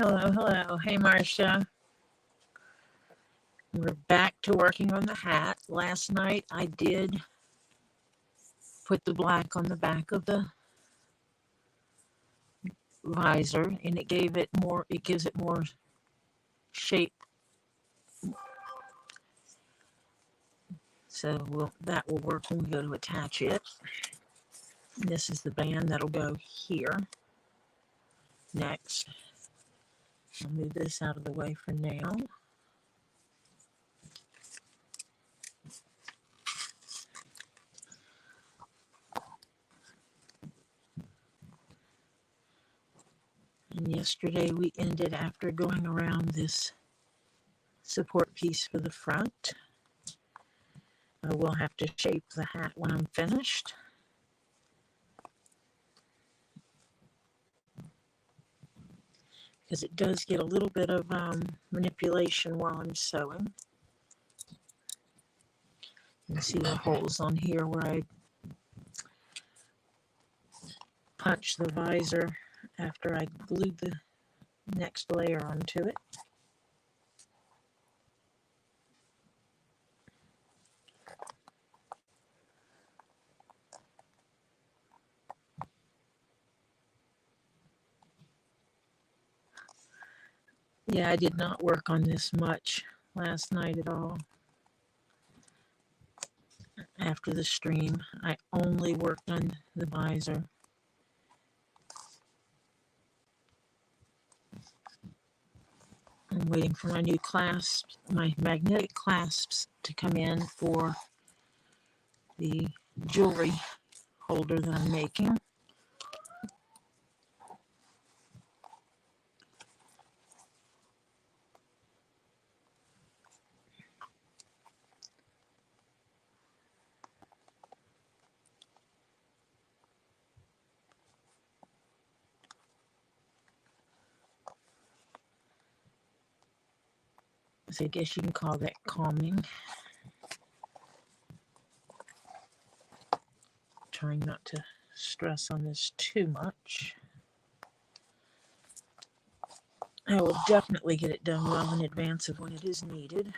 Hello, hello. Hey, Marcia. We're back to working on the hat. Last night I did put the black on the back of the visor and it gives it more shape. So that will work when we go to attach it. And this is the band that'll go here next. I'll move this out of the way for now. And yesterday we ended after going around this support piece for the front. I will have to shape the hat when I'm finished. Because it does get a little bit of manipulation while I'm sewing. You can see the holes on here where I punched the visor after I glued the next layer onto it. Yeah, I did not work on this much last night at all. After the stream, I only worked on the visor. I'm waiting for my new clasps, my magnetic clasps to come in for the jewelry holder that I'm making. So I guess you can call that calming. Trying not to stress on this too much. I will definitely get it done well in advance of when it is needed.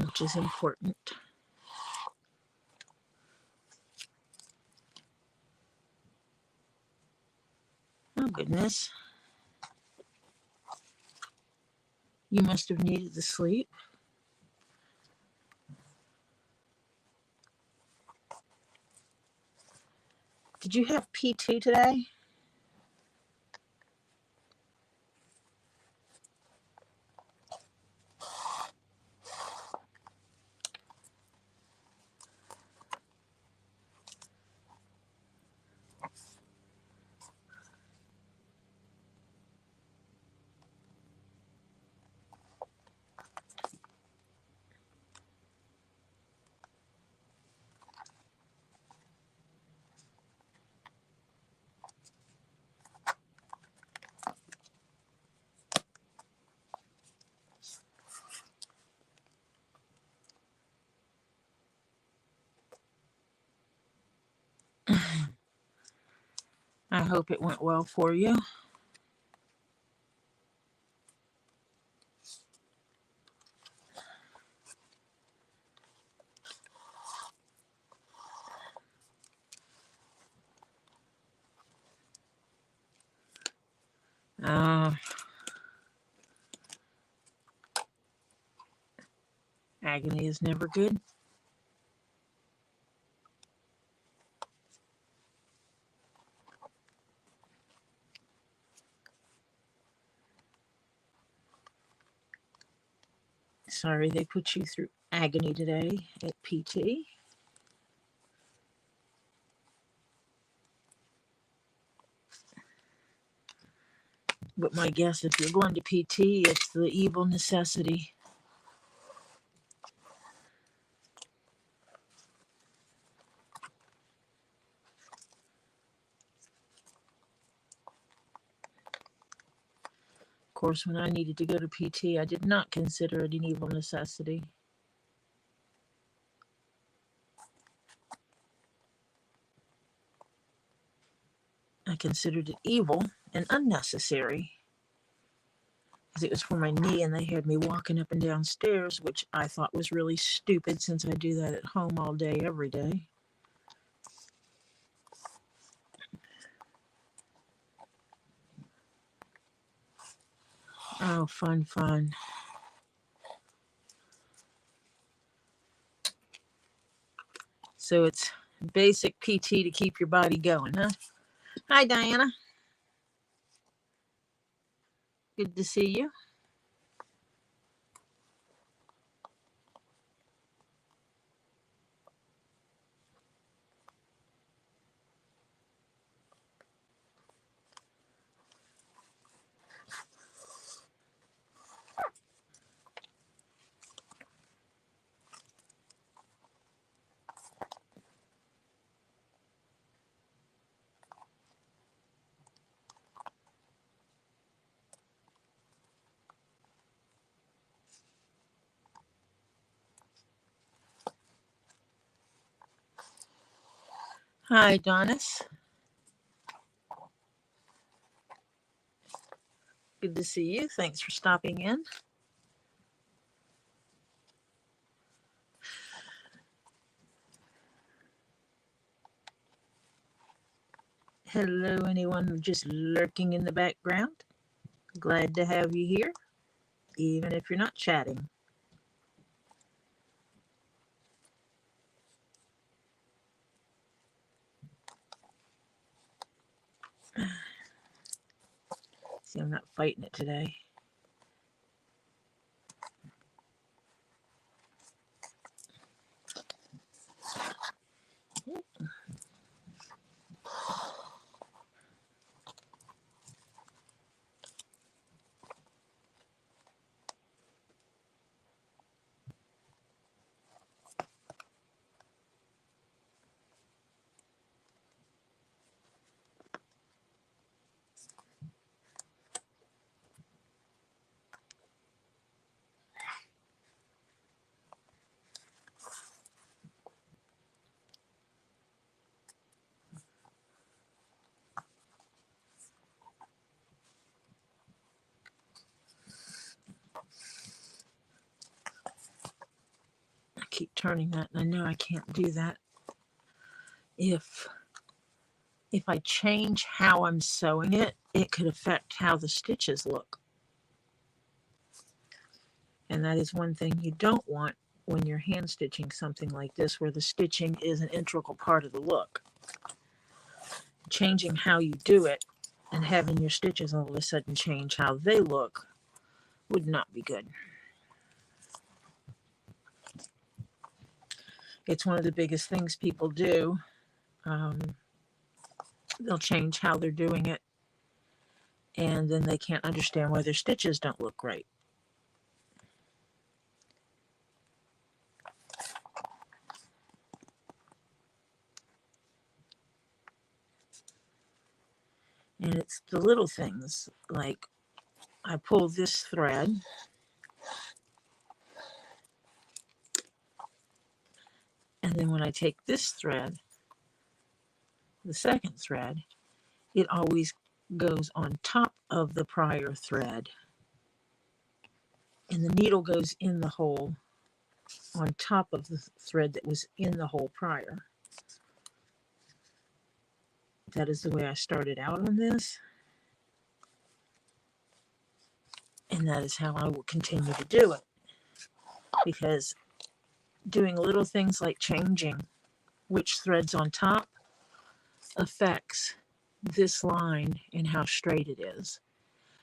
Which is important. Oh, goodness. You must have needed the sleep. Did you have PT today? I hope it went well for you. Agony is never good. Sorry they put you through agony today at PT. But my guess, if you're going to PT, it's the evil necessity. course, when I needed to go to PT, I did not consider it an evil necessity. I considered it evil and unnecessary because it was for my knee and they had me walking up and down stairs, which I thought was really stupid since I do that at home all day, every day. Oh, fun, fun. So it's basic PT to keep your body going, huh? Hi, Diana. Good to see you. Hi, Donis. Good to see you. Thanks for stopping in. Hello, anyone just lurking in the background? Glad to have you here, even if you're not chatting. See, I'm not fighting it today. I keep turning that, and I know I can't do that. If I change how I'm sewing it, it could affect how the stitches look. And that is one thing you don't want when you're hand stitching something like this, where the stitching is an integral part of the look. Changing how you do it and having your stitches all of a sudden change how they look would not be good. It's one of the biggest things people do. They'll change how they're doing it, and then they can't understand why their stitches don't look right. And it's the little things, like I pull this thread, and then when I take this thread, the second thread, it always goes on top of the prior thread, and the needle goes in the hole on top of the thread that was in the hole prior. That is the way I started out on this, and that is how I will continue to do it, because doing little things like changing which thread's on top affects this line and how straight it is.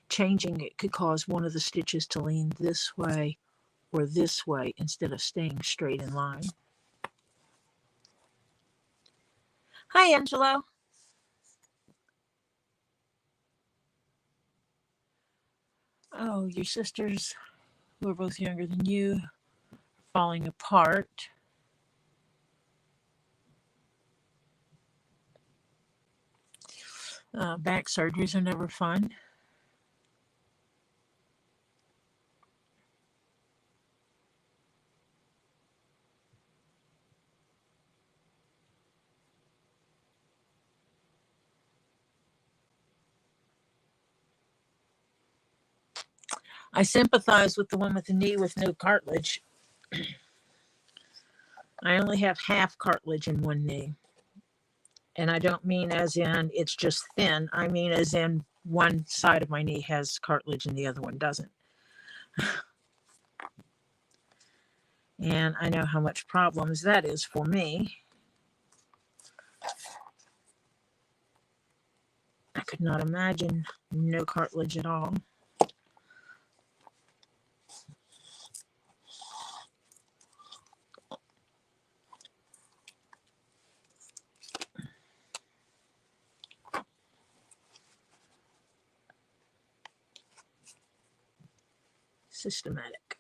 Changing it could cause one of the stitches to lean this way or this way instead of staying straight in line. Hi, Angelo. Oh, your sisters, who are both younger than you, falling apart. Back surgeries are never fun. I sympathize with the one with the knee with no cartilage. I only have half cartilage in one knee. And I don't mean as in it's just thin. I mean as in one side of my knee has cartilage and the other one doesn't. And I know how much problems that is for me. I could not imagine no cartilage at all. Systematic.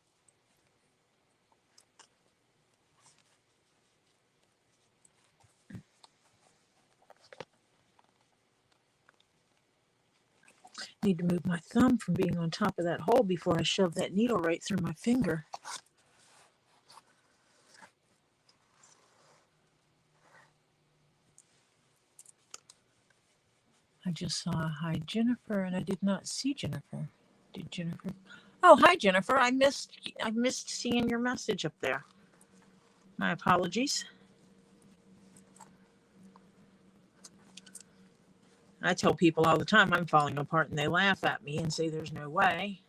Need to move my thumb from being on top of that hole before I shove that needle right through my finger. I just saw hi Jennifer and I did not see Jennifer. Did Jennifer? Oh, hi Jennifer. I missed seeing your message up there. My apologies. I tell people all the time I'm falling apart and they laugh at me and say there's no way.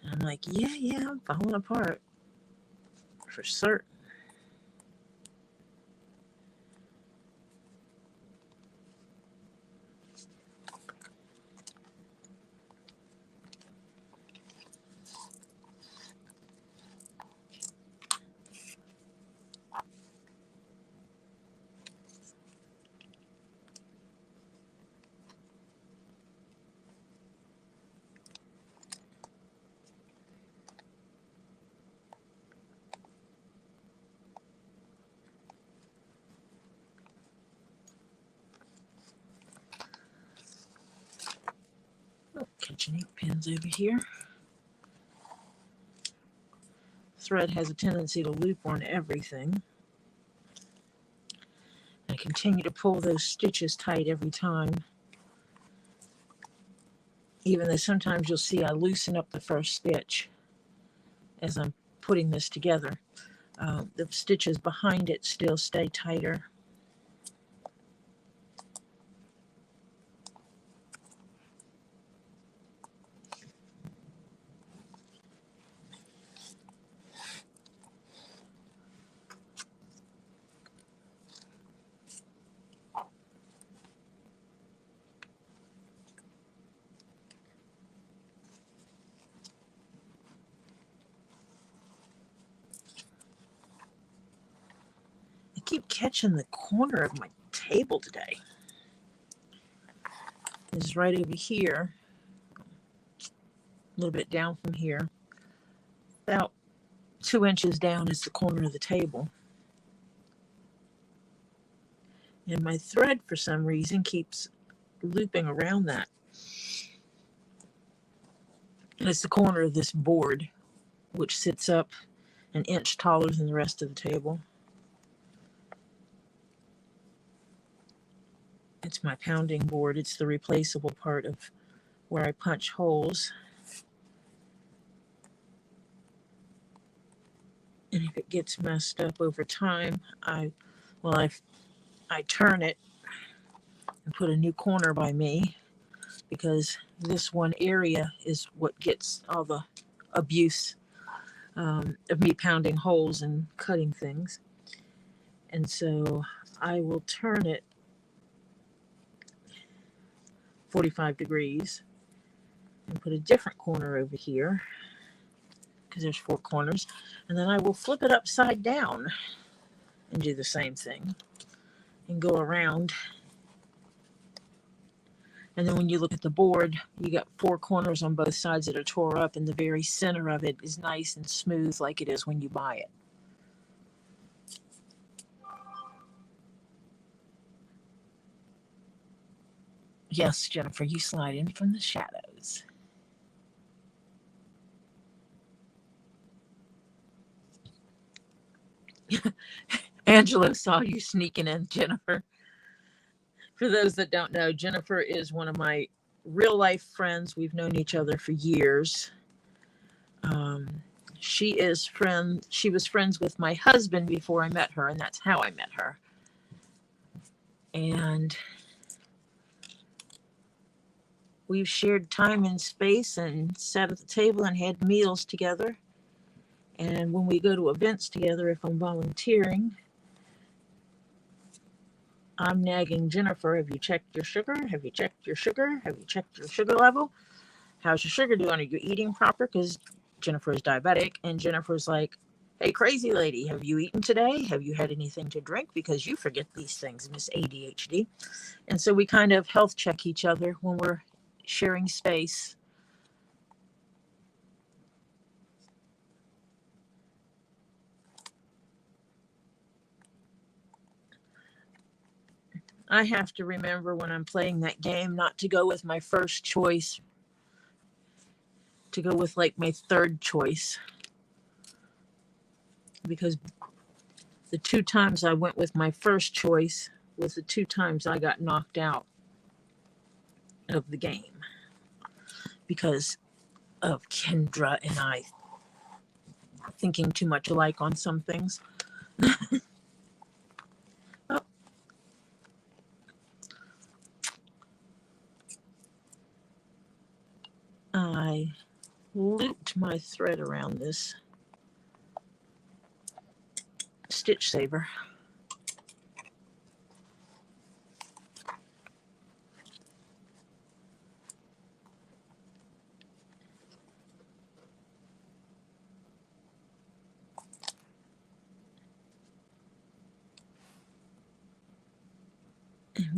And I'm like, yeah, I'm falling apart. For certain. Oh, catching ink pens over here. Thread has a tendency to loop on everything. I continue to pull those stitches tight every time. Even though sometimes you'll see I loosen up the first stitch as I'm putting this together. The stitches behind it still stay tighter. I keep catching the corner of my table today. It's right over here, a little bit down from here. About 2 inches down is the corner of the table. And my thread, for some reason, keeps looping around that. And it's the corner of this board, which sits up an inch taller than the rest of the table. It's my pounding board. It's the replaceable part of where I punch holes. And if it gets messed up over time, I turn it and put a new corner by me, because this one area is what gets all the abuse of me pounding holes and cutting things. And so I will turn it 45 degrees and put a different corner over here, because there's 4 corners, and then I will flip it upside down and do the same thing and go around. And then when you look at the board, you got 4 corners on both sides that are tore up, and the very center of it is nice and smooth like it is when you buy it. Yes, Jennifer, you slide in from the shadows. Angelo saw you sneaking in, Jennifer. For those that don't know, Jennifer is one of my real life friends. We've known each other for years. Um, she was friends with my husband before I met her, and that's how I met her. And we've shared time and space and sat at the table and had meals together. And when we go to events together, if I'm volunteering, I'm nagging Jennifer, have you checked your sugar? Have you checked your sugar? Have you checked your sugar level? How's your sugar doing? Are you eating proper? Because Jennifer is diabetic. And Jennifer's like, hey, crazy lady, have you eaten today? Have you had anything to drink? Because you forget these things, Miss ADHD. And so we kind of health check each other when we're sharing space. I have to remember when I'm playing that game not to go with my first choice, to go with like my third choice. Because the 2 times I went with my first choice was the 2 times I got knocked out of the game because of Kendra and I thinking too much alike on some things. Oh, I looped my thread around this stitch saver.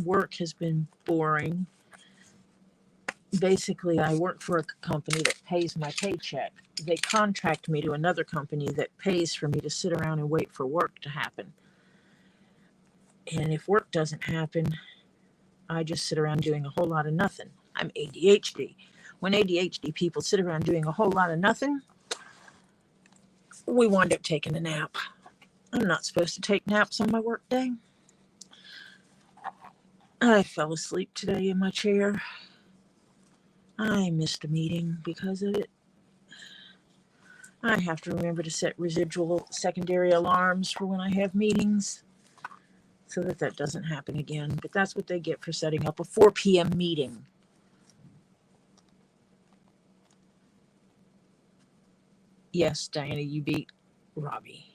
Work has been boring. Basically, I work for a company that pays my paycheck. They contract me to another company that pays for me to sit around and wait for work to happen. And if work doesn't happen, I just sit around doing a whole lot of nothing. I'm ADHD. When ADHD people sit around doing a whole lot of nothing, we wind up taking a nap. I'm not supposed to take naps on my work day. I fell asleep today in my chair. I missed a meeting because of it. I have to remember to set residual secondary alarms for when I have meetings so that that doesn't happen again. But that's what they get for setting up a 4 p.m. meeting. Yes, Diana, you beat Robbie.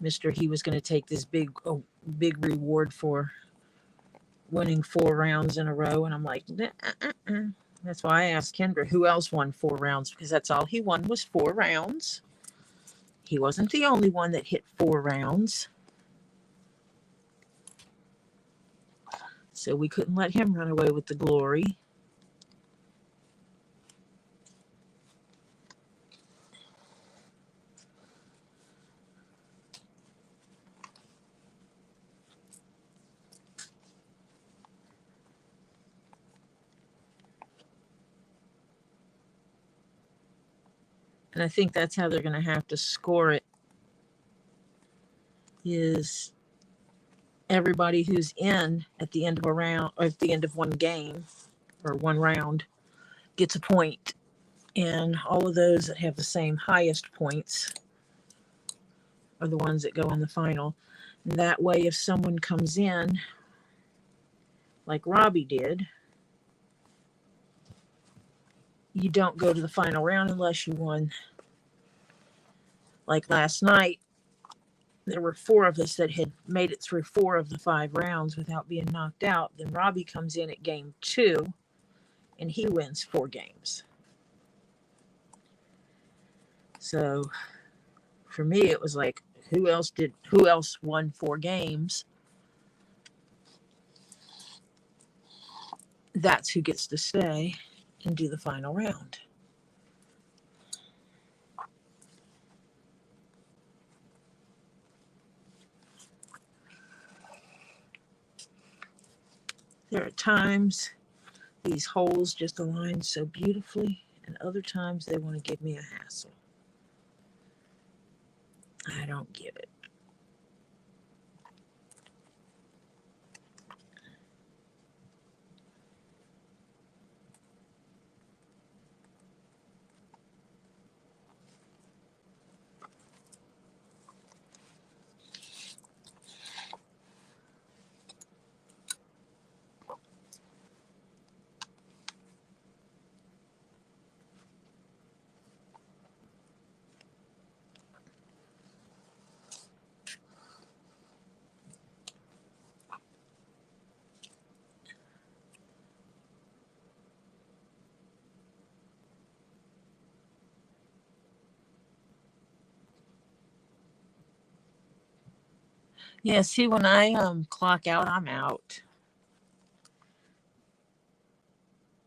Mr. He was going to take this big reward for winning 4 rounds in a row. And I'm like, That's why I asked Kendra who else won 4 rounds, because that's all he won was 4 rounds. He wasn't the only one that hit 4 rounds. So we couldn't let him run away with the glory. And I think that's how they're going to have to score it, is everybody who's in at the end of a round, or at the end of one game or one round, gets a point. And all of those that have the same highest points are the ones that go on the final. And that way, if someone comes in, like Robbie did, you don't go to the final round unless you won. Like last night, there were 4 of us that had made it through 4 of the 5 rounds without being knocked out. Then Robbie comes in at game 2 and he wins 4 games. So for me, it was like, who else won 4 games? That's who gets to stay and do the final round. There are times these holes just align so beautifully, and other times they want to give me a hassle. I don't get it. Yeah, see, when I clock out, I'm out.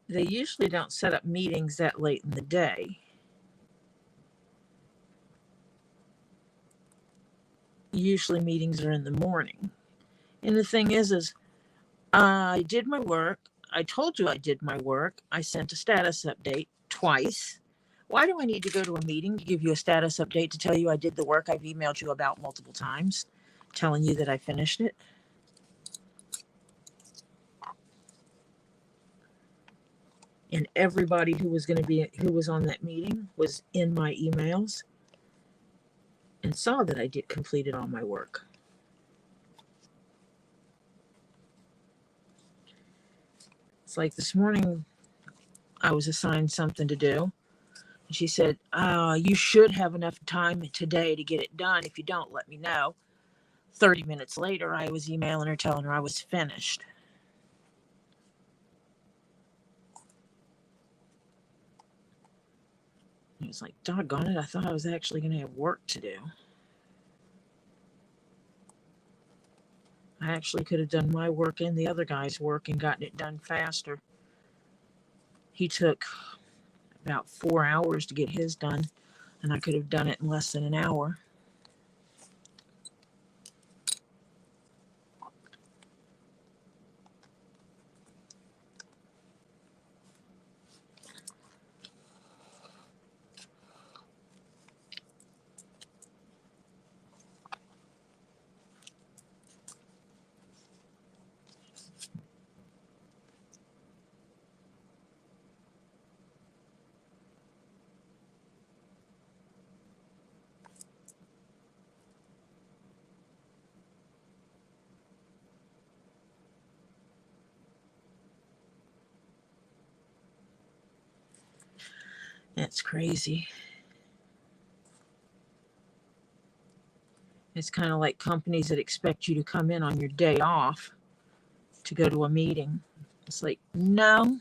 They usually don't set up meetings that late in the day. Usually meetings are in the morning. And the thing is I did my work. I told you I did my work. I sent a status update twice. Why do I need to go to a meeting to give you a status update to tell you I did the work I've emailed you about multiple times, telling you that I finished it? And everybody who was on that meeting was in my emails and saw that I did completed all my work. It's like this morning I was assigned something to do. And she said, you should have enough time today to get it done. If you don't, let me know. 30 minutes later, I was emailing her telling her I was finished. It was like, doggone it, I thought I was actually going to have work to do. I actually could have done my work and the other guy's work and gotten it done faster. He took about 4 hours to get his done, and I could have done it in less than an hour. That's crazy. It's kind of like companies that expect you to come in on your day off to go to a meeting. It's like, no,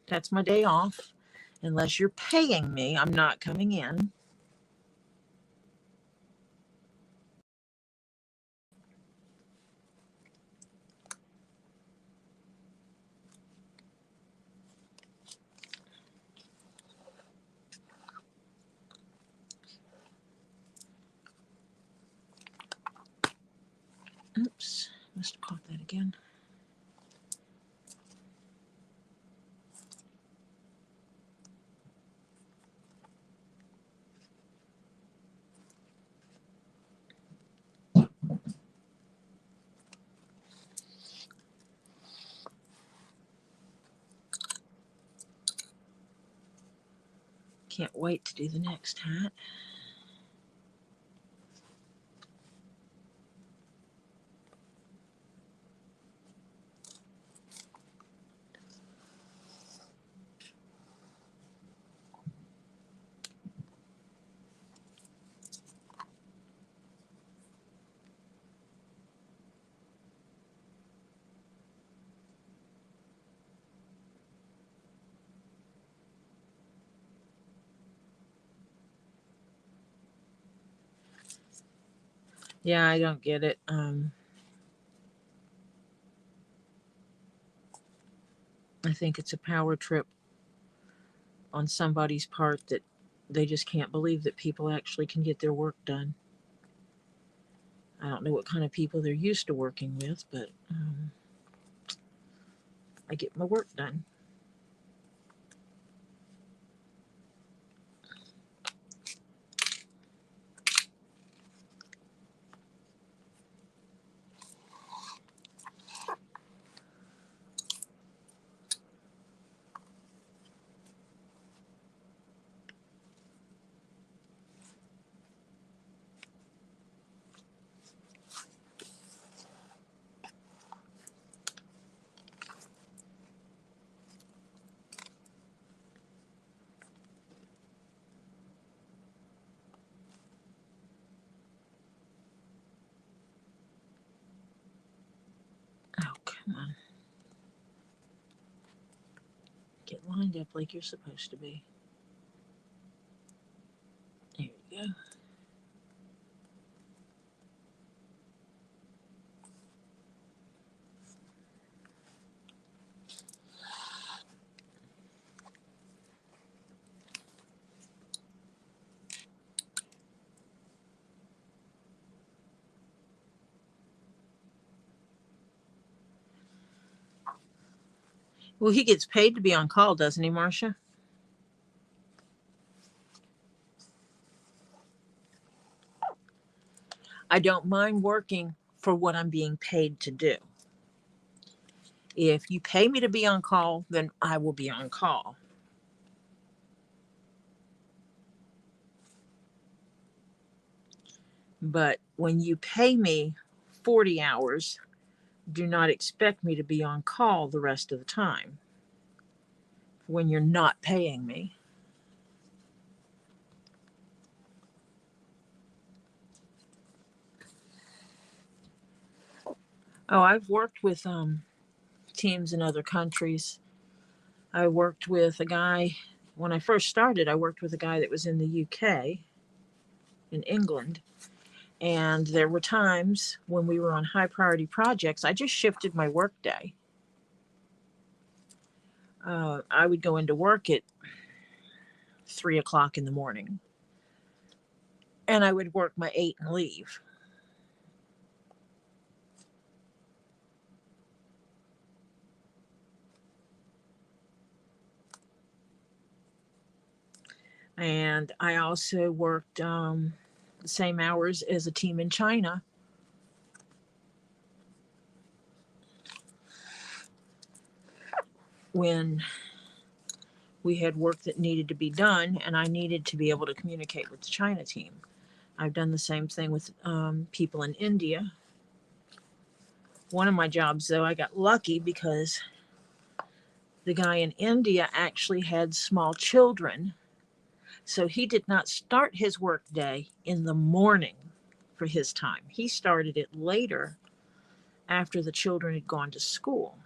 that's my day off. Unless you're paying me, I'm not coming in. Oops, must have caught that again. Can't wait to do the next hat. Yeah, I don't get it. I think it's a power trip on somebody's part that they just can't believe that people actually can get their work done. I don't know what kind of people they're used to working with, but I get my work done. lined up like you're supposed to be. There you go. Well, he gets paid to be on call, doesn't he, Marcia? I don't mind working for what I'm being paid to do. If you pay me to be on call, then I will be on call. But when you pay me 40 hours, do not expect me to be on call the rest of the time when you're not paying me. Oh, I've worked with teams in other countries. I worked with a guy, when I first started, I worked with a guy that was in the UK, in England. And there were times when we were on high priority projects, I just shifted my work day. I would go into work at 3 o'clock in the morning, and I would work my 8 and leave. And I also worked the same hours as a team in China. When we had work that needed to be done, and I needed to be able to communicate with the China team. I've done the same thing with people in India. One of my jobs, though, I got lucky because the guy in India actually had small children. So he did not start his work day in the morning for his time. He started it later after the children had gone to school,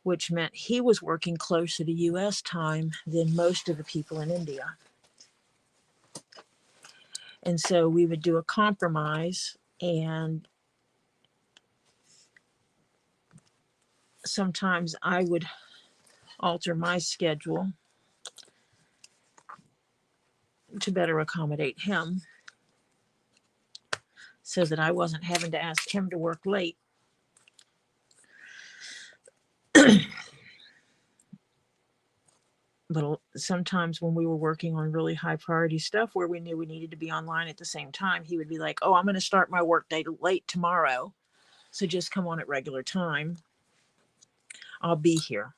which meant he was working closer to US time than most of the people in India. And so we would do a compromise, and sometimes I would alter my schedule to better accommodate him so that I wasn't having to ask him to work late. But sometimes when we were working on really high priority stuff where we knew we needed to be online at the same time, he would be like, oh, I'm going to start my work day late tomorrow, so just come on at regular time. I'll be here.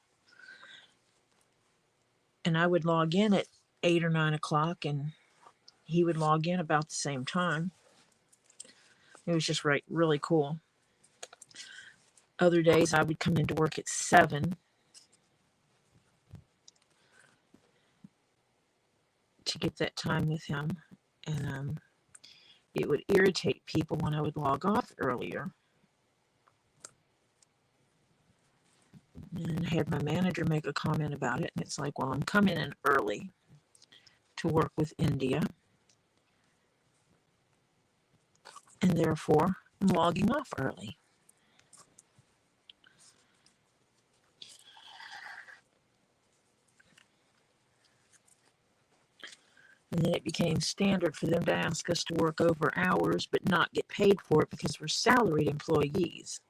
And I would log in at 8 or 9 o'clock, and he would log in about the same time. It was just really cool. Other days I would come into work at 7 to get that time with him. And it would irritate people when I would log off earlier. And I had my manager make a comment about it. And it's like, well, I'm coming in early to work with India. And therefore, I'm logging off early. And then it became standard for them to ask us to work over hours but not get paid for it because we're salaried employees.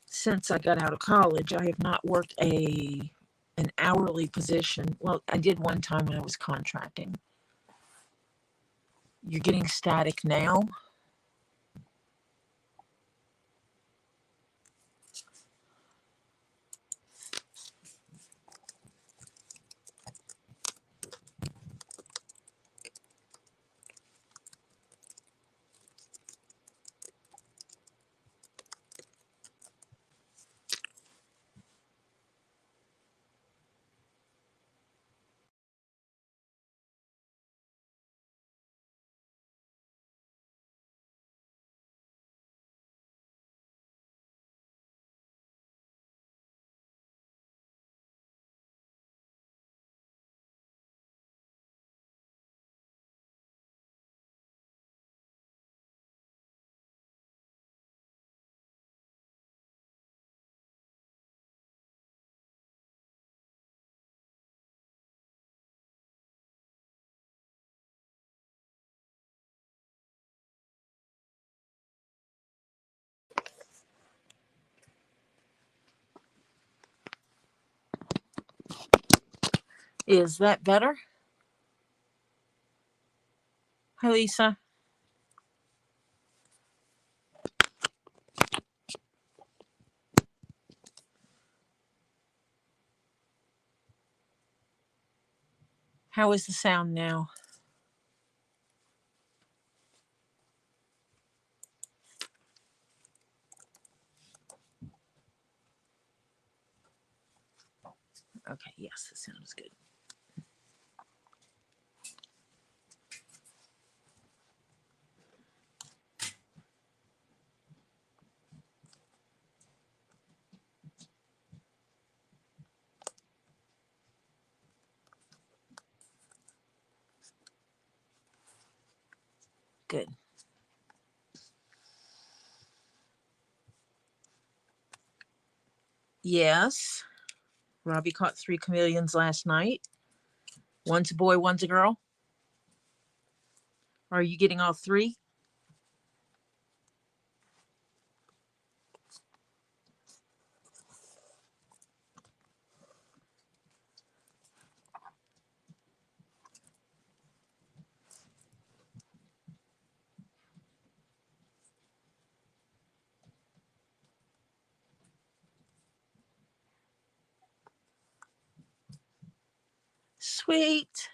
Since I got out of college, I have not worked an hourly position. Well, I did one time when I was contracting. You're getting static now. Is that better? Hi, Lisa. How is the sound now? Okay, yes, the sound is good. Good. Yes. Robbie caught 3 chameleons last night. One's a boy, one's a girl. Are you getting all 3? Sweet.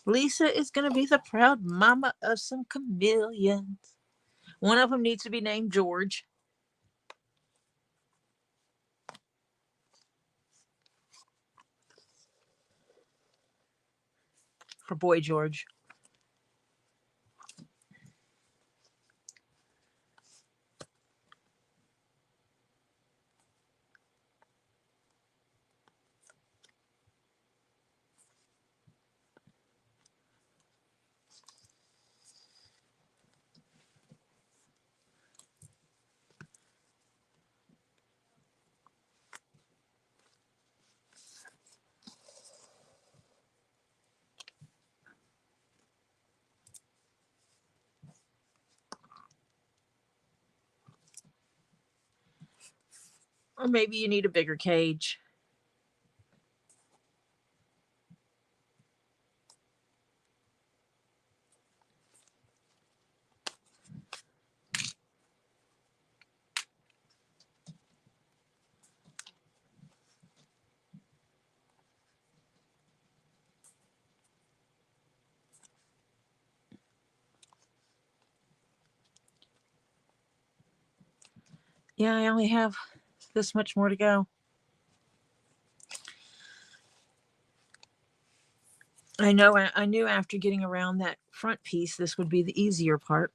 Lisa is going to be the proud mama of some chameleons. One of them needs to be named George. For Boy George. Or maybe you need a bigger cage. Yeah, I only have this much more to go. I know. I knew after getting around that front piece, this would be the easier part.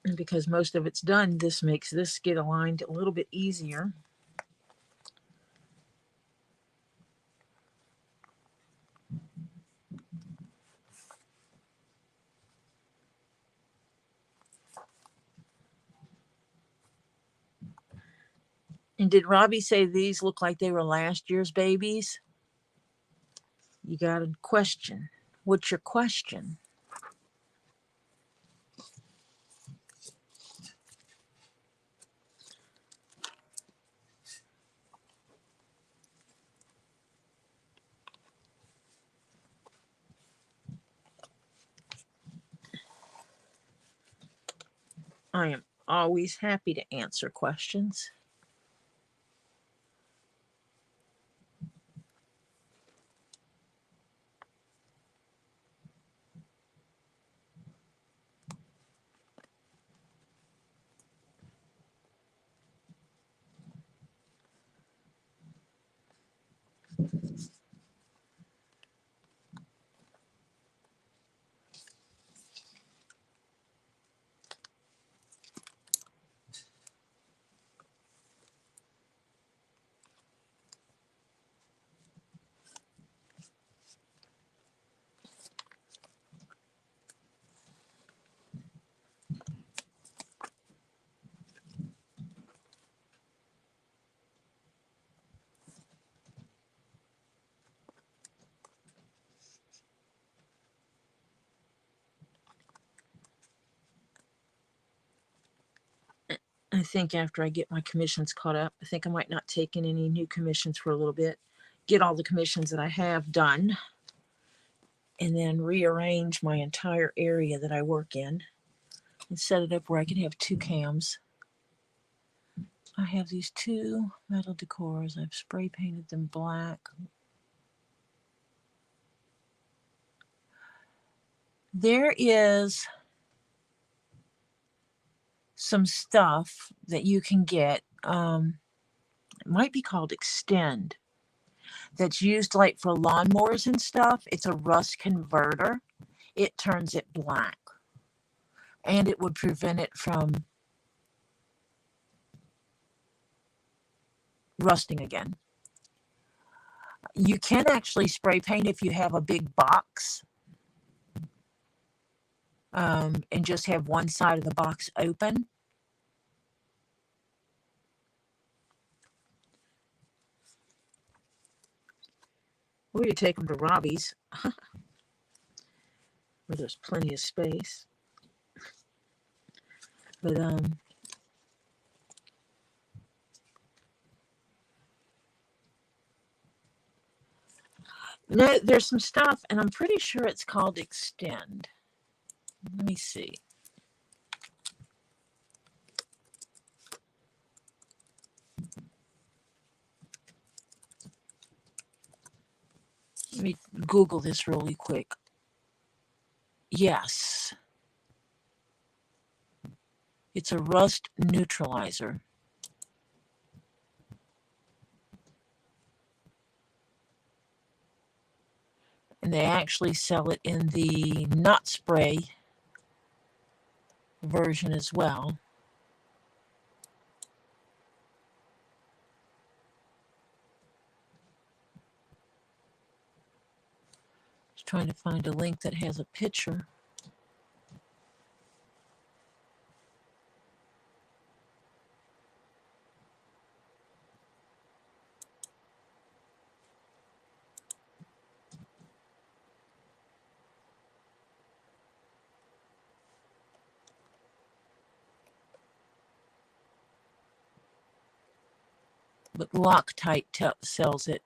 And because most of it's done, this makes this get aligned a little bit easier. And did Robbie say these look like they were last year's babies? You got a question. What's your question? I am always happy to answer questions. I think after I get my commissions caught up, I think I might not take in any new commissions for a little bit. Get all the commissions that I have done, and then rearrange my entire area that I work in and set it up where I can have 2 cams. I have these 2 metal decors. I've spray painted them black. There is some stuff that you can get. It might be called Extend. That's used like for lawnmowers and stuff. It's a rust converter. It turns it black. And it would prevent it from rusting again. You can actually spray paint if you have a big box, and just have one side of the box open. Or you take them to Robbie's, where there's plenty of space. But no, there's some stuff, and I'm pretty sure it's called Extend. Let me see. Let me Google this really quick. Yes. It's a rust neutralizer. And they actually sell it in the not spray version as well. Just trying to find a link that has a picture. But Loctite sells it.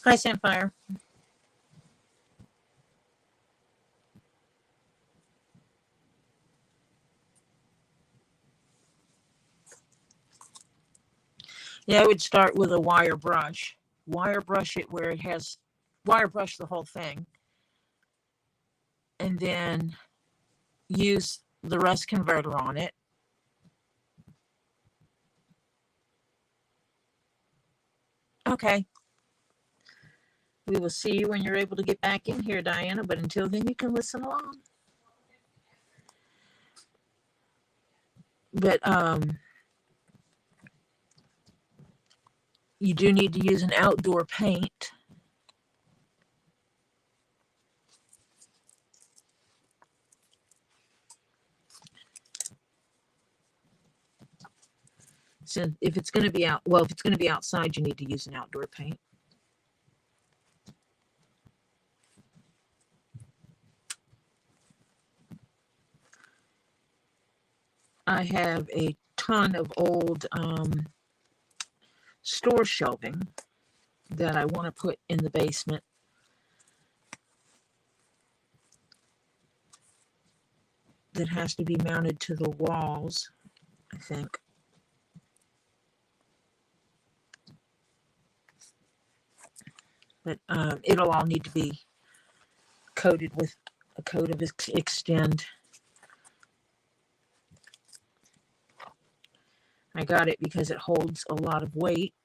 Hi, Samfire. Yeah, I would start with a wire brush. Wire brush it where it has, wire brush the whole thing. And then use the rust converter on it. Okay. We will see you when you're able to get back in here, Diana, but until then you can listen along. But you do need to use an outdoor paint. So if it's going to be if it's going to be outside, you need to use an outdoor paint. I have a ton of old store shelving that I want to put in the basement. That has to be mounted to the walls, I think. But it'll all need to be coated with a coat of Extend. I got it because it holds a lot of weight.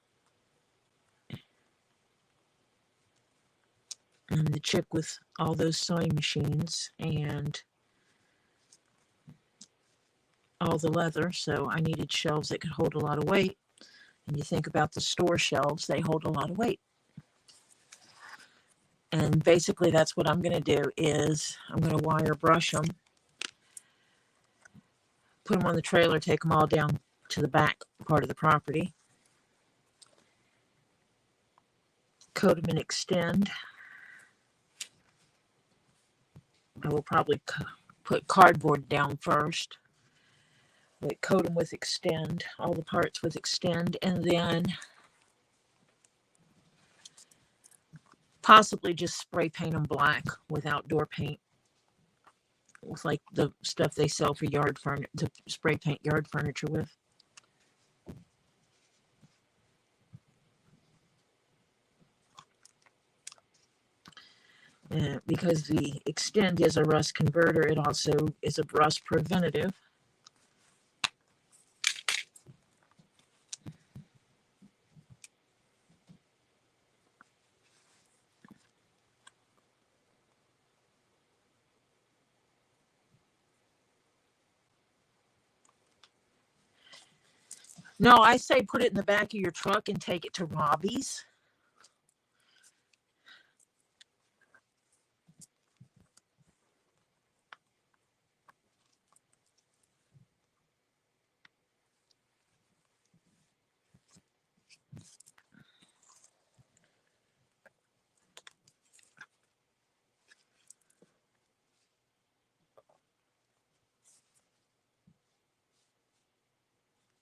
And the chick with all those sewing machines and all the leather, so I needed shelves that could hold a lot of weight. And you think about the store shelves, they hold a lot of weight. And basically that's what I'm going to do is I'm going to wire brush them put them on the trailer, take them all down to the back part of the property, coat them and extend. I will probably put cardboard down first, but coat them with extend, all the parts with extend, and then possibly just spray paint them black with outdoor paint, with like the stuff they sell for yard furniture, to spray paint yard furniture with. Because the extend is a rust converter, it also is a rust preventative. No, I say put it in the back of your truck and take it to Robbie's.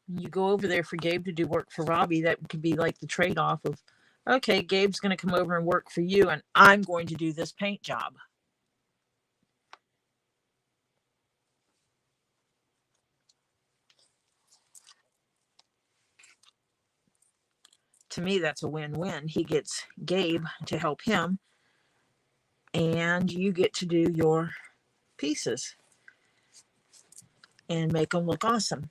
You go over there for Gabe to do work for Robbie. That could be like the trade-off of, okay, Gabe's going to come over and work for you, and I'm going to do this paint job. To me, that's a win-win. He gets Gabe to help him, and you get to do your pieces and make them look awesome.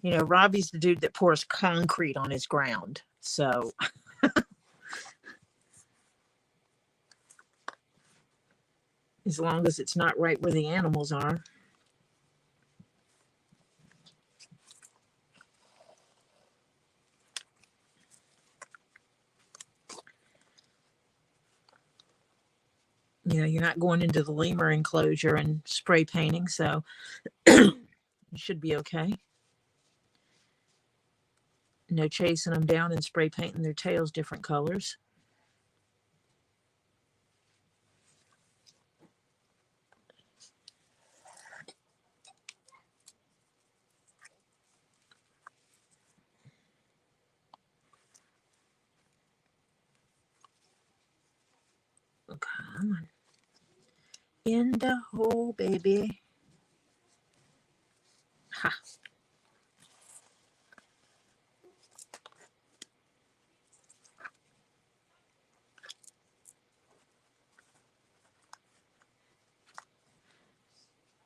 You know, Robbie's the dude that pours concrete on his ground. So as long as it's not right where the animals are. You know, you're not going into the lemur enclosure and spray painting, so you should be okay. No chasing them down and spray painting their tails different colors. Oh, come on. In the hole, baby. Ha.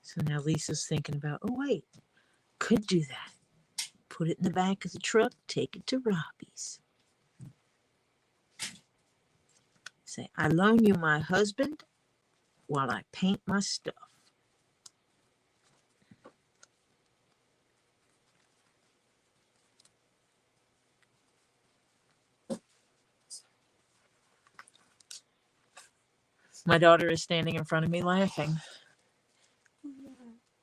So now Lisa's thinking about, oh, wait, could do that. Put it in the back of the truck, take it to Robbie's. Say, I loan you my husband while I paint my stuff. My daughter is standing in front of me laughing. Yeah,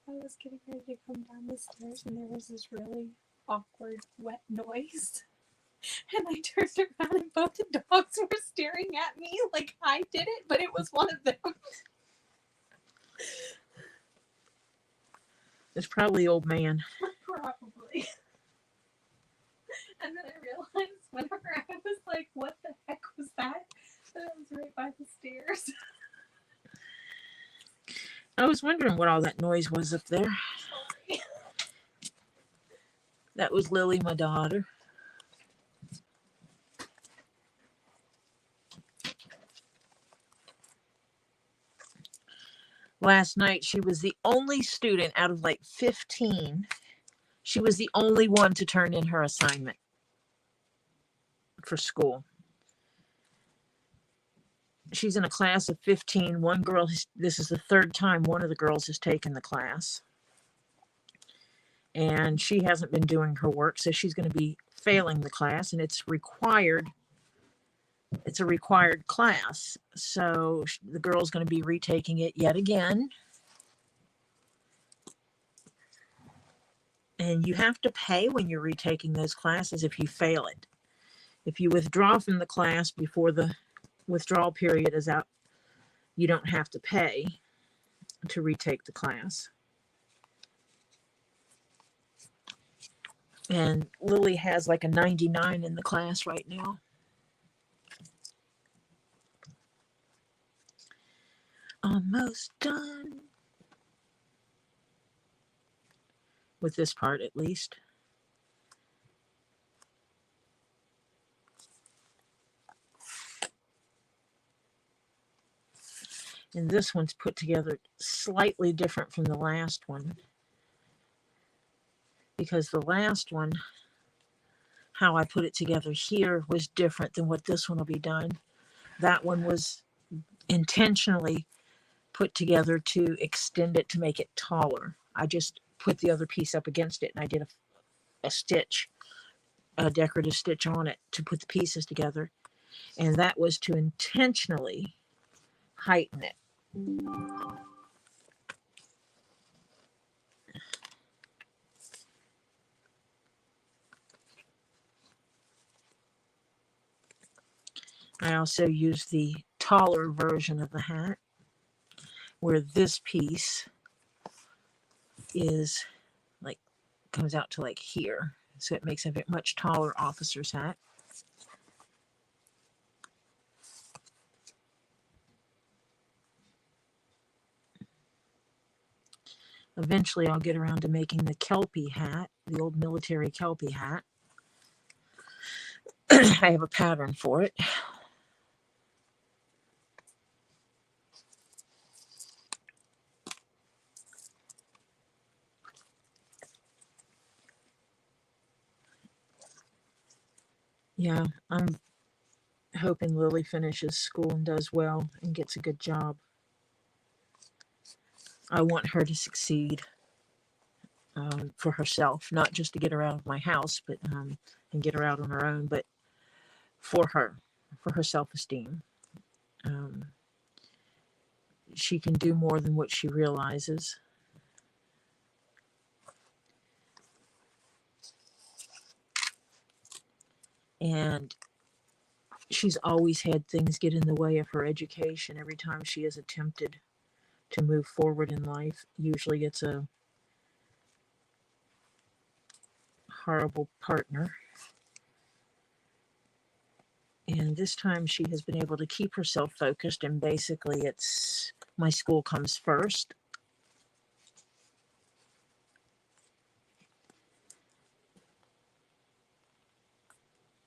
I was getting ready to come down the stairs and there was this really awkward wet noise. And I turned around and both the dogs were staring at me like I did it, but it was one of them. It's probably the old man. Probably. And then I realized whenever I was like, what the heck was that? That I was right by the stairs. I was wondering what all that noise was up there. Sorry. That was Lily, my daughter. Last night, she was the only student out of like 15. She was the only one to turn in her assignment for school. She's in a class of 15. One girl, this is the third time one of the girls has taken the class. And she hasn't been doing her work, so she's going to be failing the class, and it's required. It's a required class. So the girl's going to be retaking it yet again. And you have to pay when you're retaking those classes if you fail it. If you withdraw from the class before the withdrawal period is out, you don't have to pay to retake the class. And Lily has like a 99 in the class right now. Almost done. With this part at least. And this one's put together slightly different from the last one. Because the last one, how I put it together here was different than what this one will be done. That one was intentionally put together to extend it to make it taller. I just put the other piece up against it and I did a stitch, a decorative stitch on it to put the pieces together. And that was to intentionally heighten it. I also used the taller version of the hat, where this piece is like, comes out to like here. So it makes a much taller officer's hat. Eventually I'll get around to making the Kelpie hat, the old military Kelpie hat. I have a pattern for it. Yeah, I'm hoping Lily finishes school and does well and gets a good job. I want her to succeed for herself, not just to get her out of my house, but and get her out on her own, but for her self-esteem. She can do more than what she realizes. And she's always had things get in the way of her education. Every time she has attempted to move forward in life, usually it's a horrible partner. And this time she has been able to keep herself focused, and basically it's my school comes first.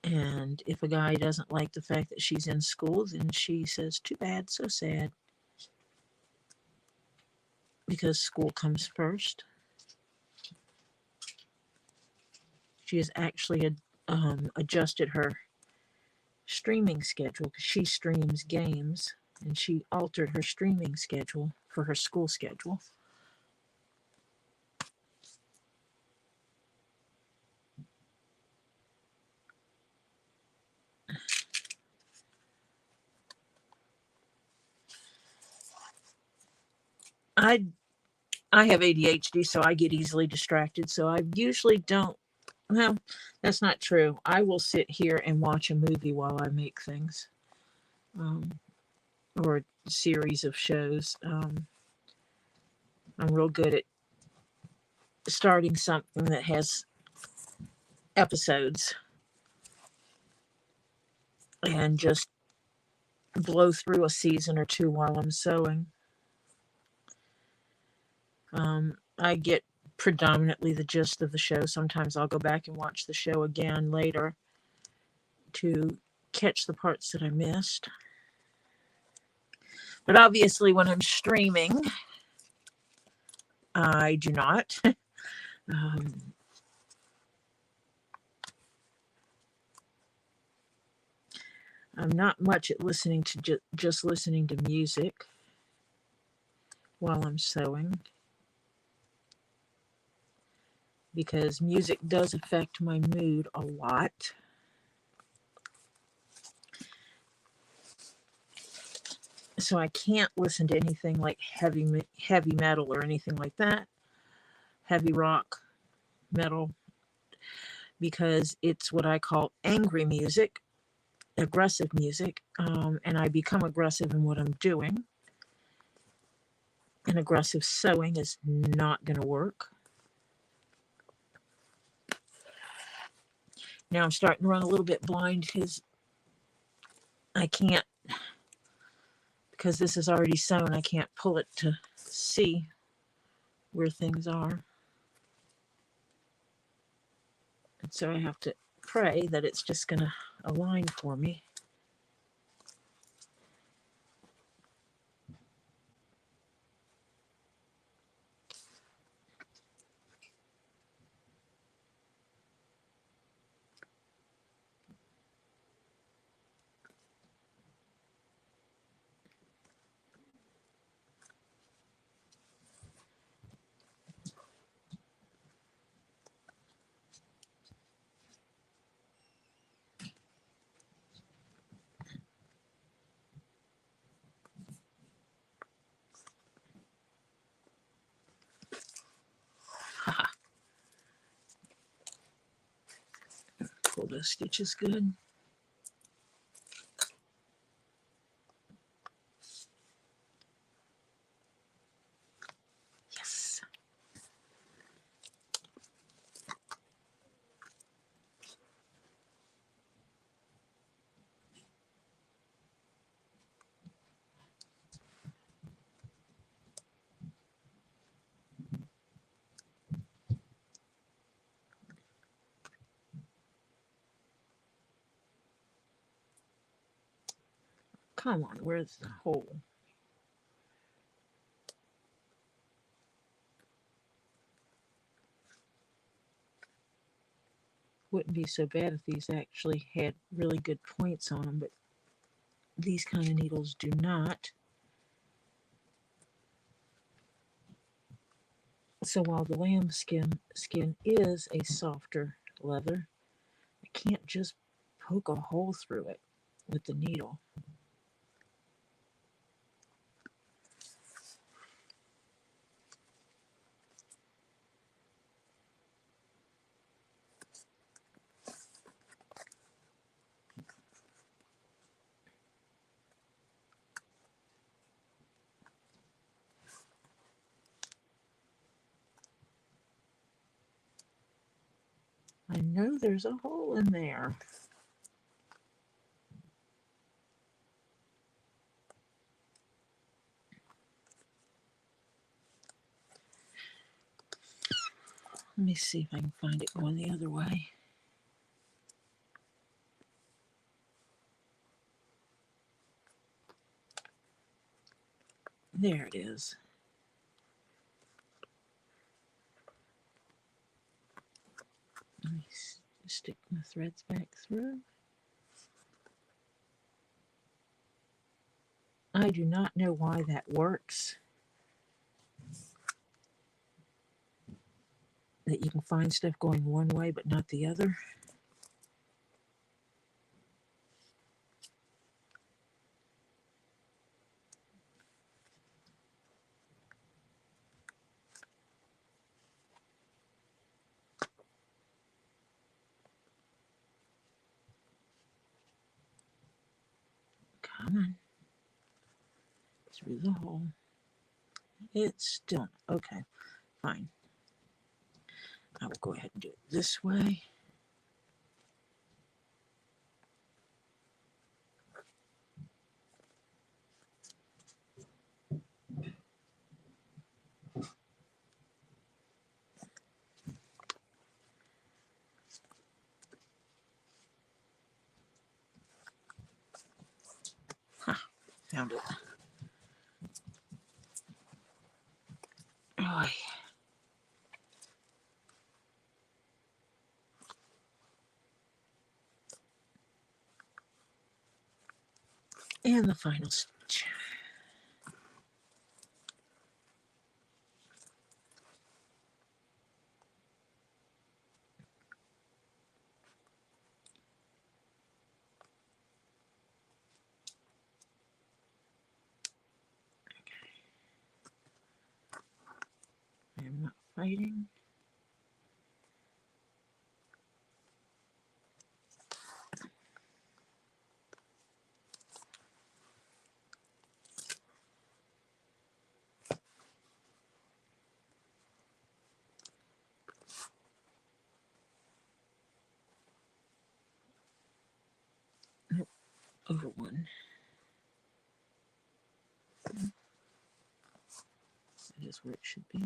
And if a guy doesn't like the fact that she's in school, then she says, too bad, so sad. Because school comes first. She has actually adjusted her streaming schedule, because she streams games, and she altered her streaming schedule for her school schedule. I have ADHD, so I get easily distracted, so I usually don't. Well, that's not true. I will sit here and watch a movie while I make things, or a series of shows. I'm real good at starting something that has episodes and just blow through a season or two while I'm sewing. I get predominantly the gist of the show. Sometimes I'll go back and watch the show again later to catch the parts that I missed. But obviously when I'm streaming, I do not. um, I'm not much at listening to just listening to music while I'm sewing, because music does affect my mood a lot. So I can't listen to anything like heavy metal or anything like that, heavy rock, metal, because it's what I call angry music, aggressive music, and I become aggressive in what I'm doing. And aggressive sewing is not going to work. Now I'm starting to run a little bit blind because I can't, because this is already sewn, I can't pull it to see where things are. And so I have to pray that it's just going to align for me. Pull those stitches good. Yes. Come on, where's the hole? Wouldn't be so bad if these actually had really good points on them, but these kind of needles do not. So while the lamb skin is a softer leather, I can't just poke a hole through it with the needle. I know there's a hole in there. Let me see if I can find it going the other way. There it is. Let me stick my threads back through. I do not know why that works. That you can find stuff going one way but not the other. Come on. Through the hole. It's still okay. Fine. I will go ahead and do it this way. Found it. Oh, And the final stitch. I am not fighting. Nope, over one. That is where it should be.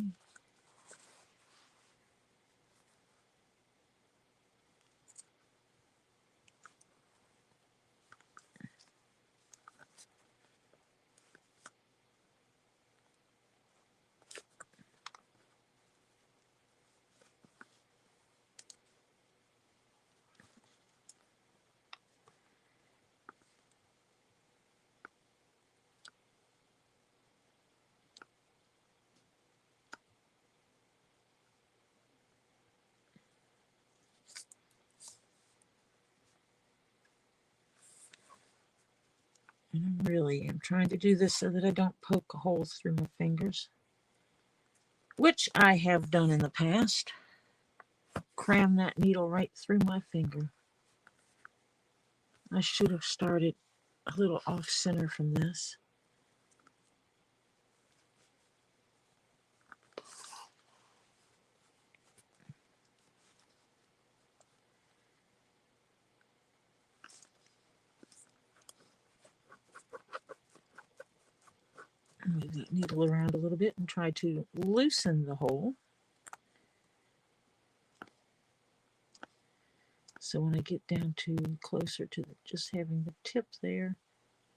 And I'm trying to do this so that I don't poke holes through my fingers, which I have done in the past. Cram that needle right through my finger. I should have started a little off center from this. Move that needle around a little bit and try to loosen the hole. So when I get down to closer to just having the tip there,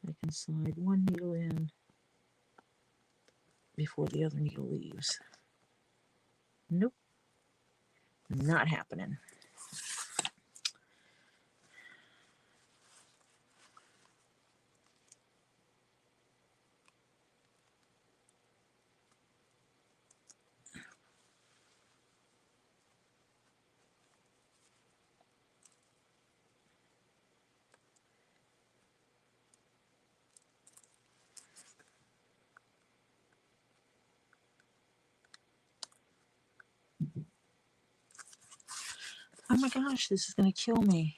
I can slide one needle in before the other needle leaves. Nope, not happening. Oh my gosh, this is going to kill me.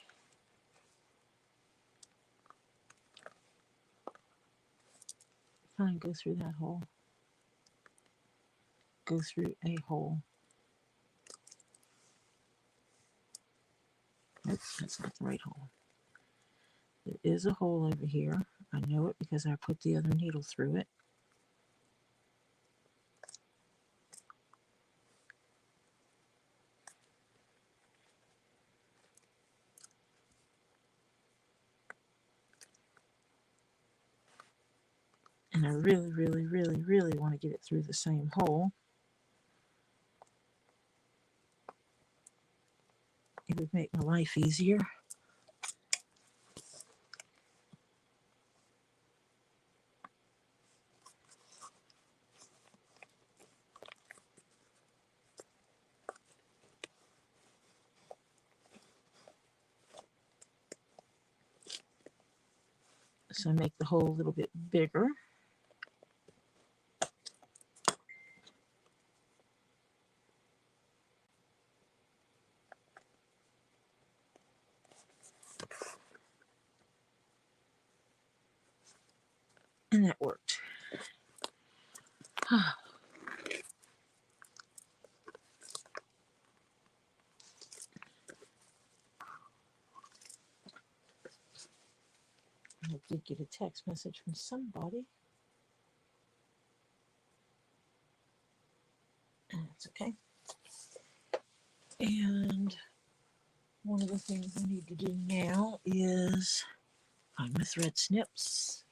Fine, go through that hole. Go through a hole. Nope, that's not the right hole. There is a hole over here. I know it because I put the other needle through it. And I really, really, really, really want to get it through the same hole. It would make my life easier. So I make the hole a little bit bigger. And that worked. I did get a text message from somebody. That's okay. And one of the things I need to do now is find my thread snips.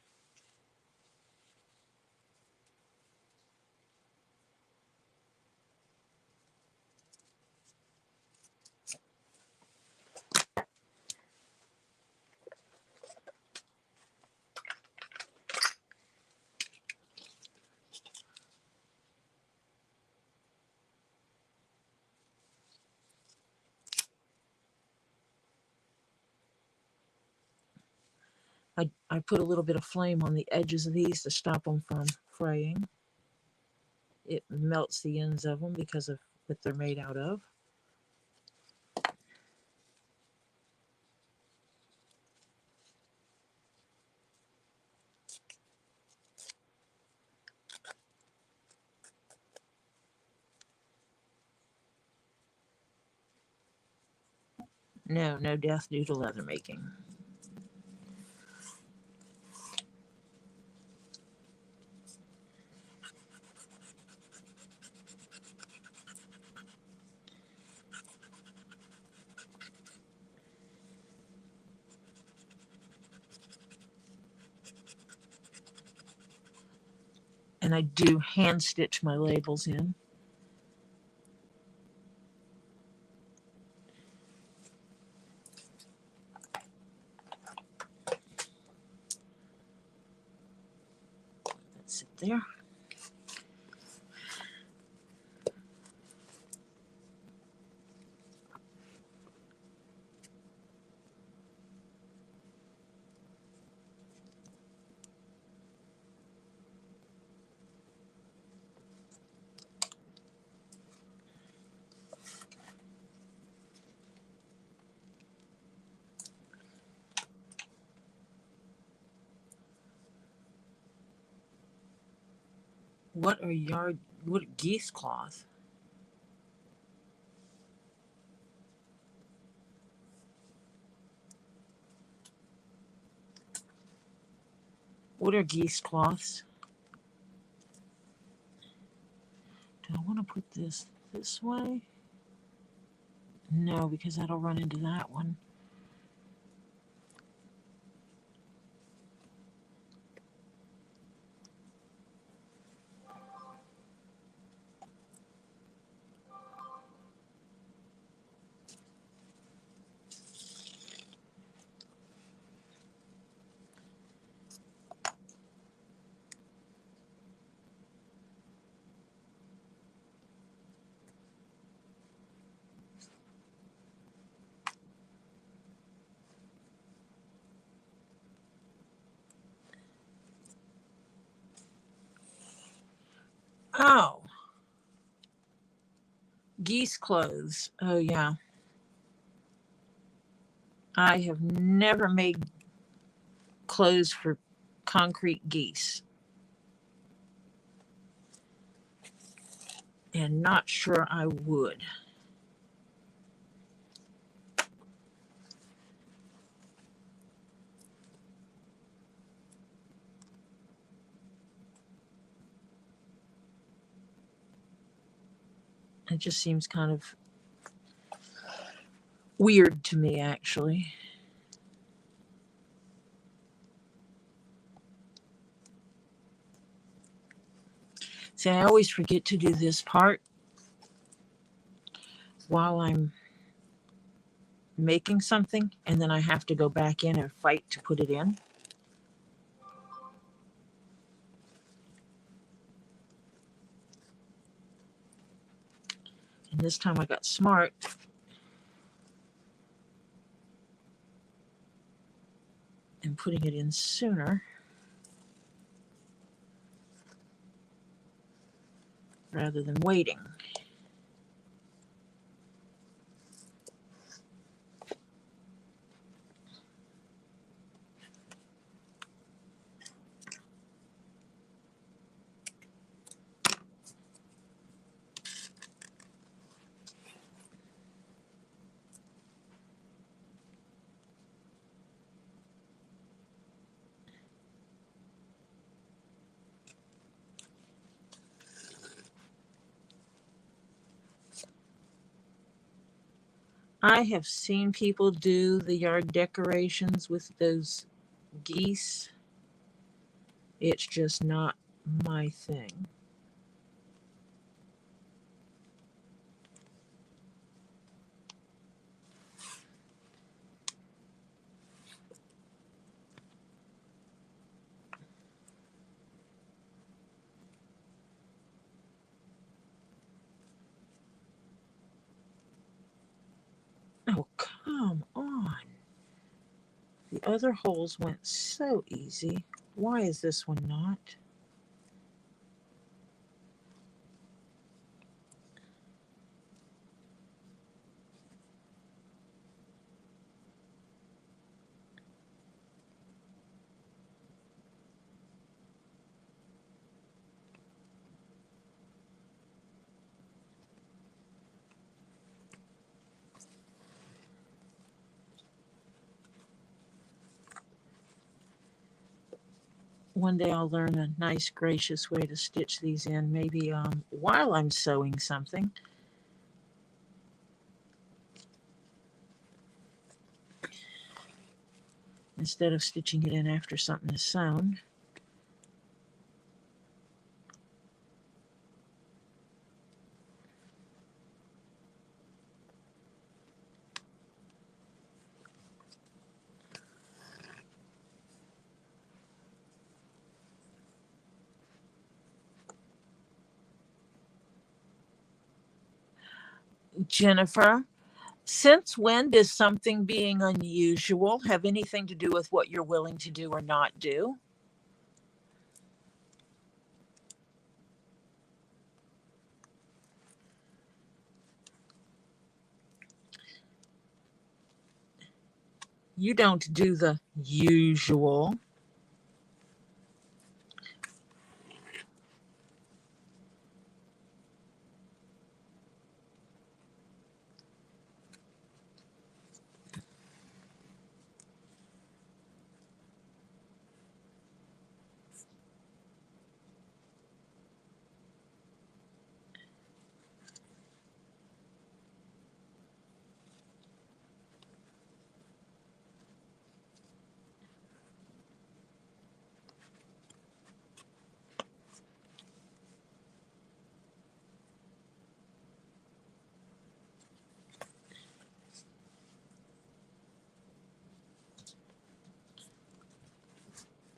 I put a little bit of flame on the edges of these to stop them from fraying. It melts the ends of them because of what they're made out of. No, no death due to leather making. And I do hand stitch my labels in. That's it there. What geese cloth? What are geese cloths? Do I want to put this way? No, because that'll run into that one. Oh, geese clothes. Oh, yeah. I have never made clothes for concrete geese. And not sure I would. It just seems kind of weird to me, actually. See, I always forget to do this part while I'm making something, and then I have to go back in and fight to put it in. And this time I got smart and putting it in sooner rather than waiting. I have seen people do the yard decorations with those geese. It's just not my thing. Oh, come on. The other holes went so easy. Why is this one not? One day I'll learn a nice, gracious way to stitch these in, maybe while I'm sewing something. Instead of stitching it in after something is sewn. Jennifer, since when does something being unusual have anything to do with what you're willing to do or not do? You don't do the usual.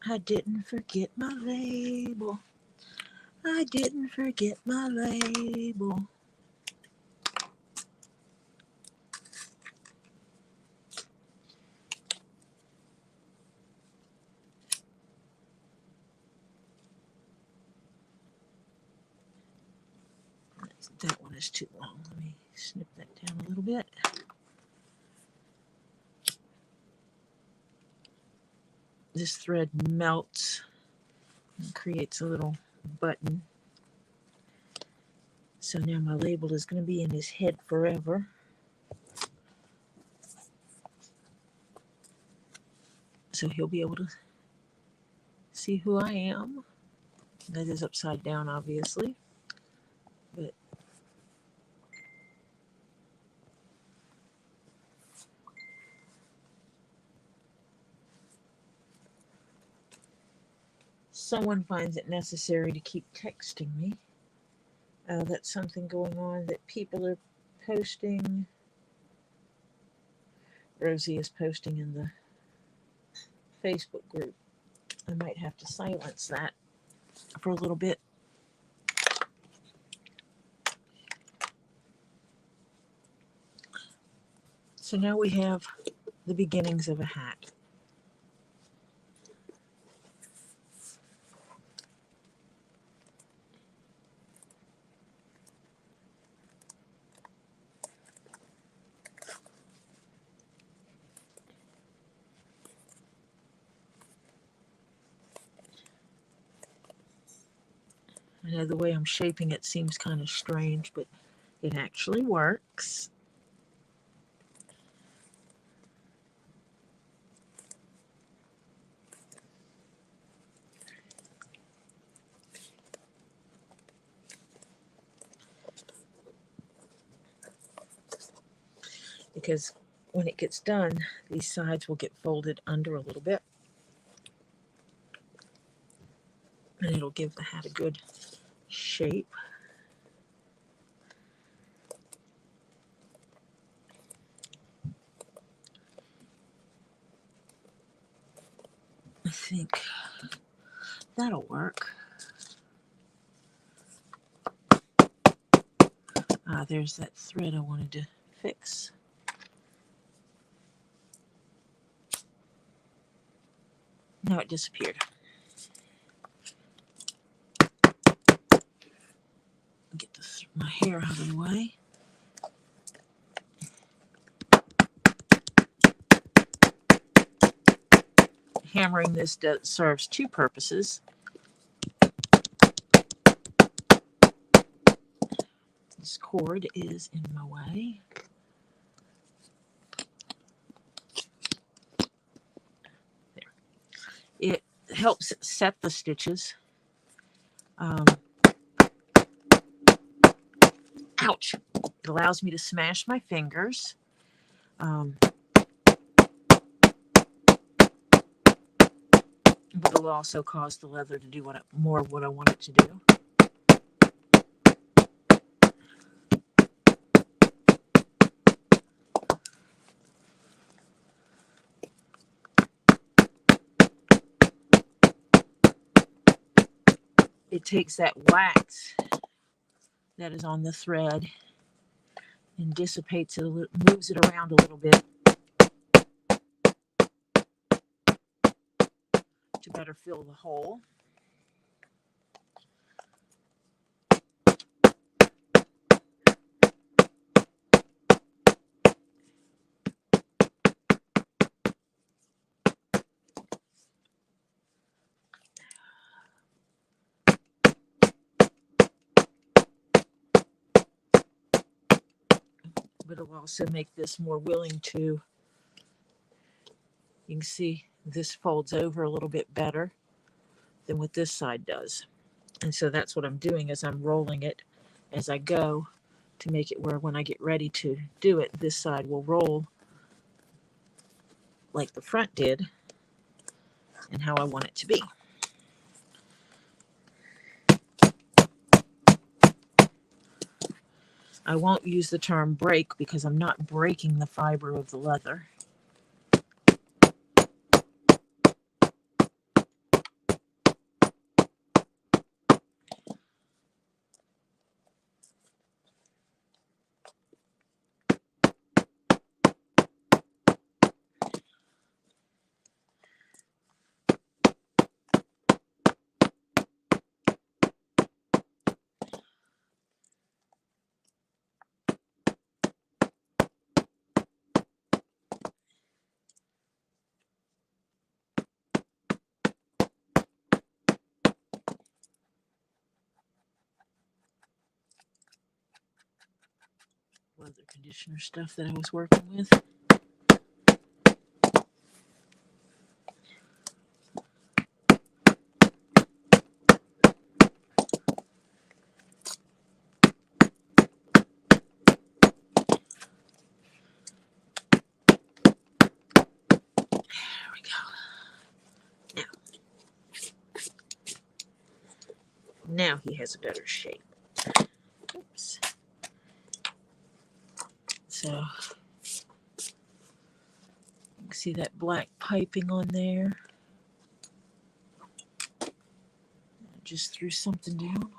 I didn't forget my label. I didn't forget my label. That one is too long. Let me snip that down a little bit. This thread melts and creates a little button. So now my label is going to be in his head forever. So he'll be able to see who I am. That is upside down, obviously. But someone finds it necessary to keep texting me. That's something going on that people are posting. Rosie is posting in the Facebook group. I might have to silence that for a little bit. So now we have the beginnings of a hat. I know the way I'm shaping it seems kind of strange, but it actually works. Because when it gets done, these sides will get folded under a little bit. And it'll give the hat a good shape. I think that'll work. There's that thread I wanted to fix. Now it disappeared. Get my hair out of the way. Hammering this serves two purposes. This cord is in my way. There. It helps set the stitches. Ouch! It allows me to smash my fingers. But it'll also cause the leather to do more of what I want it to do. It takes that wax that is on the thread and dissipates it, moves it around a little bit to better fill the hole. But it'll also make this more willing to, you can see this folds over a little bit better than what this side does. And so that's what I'm doing, is I'm rolling it as I go to make it where when I get ready to do it, this side will roll like the front did and how I want it to be. I won't use the term break because I'm not breaking the fiber of the leather. Leather conditioner stuff that I was working with. There we go. Now he has a better shape. Oops. So you can see that black piping on there. I just threw something down.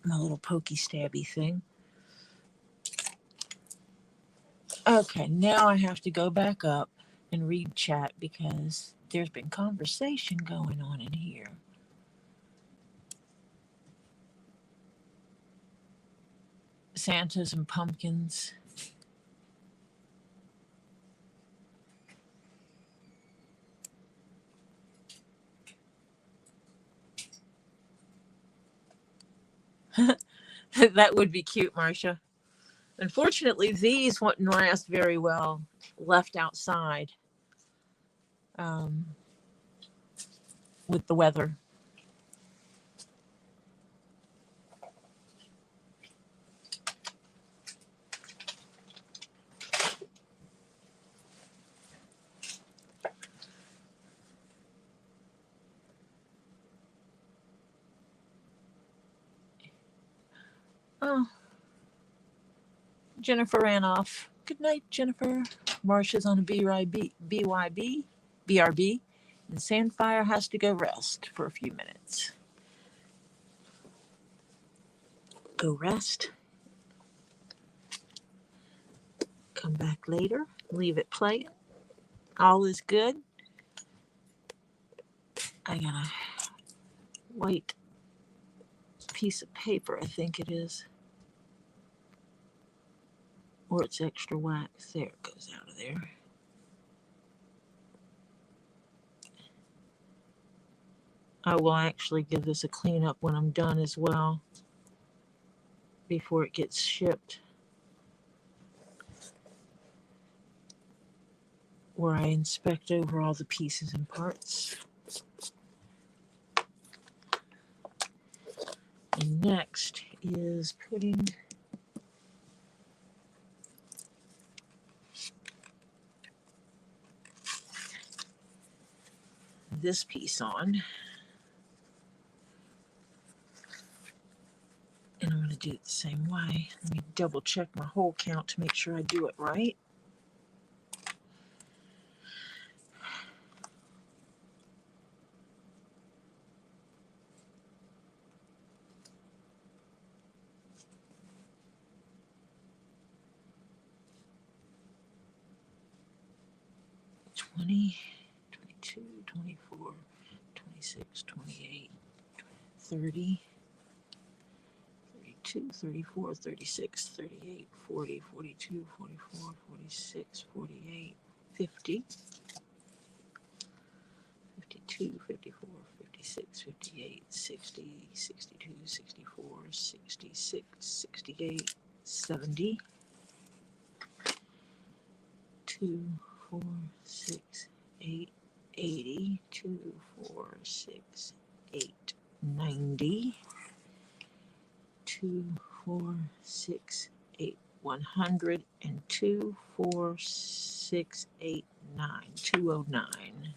My little pokey stabby thing. Okay, now I have to go back up and read chat because there's been conversation going on in here. Santas and pumpkins. That would be cute, Marcia. Unfortunately, these wouldn't last very well left outside with the weather. Oh, Jennifer ran off. Good night, Jennifer. Marcia's on a BRB, and Sandfire has to go rest for a few minutes. Go rest. Come back later. Leave it playing. All is good. I got a white piece of paper, I think it is. Or it's extra wax. There, it goes out of there. I will actually give this a clean up when I'm done as well, before it gets shipped, where I inspect over all the pieces and parts. And next is putting this piece on. And I'm going to do it the same way. Let me double check my hole count to make sure I do it right. $20, $22, $24, $26, $28, $30, $32, $34, $36, $38, $40, $42, $44, $46, $48, $50, $52, $54, $56, $58, $60, $62, $64, $66, $68, $70, 2, 4, 6, 8, 80, 2, 4, 6, 8, 90, 2, 4, 6, 8, 100, and 2, 4, 6, 8, 9, 209.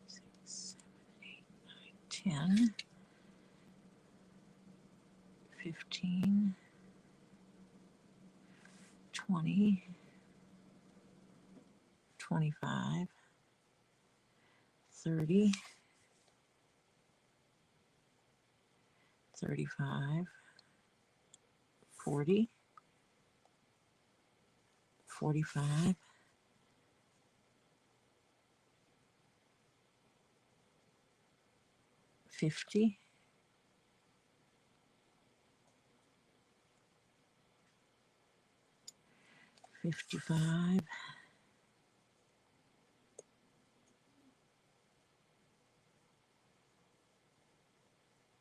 Six, 7, 8, 9, 10, 15, 20, 25, 30, 35, 40, 45, 50, 55,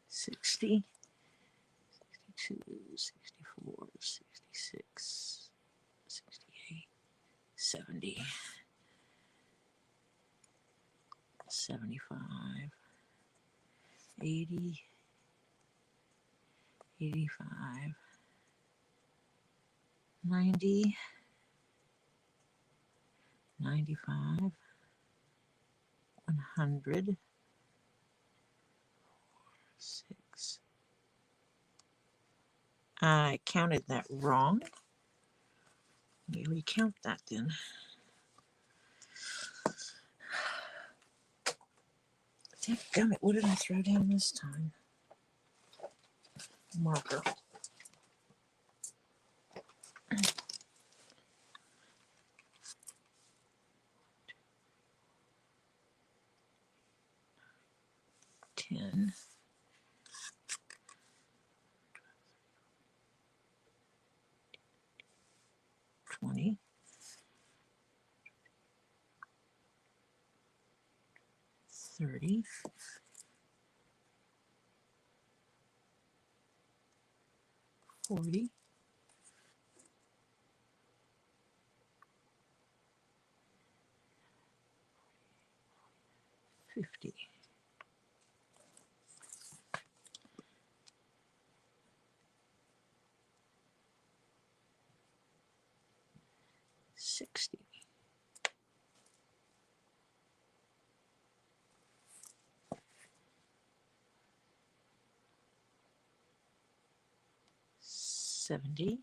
60, 62, 64, 66, 68, 70, 75, 80, 85, 90, 95, 100, 6. I counted that wrong. Let me recount that then. Dadgummit, what did I throw down this time? Marker. $10, 20, 30, 40, 50, 60, 70,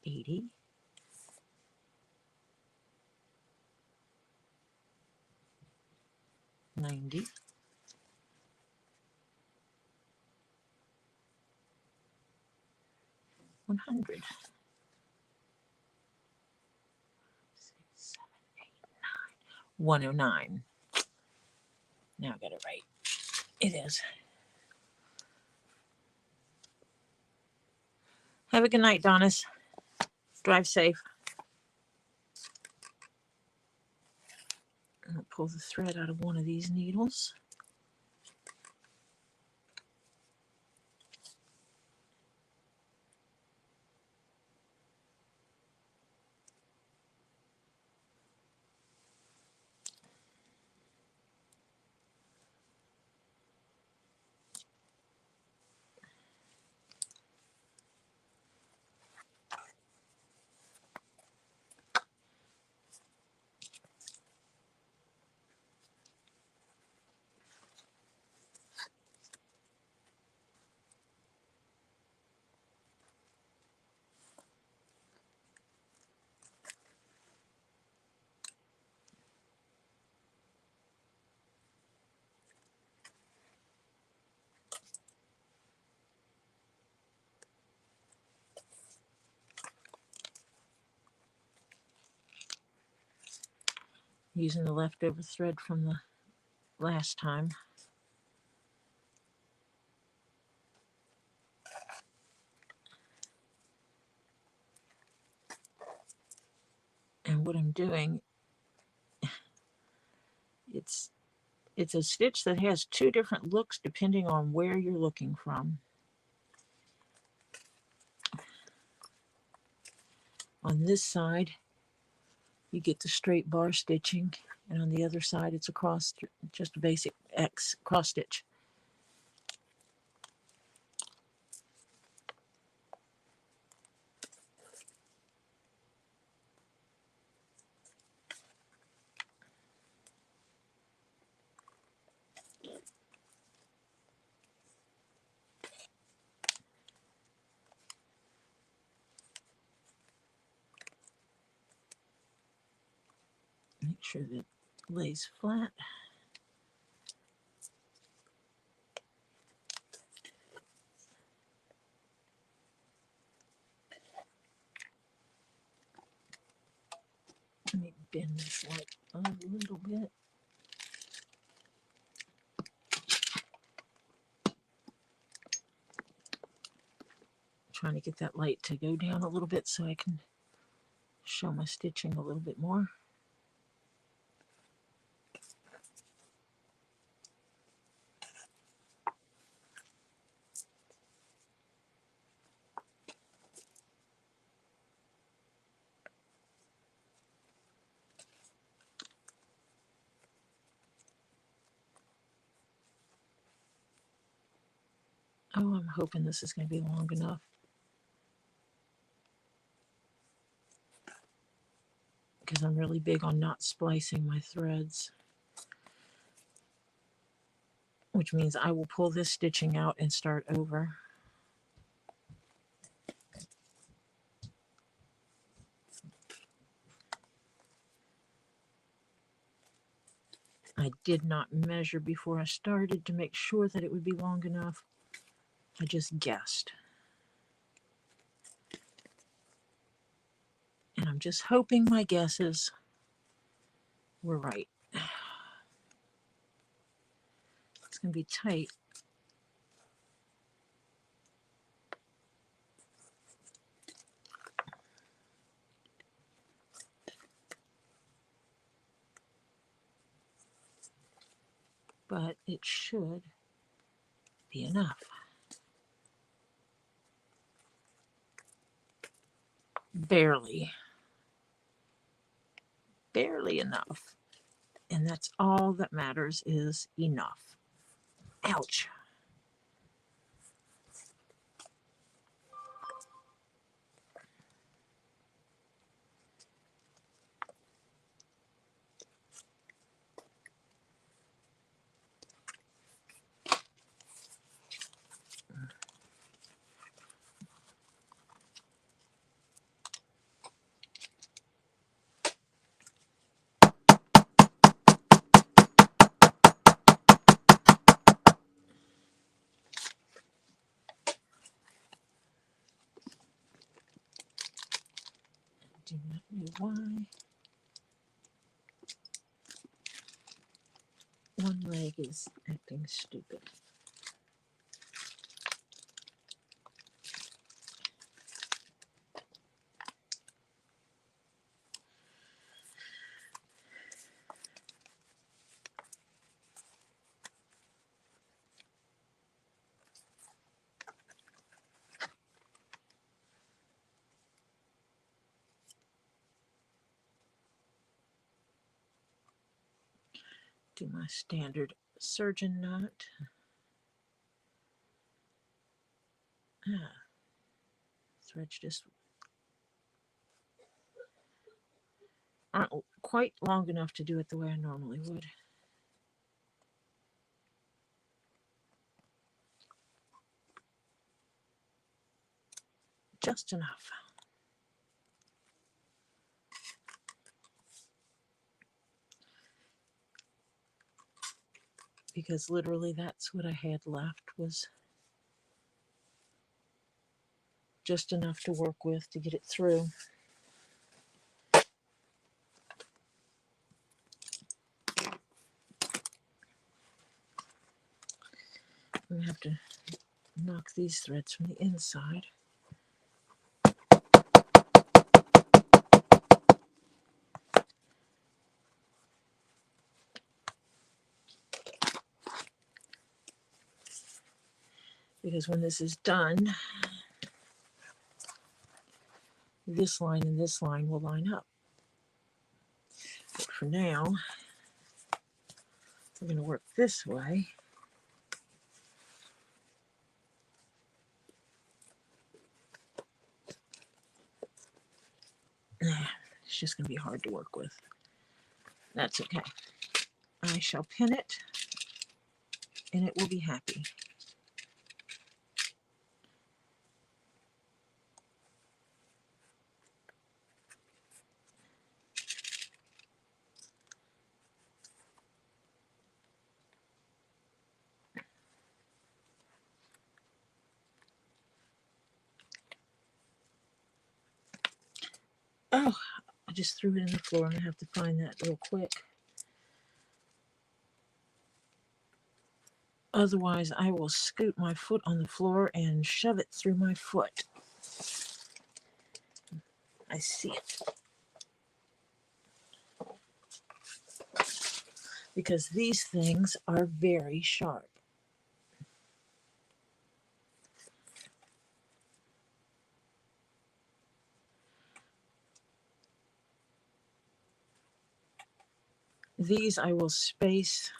80, 90, 100, 109. Now I got it right. It is. Have a good night, Donis. Drive safe. I'll pull the thread out of one of these needles. Using the leftover thread from the last time. And what I'm doing, it's a stitch that has two different looks depending on where you're looking from. On this side, you get the straight bar stitching, and on the other side, it's a cross, just a basic X cross stitch. Make sure that it lays flat. Let me bend this light a little bit. Trying to get that light to go down a little bit so I can show my stitching a little bit more. Oh, I'm hoping this is going to be long enough, because I'm really big on not splicing my threads, which means I will pull this stitching out and start over. I did not measure before I started to make sure that it would be long enough. I just guessed. And I'm just hoping my guesses were right. It's going to be tight. But it should be enough. Barely. Barely enough. And that's all that matters, is enough. Ouch. Do not know why. One leg is acting stupid. Do my standard surgeon knot. Threads just aren't quite long enough to do it the way I normally would. Just enough. Because literally that's what I had left, was just enough to work with to get it through. I'm going to have to knock these threads from the inside. Because when this is done, this line and this line will line up. But for now, we're going to work this way. It's just going to be hard to work with. That's okay. I shall pin it, and it will be happy. Oh, I just threw it in the floor, and I have to find that real quick. Otherwise, I will scoot my foot on the floor and shove it through my foot. I see it. Because these things are very sharp. These I will space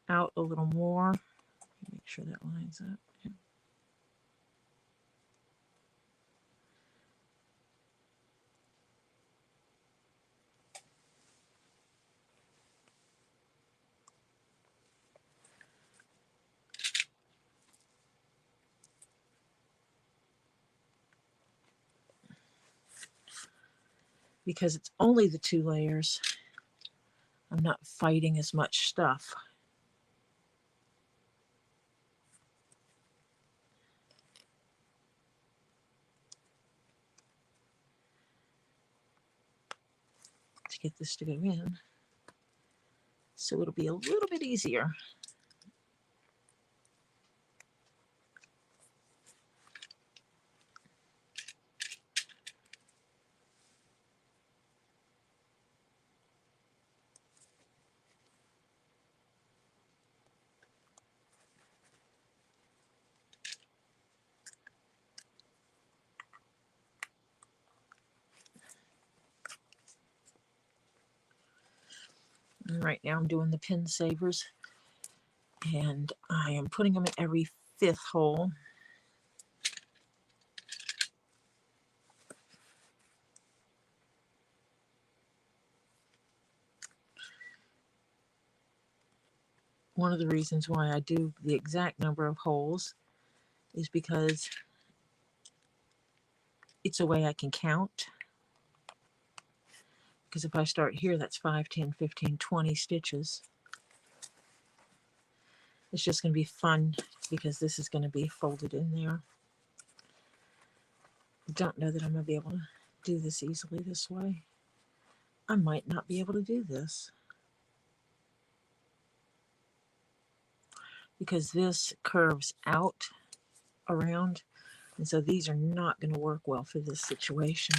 out a little more. Make sure that lines up. Yeah. Because it's only the 2 layers, I'm not fighting as much stuff. To get this to go in, so it'll be a little bit easier. And right now I'm doing the pin savers, and I am putting them in every 5th hole. One of the reasons why I do the exact number of holes is because it's a way I can count. Because if I start here, that's 5, 10, 15, 20 stitches. It's just going to be fun because this is going to be folded in there. I don't know that I'm going to be able to do this easily this way. I might not be able to do this because this curves out around, and so these are not going to work well for this situation.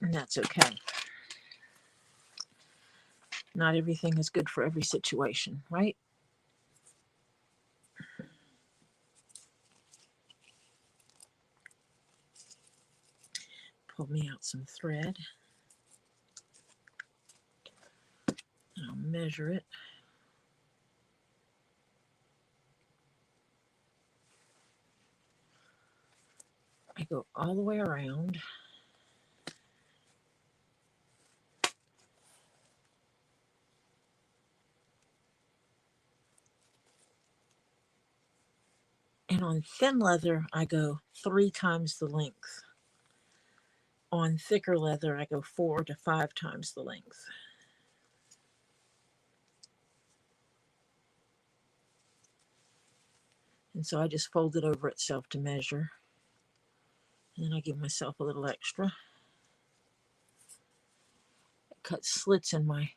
And that's okay. Not everything is good for every situation, right? Pull me out some thread. And I'll measure it. I go all the way around. And on thin leather, I go 3 times the length. On thicker leather, I go 4 to 5 times the length. And so I just fold it over itself to measure. And then I give myself a little extra. I cut slits in my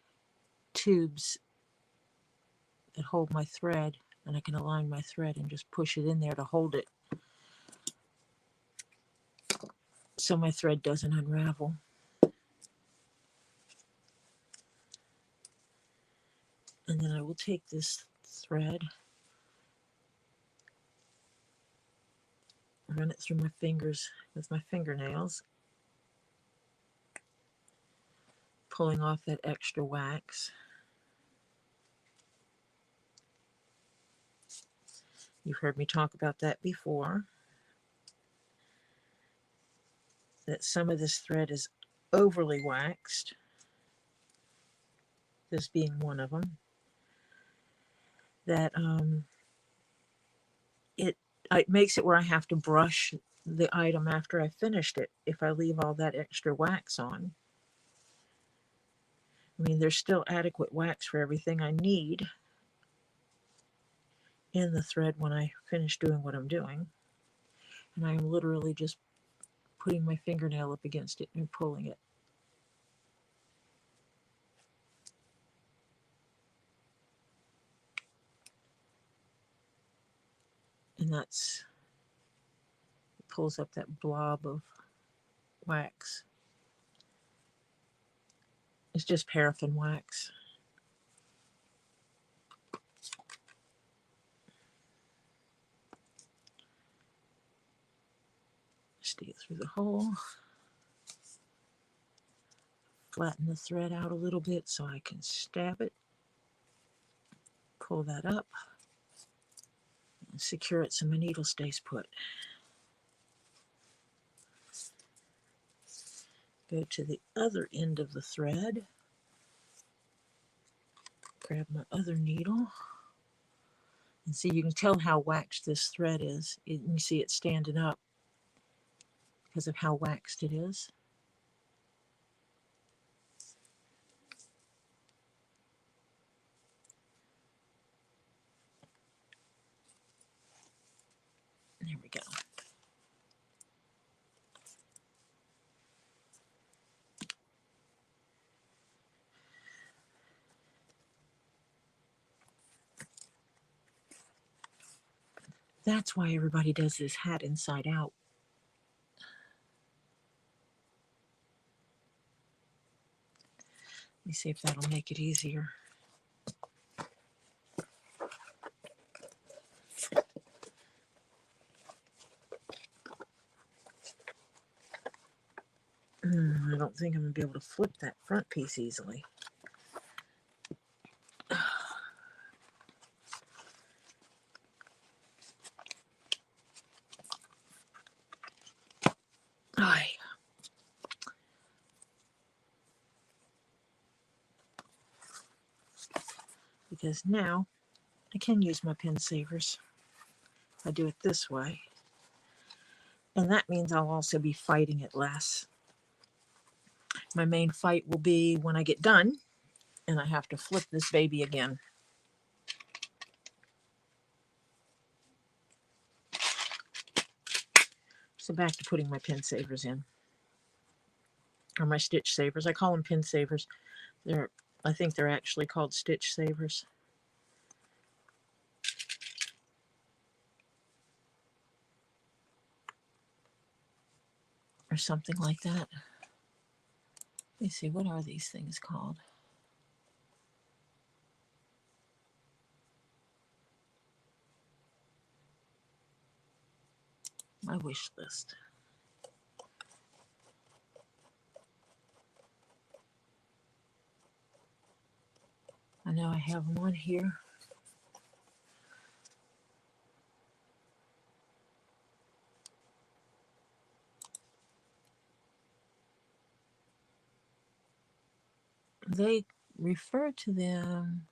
tubes that hold my thread, and I can align my thread and just push it in there to hold it so my thread doesn't unravel. And then I will take this thread, run it through my fingers with my fingernails, pulling off that extra wax. You've heard me talk about that before, that some of this thread is overly waxed, this being one of them, that it makes it where I have to brush the item after I finished it if I leave all that extra wax on. I mean, there's still adequate wax for everything I need in the thread when I finish doing what I'm doing. And I am literally just putting my fingernail up against it and pulling it. And that's, it pulls up that blob of wax. It's just paraffin wax. Stick it through the hole. Flatten the thread out a little bit so I can stab it. Pull that up. And secure it so my needle stays put. Go to the other end of the thread. Grab my other needle. And see, you can tell how waxed this thread is. You can see it standing up because of how waxed it is. There we go. That's why everybody does this hat inside out. Let me see if that'll make it easier. I don't think I'm going to be able to flip that front piece easily. Aye. Because now I can use my pin savers. I do it this way. And that means I'll also be fighting it less. My main fight will be when I get done and I have to flip this baby again. So back to putting my pin savers in, or my stitch savers. I call them pin savers. I think they're actually called stitch savers, or something like that. Let me see, what are these things called? My wish list. I know I have them on here. They refer to them.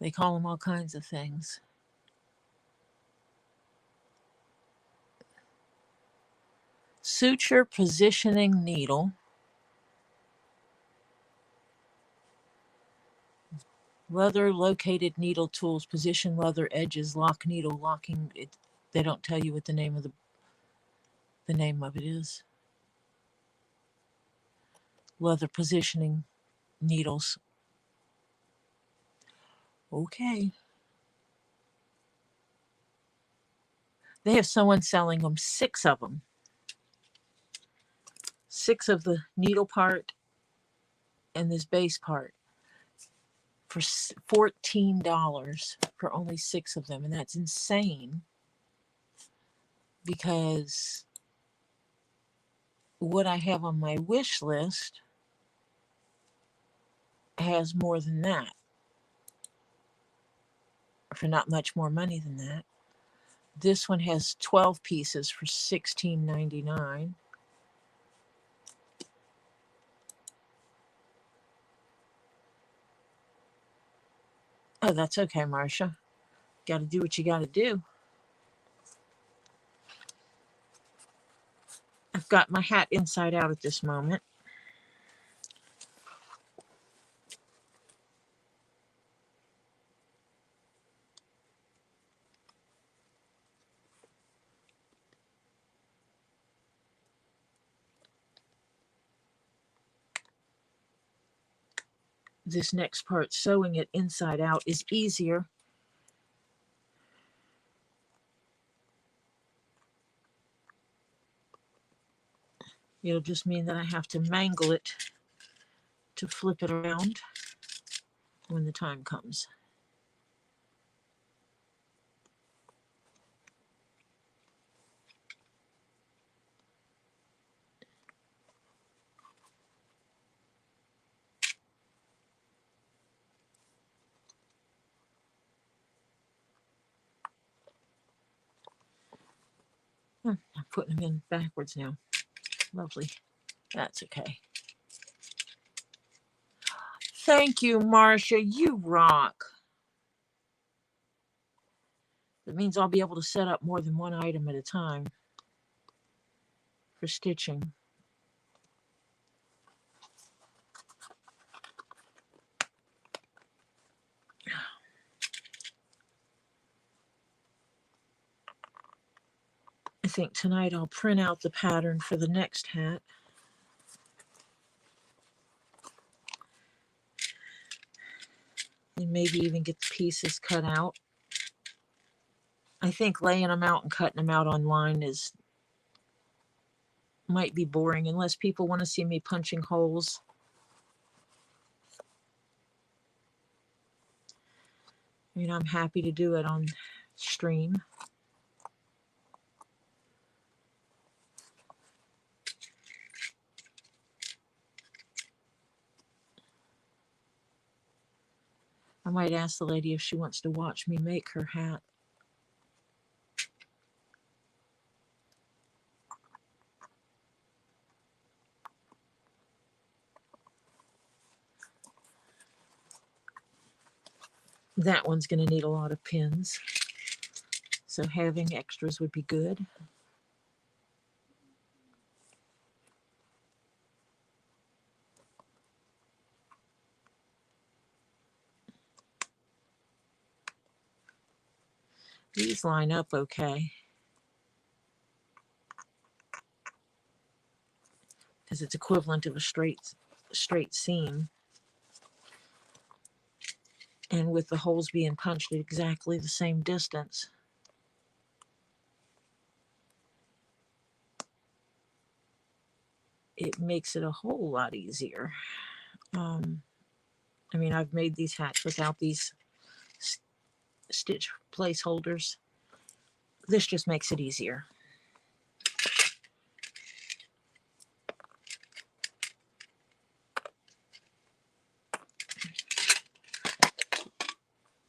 They call them all kinds of things. Suture positioning needle. Leather located needle tools, position leather edges, lock needle, locking. They don't tell you what the name of it is. Leather positioning needles. Okay. They have someone selling them, 6 of them. 6 of the needle part and this base part for $14 for only 6 of them. And that's insane, because what I have on my wish list has more than that, for not much more money than that. This one has 12 pieces for $16.99. Oh, that's okay, Marcia. Got to do what you got to do. I've got my hat inside out at this moment. This next part, sewing it inside out, is easier. It'll just mean that I have to mangle it to flip it around when the time comes. I'm putting them in backwards now. Lovely. That's okay. Thank you, Marcia. You rock. That means I'll be able to set up more than one item at a time for stitching. I think tonight I'll print out the pattern for the next hat. And maybe even get the pieces cut out. I think laying them out and cutting them out online might be boring unless people want to see me punching holes. I mean, I'm happy to do it on stream. I might ask the lady if she wants to watch me make her hat. That one's going to need a lot of pins, so having extras would be good. These line up okay because it's equivalent of a straight seam, and with the holes being punched at exactly the same distance, it makes it a whole lot easier. I mean, I've made these hats without these stitch placeholders. This just makes it easier.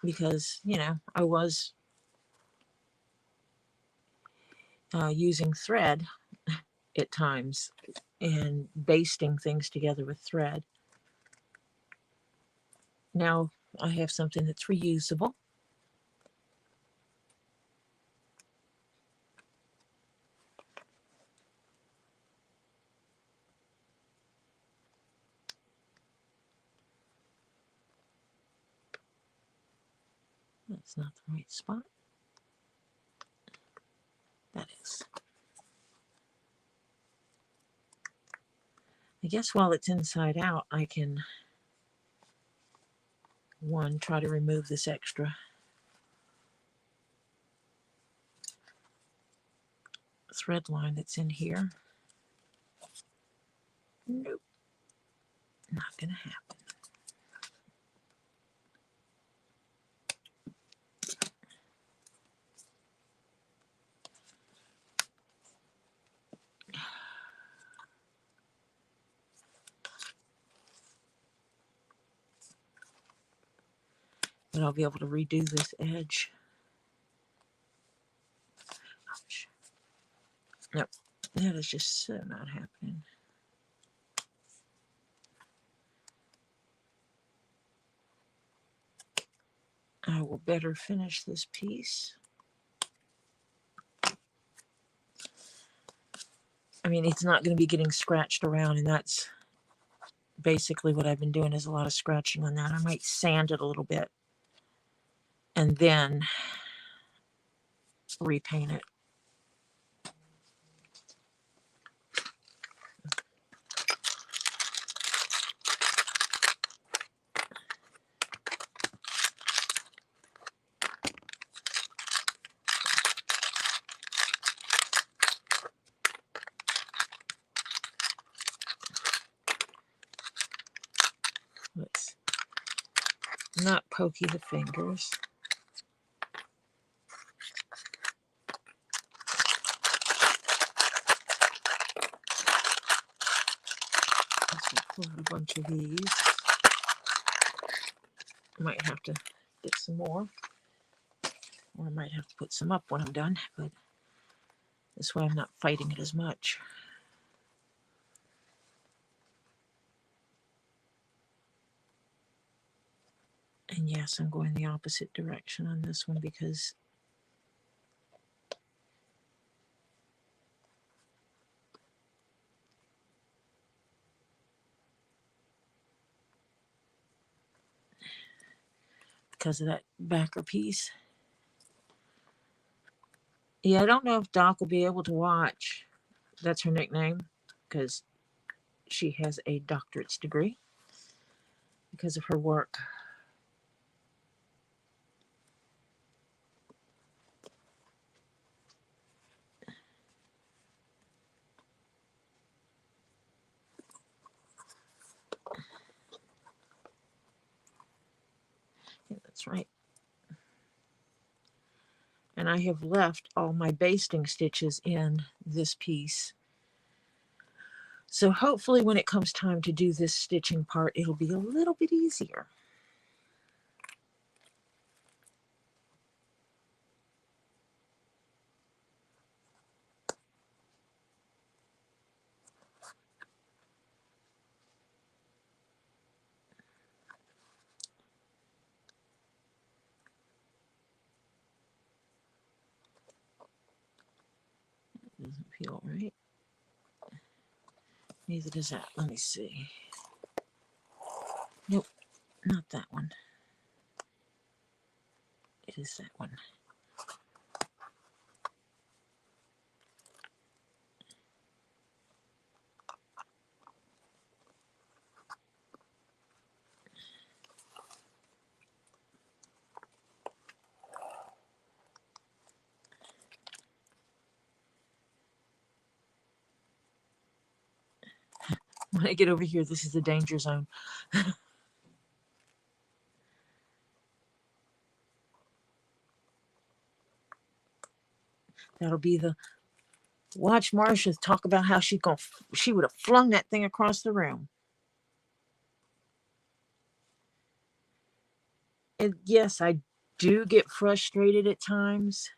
Because, you know, I was using thread at times and basting things together with thread. Now I have something that's reusable. That's not the right spot. That is. I guess while it's inside out, I can, one, try to remove this extra thread line that's in here. Nope, not gonna happen. But I'll be able to redo this edge. Ouch. Nope, that is just so not happening. I will better finish this piece. I mean, it's not going to be getting scratched around, and that's basically what I've been doing, is a lot of scratching on that. I might sand it a little bit and then repaint it. Let's not pokey the fingers. Let's pull out a bunch of these. Might have to get some more, or I might have to put some up when I'm done, but this way I'm not fighting it as much. And yes, I'm going the opposite direction on this one because of that backer piece. Yeah, I don't know if Doc will be able to watch. That's her nickname because she has a doctorate's degree because of her work. Yeah, that's right. And I have left all my basting stitches in this piece. So hopefully when it comes time to do this stitching part, it'll be a little bit easier. doesn't peel, right? Neither does that. Let me see. Nope, not that one. It is that one. When I get over here, this is the danger zone. That'll be the watch Marcia talk about how she would have flung that thing across the room. And yes, I do get frustrated at times,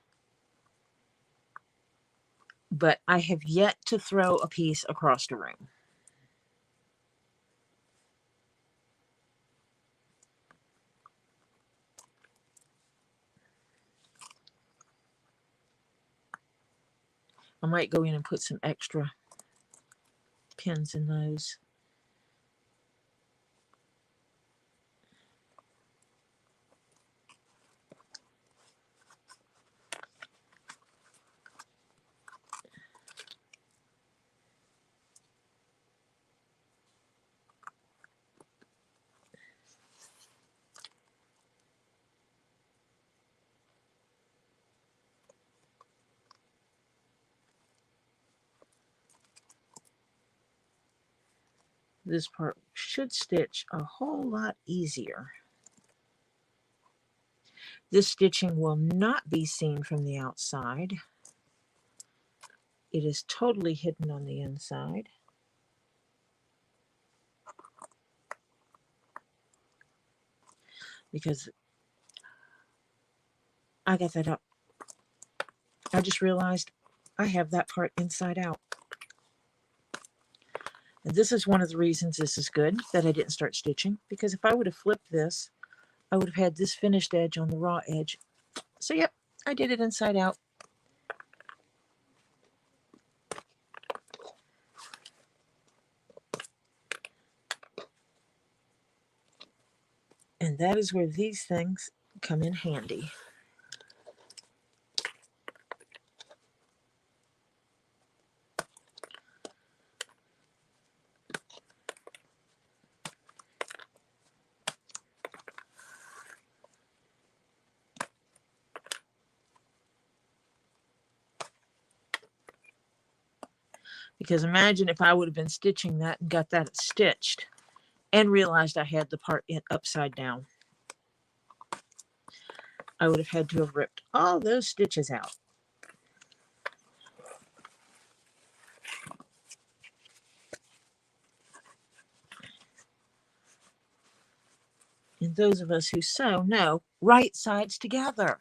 but I have yet to throw a piece across the room. I might go in and put some extra pins in those. This part should stitch a whole lot easier. This stitching will not be seen from the outside. It is totally hidden on the inside. Because I got that up. I just realized I have that part inside out. And this is one of the reasons this is good that I didn't start stitching, because if I would have flipped this, I would have had this finished edge on the raw edge. So yep, I did it inside out. And that is where these things come in handy. Because imagine if I would have been stitching that and got that stitched and realized I had the part upside down. I would have had to have ripped all those stitches out. And those of us who sew know right sides together.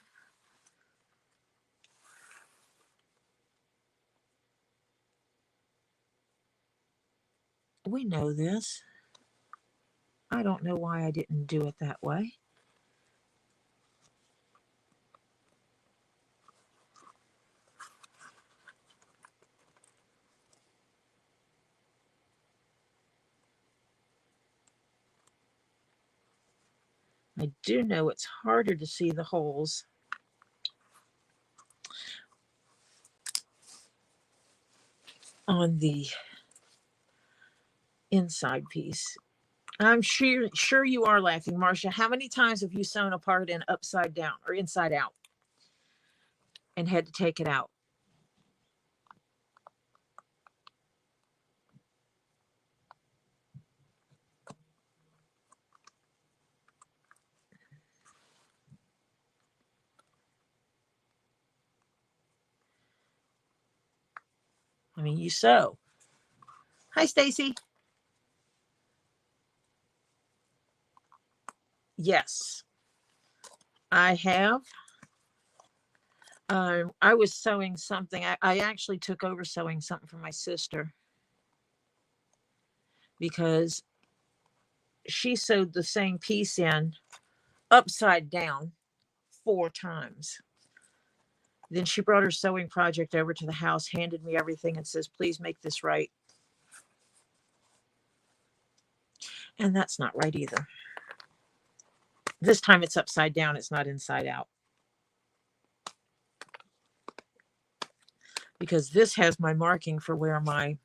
We know this. I don't know why I didn't do it that way. I do know it's harder to see the holes on the inside piece. I'm sure you are laughing, Marcia. How many times have you sewn a part in upside down or inside out and had to take it out? I mean, you sew. Hi, Stacy. Yes, I have. I was sewing something. I actually took over sewing something for my sister because she sewed the same piece in upside down 4 times. Then she brought her sewing project over to the house, handed me everything, and says, please make this right. And that's not right either. This time it's upside down. It's not inside out. Because this has my marking for where my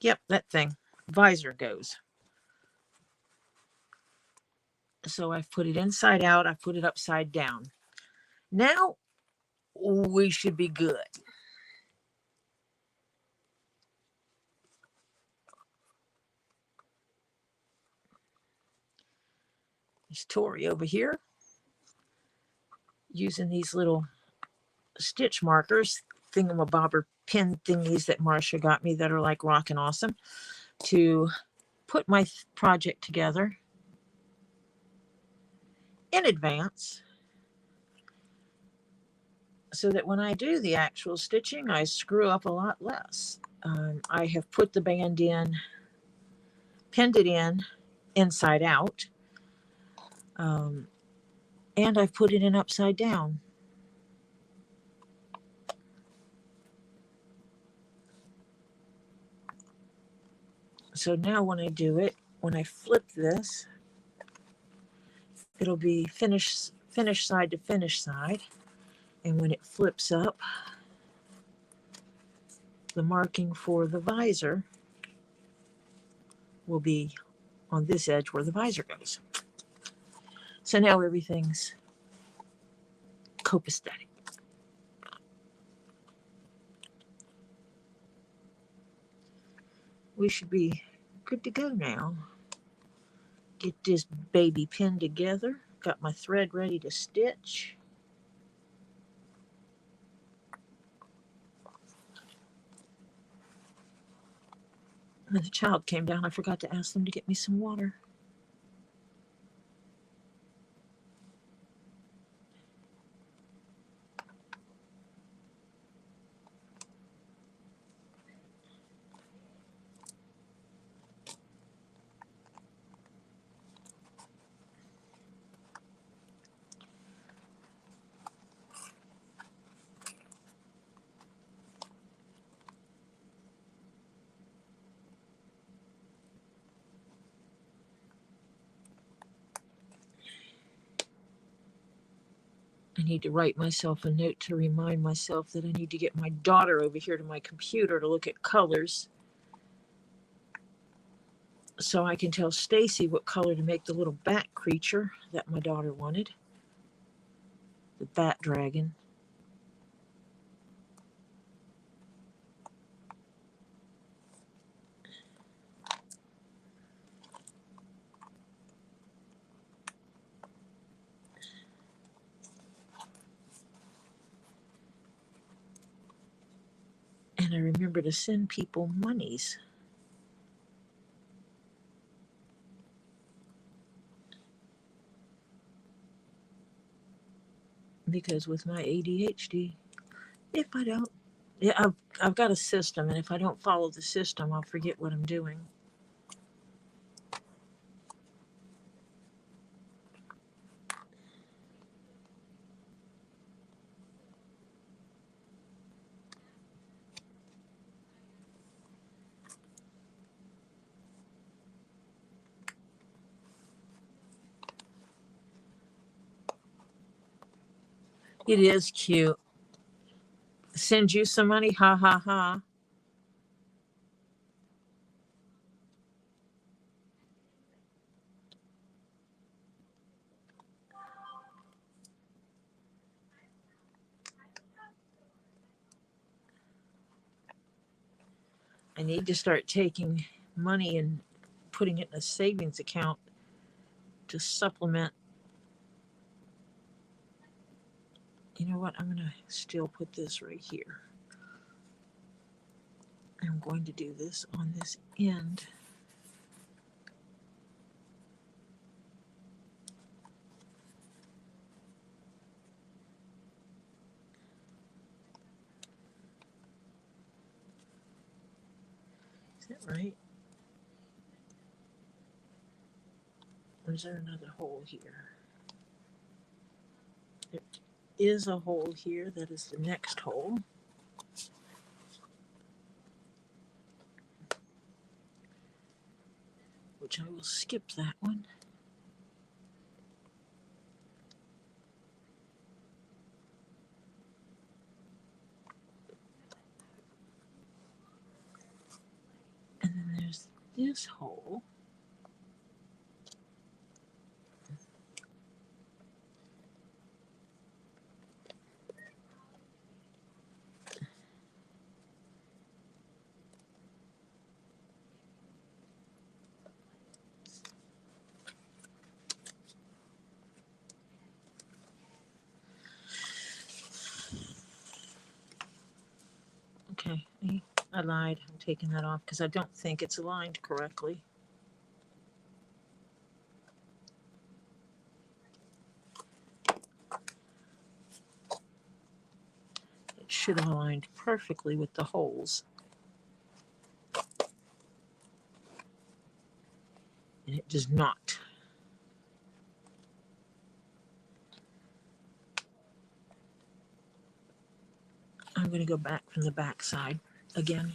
yep, that thing, visor goes. So I've put it inside out. I've put it upside down. Now we should be good. There's Tori over here using these little stitch markers, thingamabobber pin thingies that Marcia got me that are like rockin' awesome, to put my project together in advance so that when I do the actual stitching, I screw up a lot less. I have put the band in, pinned it in inside out, and I've put it in upside down. So now when I do it, when I flip this, it'll be finish side to finish side. And when it flips up, the marking for the visor will be on this edge where the visor goes. So now everything's copacetic. We should be good to go now. Get this baby pinned together. Got my thread ready to stitch. When the child came down, I forgot to ask them to get me some water. I need to write myself a note to remind myself that I need to get my daughter over here to my computer to look at colors so I can tell Stacy what color to make the little bat creature that my daughter wanted. The bat dragon. And I remember to send people monies. Because with my ADHD, if I don't, yeah, I've got a system, and if I don't follow the system, I'll forget what I'm doing. It is cute. Send you some money, ha ha ha. I need to start taking money and putting it in a savings account to supplement. You know what? I'm going to still put this right here. I'm going to do this on this end. Is that right? Or is there another hole here? There is a hole here. That is the next hole. Which I will skip that one. And then there's this hole. Okay, I lied. I'm taking that off because I don't think it's aligned correctly. It should have aligned perfectly with the holes. And it does not. I'm going to go back from the back side again.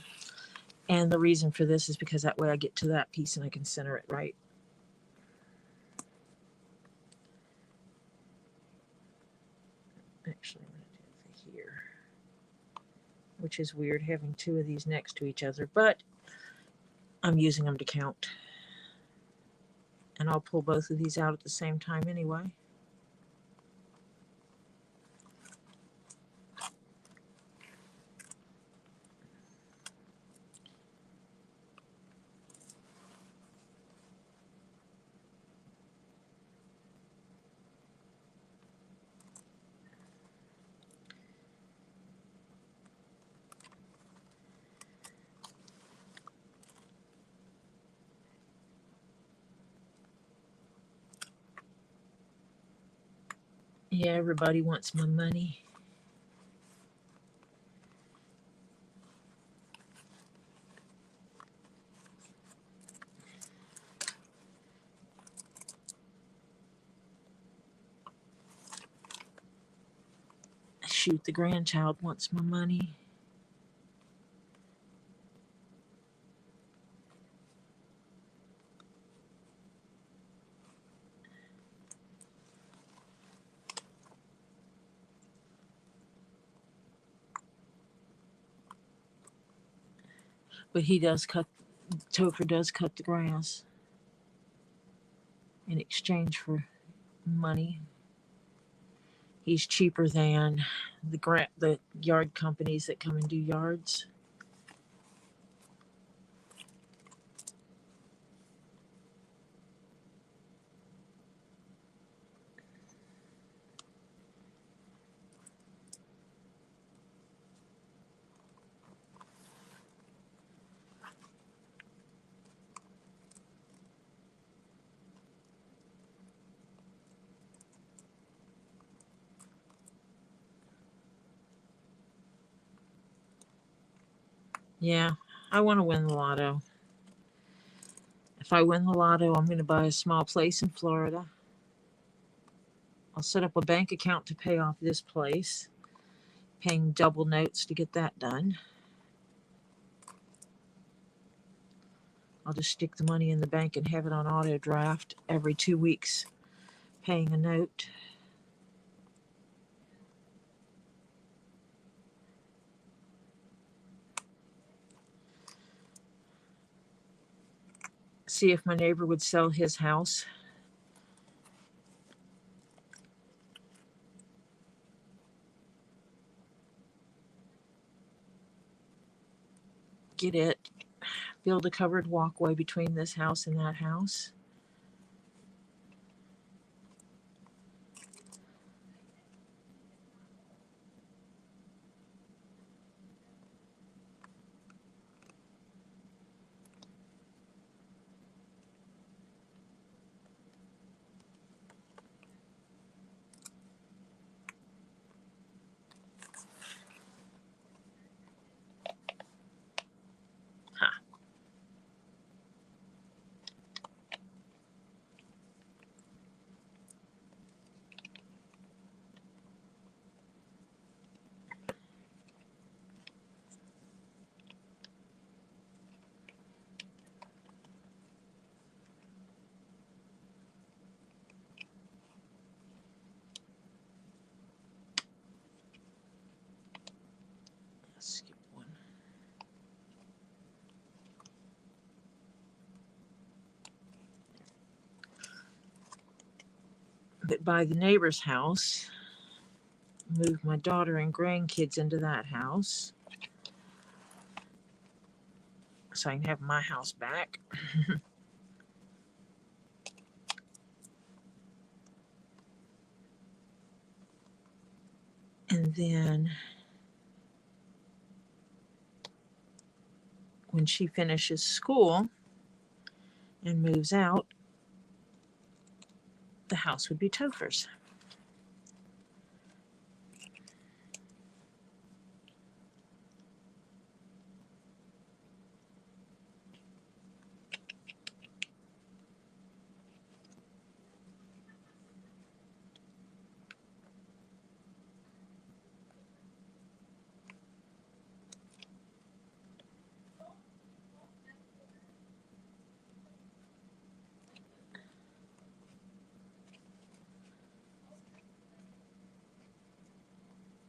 And the reason for this is because that way I get to that piece and I can center it right. Actually, I'm going to do it here, which is weird having two of these next to each other, but I'm using them to count. And I'll pull both of these out at the same time anyway. Yeah, everybody wants my money. Shoot, the grandchild wants my money. But he does cut, Toker does cut the grass in exchange for money. He's cheaper than the yard companies that come and do yards. Yeah, I want to win the lotto. If I win the lotto, I'm going to buy a small place in Florida. I'll set up a bank account to pay off this place, paying double notes to get that done. I'll just stick the money in the bank and have it on auto draft every 2 weeks, paying a note. See if my neighbor would sell his house. Get it. Build a covered walkway between this house and that house. but by the neighbor's house, move my daughter and grandkids into that house so I can have my house back. And then when she finishes school and moves out, the house would be Topher's.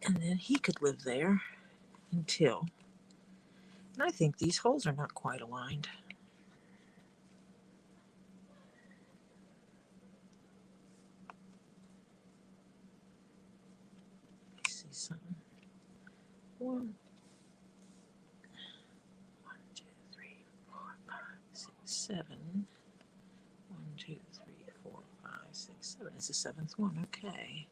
And then he could live there until, and I think these holes are not quite aligned. Let me see something. One, 2, 3, 4, 5, 6, 7. 1, 2, 3, 4, 5, 6, 7. It's the seventh one. Okay.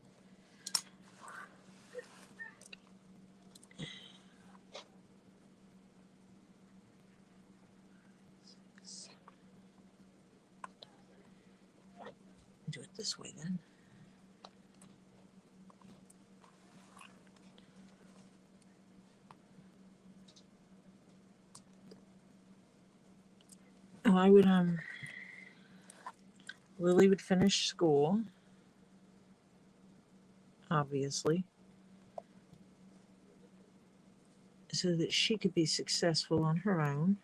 Do it this way then. Oh, I would Lily would finish school, obviously, so that she could be successful on her own.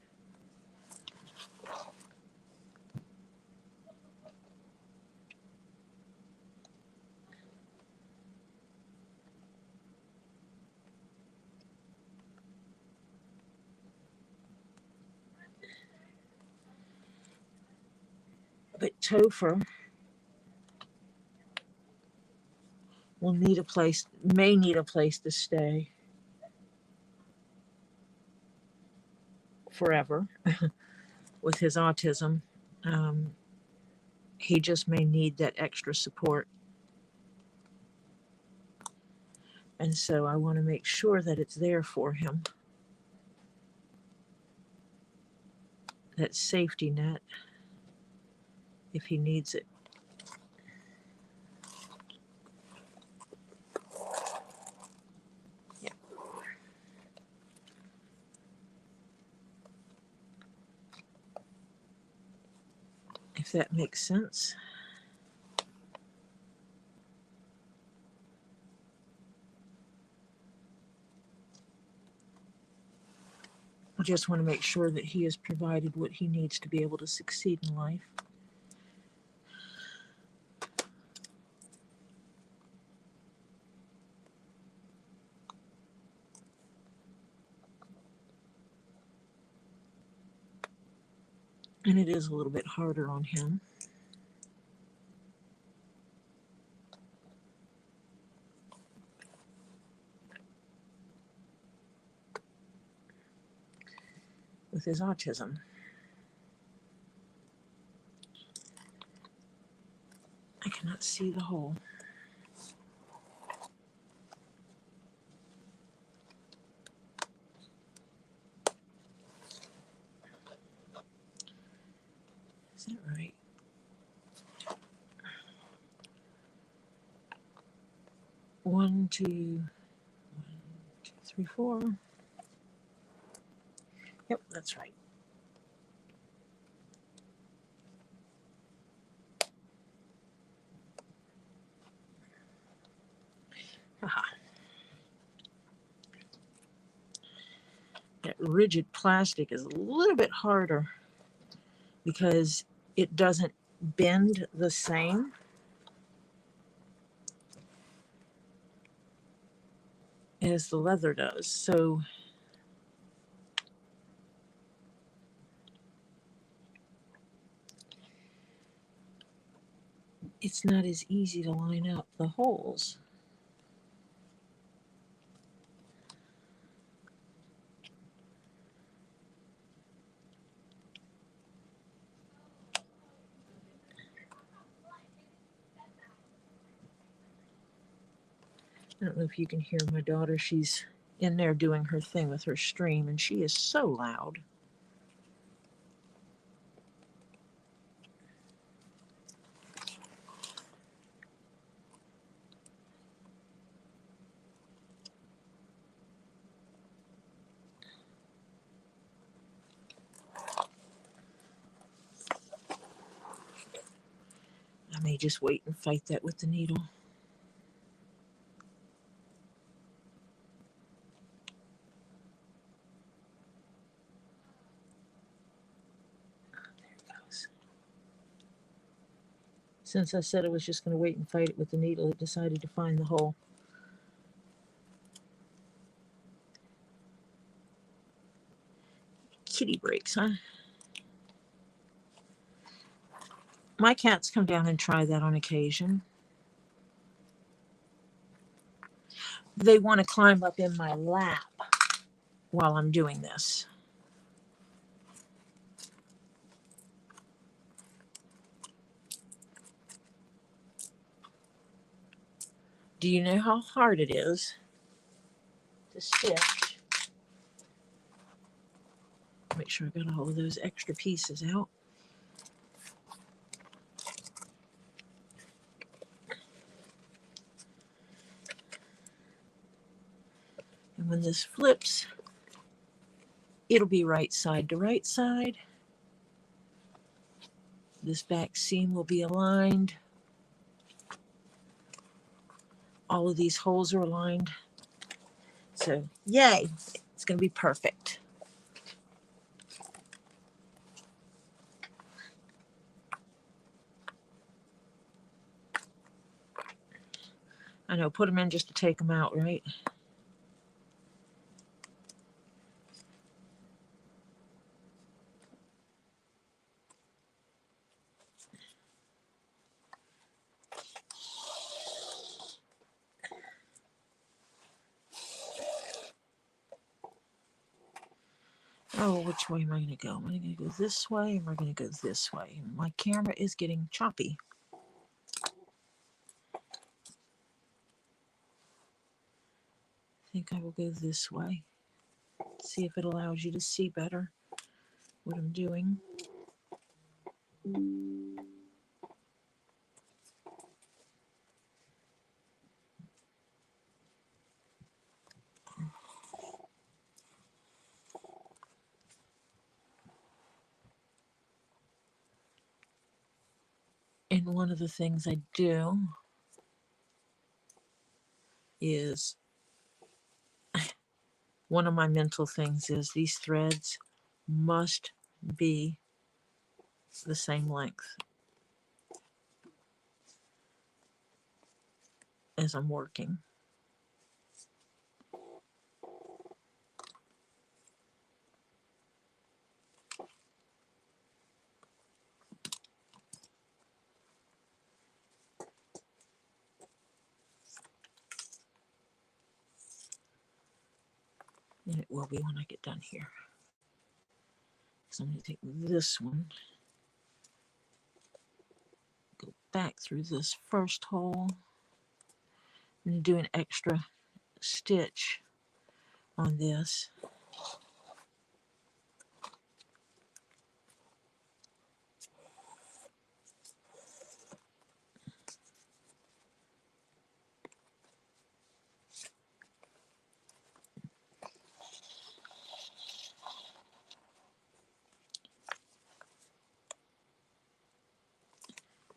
But Topher will need a place, may need a place to stay forever with his autism. He just may need that extra support. And so I want to make sure that it's there for him. That safety net, if he needs it. Yeah. If that makes sense. I just want to make sure that he has provided what he needs to be able to succeed in life. And it is a little bit harder on him. With his autism. I cannot see the hole. Is that right? 1, 2, 1, 2, 3, 4. Yep, that's right. Haha. That rigid plastic is a little bit harder because it doesn't bend the same as the leather does. So it's not as easy to line up the holes. I don't know if you can hear my daughter. She's in there doing her thing with her stream, and she is so loud. I may just wait and fight that with the needle. There it goes. Since I said I was just going to wait and fight it with the needle, it decided to find the hole. Kitty breaks, huh? My cats come down and try that on occasion. They want to climb up in my lap while I'm doing this. Do you know how hard it is to stitch? Make sure I got all of those extra pieces out. And when this flips, it'll be right side to right side. This back seam will be aligned. All of these holes are aligned. So, yay, it's going to be perfect. I know, put them in just to take them out, right? Oh, which way am I going to go? Am I going to go this way or am I going to go this way? My camera is getting choppy. I think I will go this way. See if it allows you to see better what I'm doing. And one of the things I do is, one of my mental things is these threads must be the same length as I'm working. And it will be when I get done here. So I'm going to take this one, go back through this first hole, and do an extra stitch on this.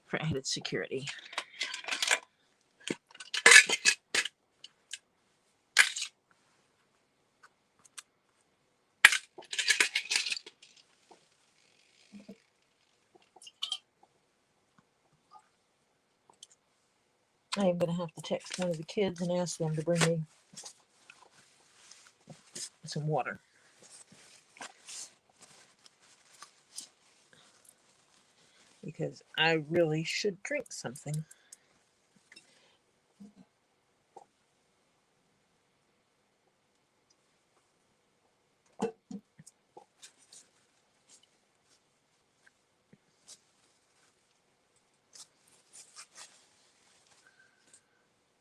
For added security. I am going to have to text one of the kids and ask them to bring me some water. because I really should drink something.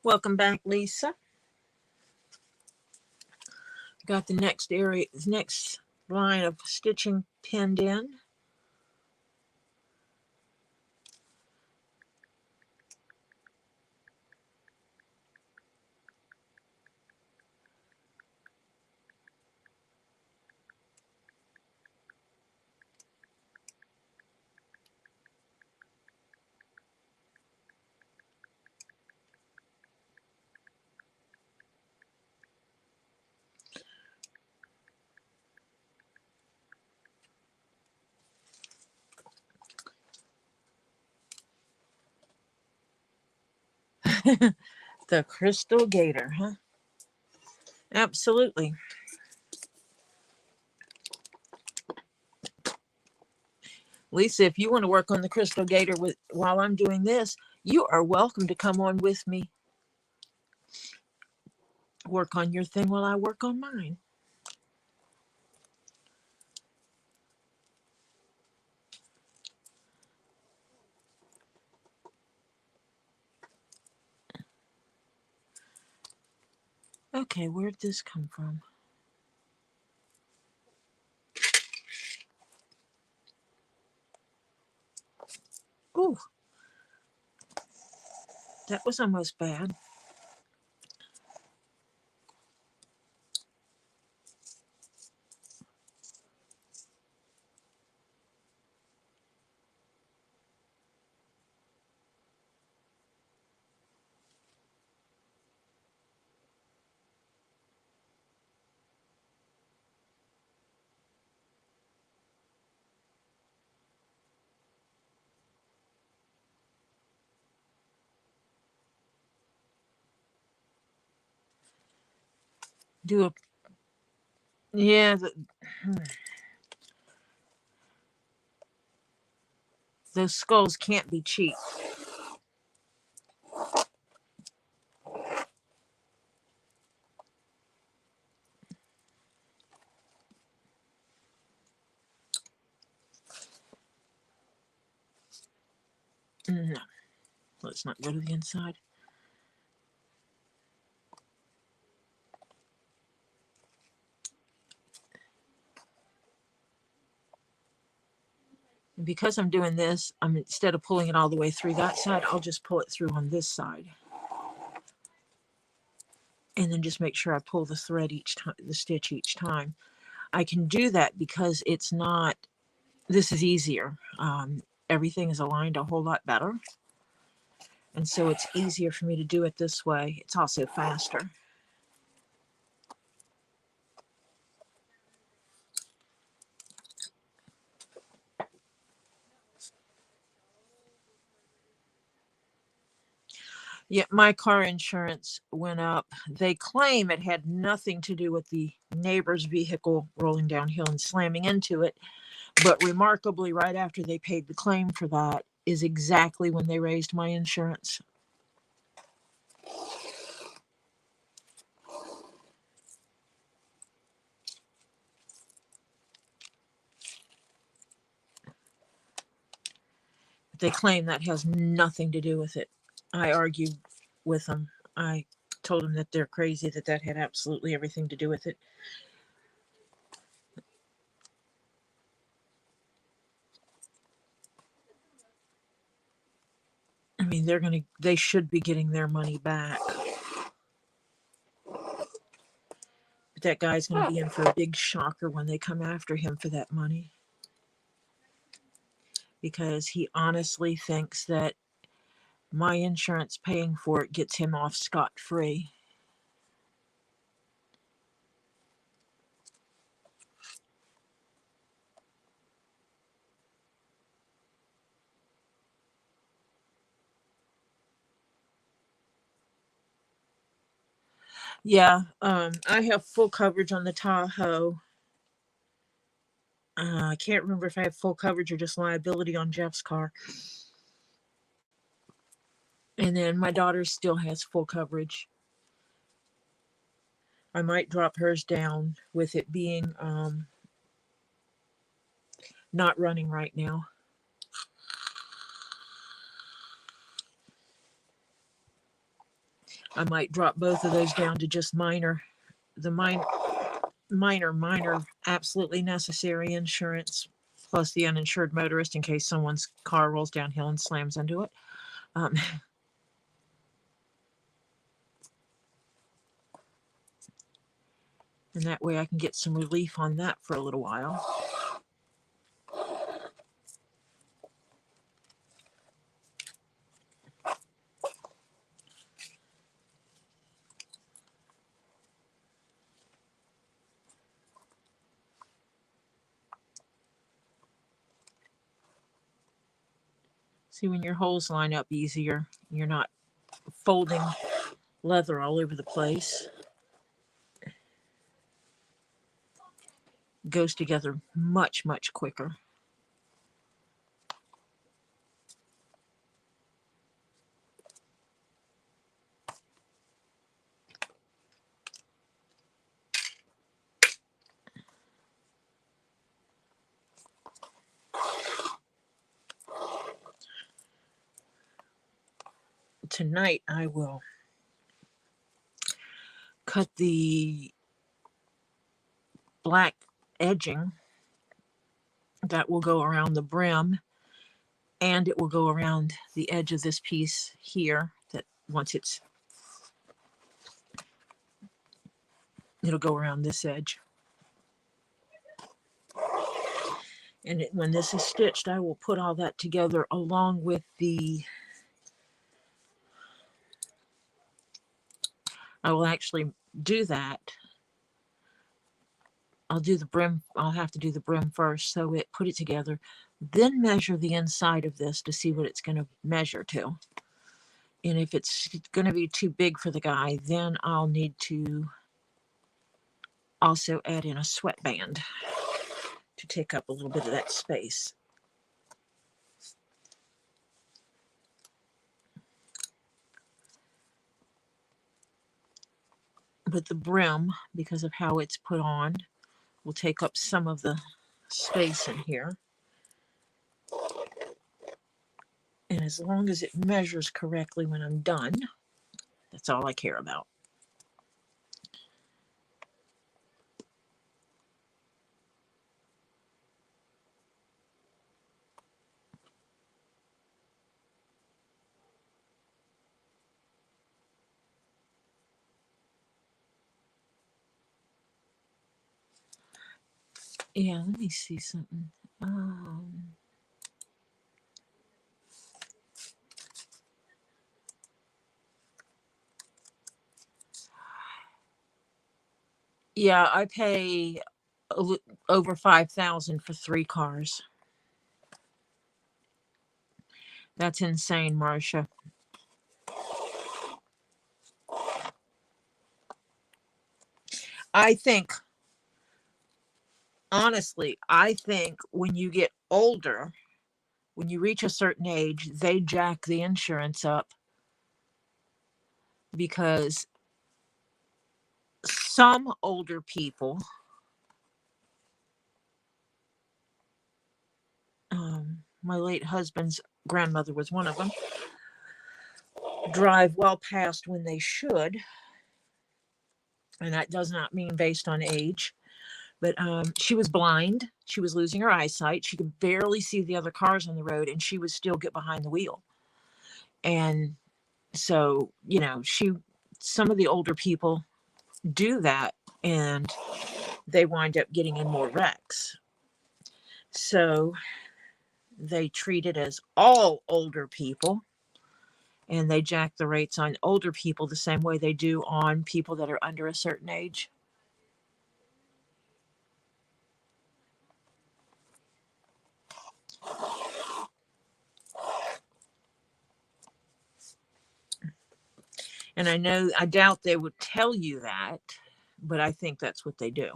Welcome back, Lisa. Got the next line of stitching pinned in. The crystal gator, huh? Absolutely. Lisa, if you want to work on the crystal gator while I'm doing this, you are welcome to come on with me. Work on your thing while I work on mine. Okay, where'd this come from? Ooh, that was almost bad. Do a yeah. Those skulls can't be cheap. No, let's not go to the inside. And because I'm doing this, instead of pulling it all the way through that side, I'll just pull it through on this side. And then just make sure I pull the thread each time, the stitch each time. I can do that because it's not, this is easier. Everything is aligned a whole lot better. And so it's easier for me to do it this way. It's also faster. Yeah, my car insurance went up. They claim it had nothing to do with the neighbor's vehicle rolling downhill and slamming into it. But remarkably, right after they paid the claim for that is exactly when they raised my insurance. They claim that has nothing to do with it. I argued with them. I told them that they're crazy, that had absolutely everything to do with it. I mean, they should be getting their money back. But that guy's going to be in for a big shocker when they come after him for that money. Because he honestly thinks that my insurance paying for it gets him off scot-free. Yeah, I have full coverage on the Tahoe. I can't remember if I have full coverage or just liability on Jeff's car. And then my daughter still has full coverage. I might drop hers down with it being not running right now. I might drop both of those down to just minor, the minor, absolutely necessary insurance, plus the uninsured motorist in case someone's car rolls downhill and slams into it. Um, and that way I can get some relief on that for a little while. See, when your holes line up easier, you're not folding leather all over the place. Goes together much, much quicker. Tonight I will cut the black edging that will go around the brim, and it will go around the edge of this piece here, that once it'll go around this edge. And when this is stitched, I will put all that together along with I will actually do that. I'll do the brim. I'll have to do the brim first, sew it, put it together, then measure the inside of this to see what it's going to measure to. And if it's going to be too big for the guy, then I'll need to also add in a sweatband to take up a little bit of that space. But the brim, because of how it's put on, will take up some of the space in here. And as long as it measures correctly when I'm done, that's all I care about. Yeah, let me see something. Yeah, I pay over $5,000 for 3 cars. That's insane, Marcia. I think, honestly, when you get older, when you reach a certain age, they jack the insurance up, because some older people, my late husband's grandmother was one of them, drive well past when they should. And that does not mean based on age. But she was blind. She was losing her eyesight. She could barely see the other cars on the road, and she would still get behind the wheel. And so, some of the older people do that, and they wind up getting in more wrecks. So they treat it as all older people, and they jack the rates on older people the same way they do on people that are under a certain age. And I doubt they would tell you that, but I think that's what they do.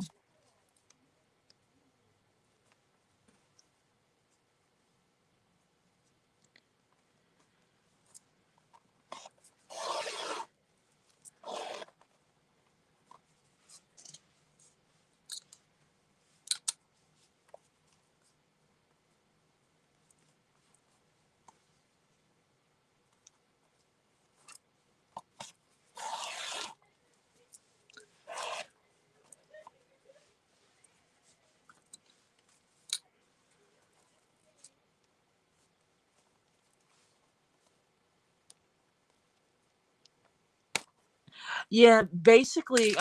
Yeah, basically,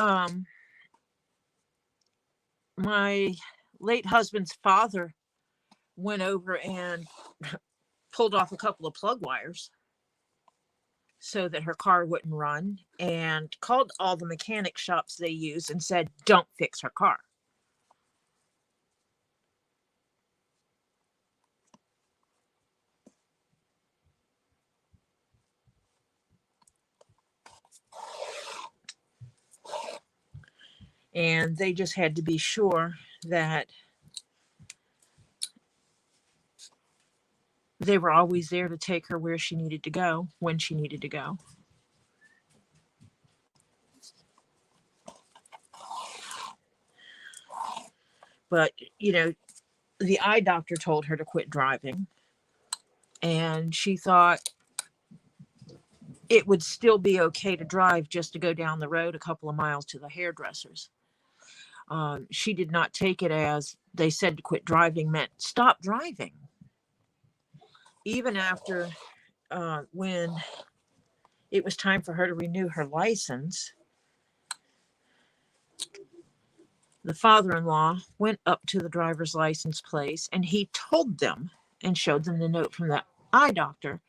my late husband's father went over and pulled off a couple of plug wires so that her car wouldn't run, and called all the mechanic shops they use and said, don't fix her car. And they just had to be sure that they were always there to take her where she needed to go when she needed to go. But, the eye doctor told her to quit driving. And she thought it would still be okay to drive just to go down the road a couple of miles to the hairdressers. She did not take it as they said to quit driving meant stop driving. Even after when it was time for her to renew her license, the father-in-law went up to the driver's license place and he told them and showed them the note from the eye doctor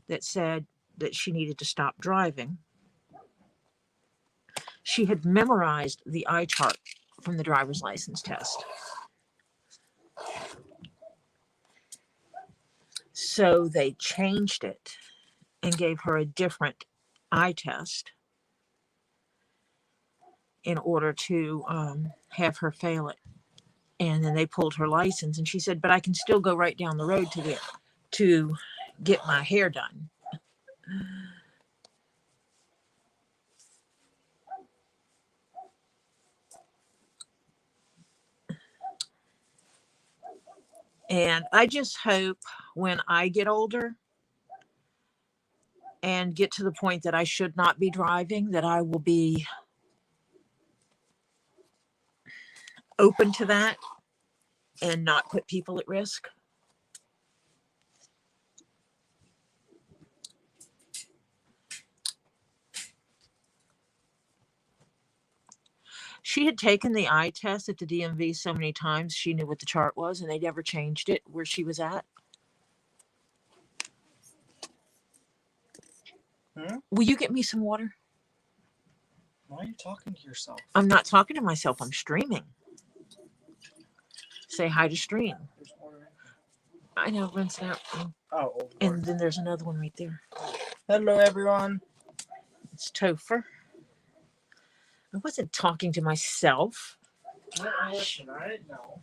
that said that she needed to stop driving. She had memorized the eye chart from the driver's license test. So they changed it and gave her a different eye test in order to have her fail it. And then they pulled her license, and she said, but I can still go right down the road to get my hair done. And I just hope when I get older and get to the point that I should not be driving, that I will be open to that and not put people at risk. She had taken the eye test at the DMV so many times, she knew what the chart was, and they never changed it where she was at. Will you get me some water? Why are you talking to yourself? I'm not talking to myself. I'm streaming. Say hi to stream. There's water. I know, rinse it out. Oh, old and then there's another one right there. Hello, everyone. It's Topher. I wasn't talking to myself. Listen, right? No.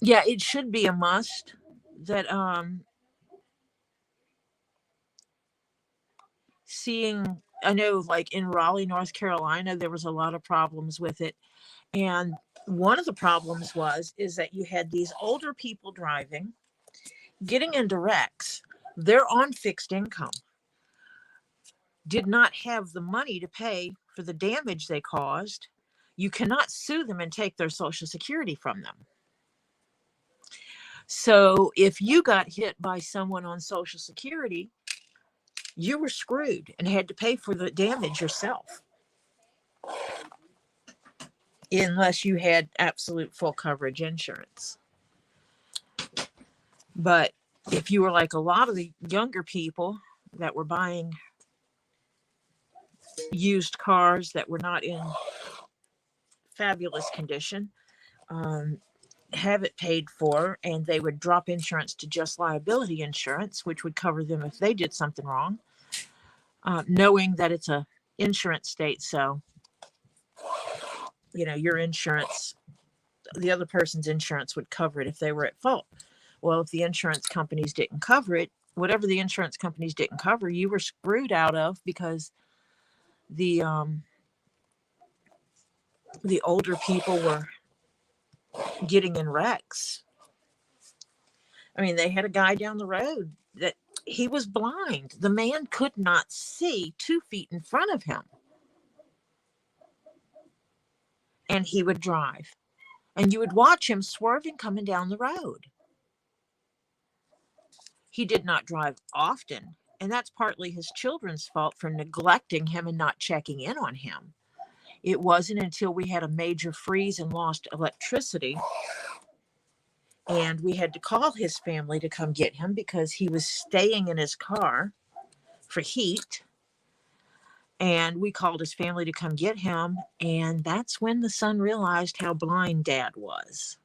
Yeah, it should be a must that seeing, I know like in Raleigh, North Carolina, there was a lot of problems with it. And one of the problems is that you had these older people driving, getting into wrecks. They're on fixed income, did not have the money to pay for the damage they caused. You cannot sue them and take their Social Security from them. So if you got hit by someone on Social Security, you were screwed and had to pay for the damage yourself, unless you had absolute full coverage insurance. But if you were like a lot of the younger people that were buying used cars that were not in fabulous condition, have it paid for, and they would drop insurance to just liability insurance, which would cover them if they did something wrong, knowing that it's a insurance state. So, your insurance, the other person's insurance would cover it if they were at fault. Well, if the insurance companies didn't cover it, whatever the insurance companies didn't cover, you were screwed out of, because the older people were getting in wrecks. I mean, they had a guy down the road that he was blind. The man could not see 2 feet in front of him. And he would drive. And you would watch him swerving coming down the road. He did not drive often, and that's partly his children's fault for neglecting him and not checking in on him. It wasn't until we had a major freeze and lost electricity, and we had to call his family to come get him because he was staying in his car for heat. And we called his family to come get him, and that's when the son realized how blind Dad was.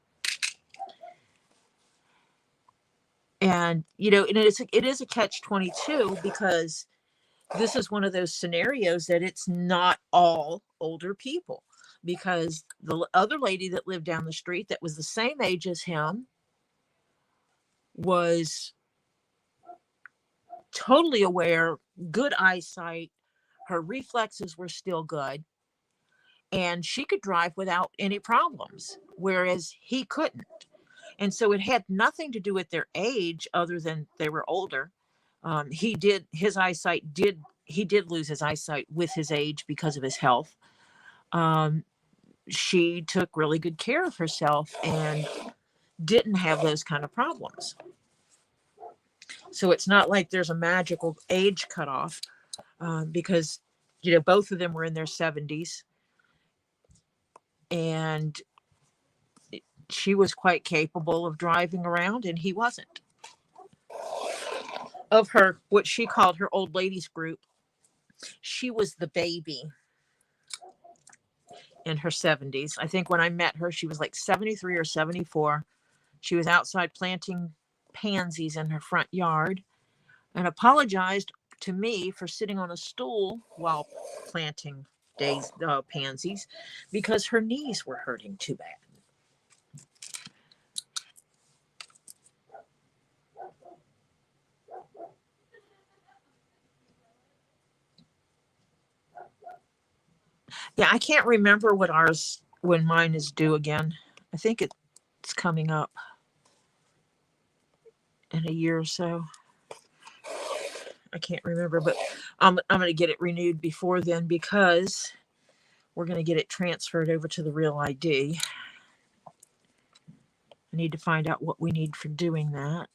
And it is a catch-22, because this is one of those scenarios that it's not all older people, because the other lady that lived down the street that was the same age as him was totally aware, good eyesight, her reflexes were still good, and she could drive without any problems, whereas he couldn't. And so it had nothing to do with their age other than they were older. He did lose his eyesight with his age because of his health. She took really good care of herself and didn't have those kind of problems. So it's not like there's a magical age cutoff, because both of them were in their 70s, and she was quite capable of driving around and he wasn't. Of her, what she called her old ladies group, she was the baby in her 70s. I think when I met her, she was like 73 or 74. She was outside planting pansies in her front yard and apologized to me for sitting on a stool while planting pansies because her knees were hurting too bad. Yeah, I can't remember when mine is due again. I think it's coming up in a year or so. I can't remember, but I'm going to get it renewed before then, because we're going to get it transferred over to the Real ID. I need to find out what we need for doing that.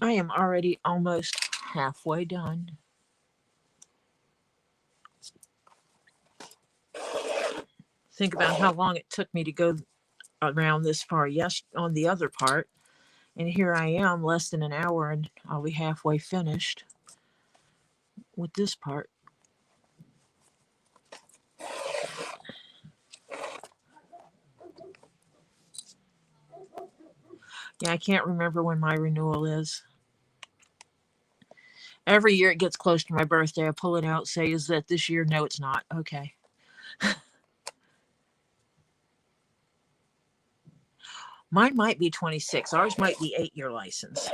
I am already almost halfway done. Think about how long it took me to go around this far on the other part. And here I am, less than an hour, and I'll be halfway finished with this part. Yeah, I can't remember when my renewal is. Every year it gets close to my birthday, I pull it out, say, is that this year? No, it's not. Okay. Mine might be 26. Ours might be 8-year license.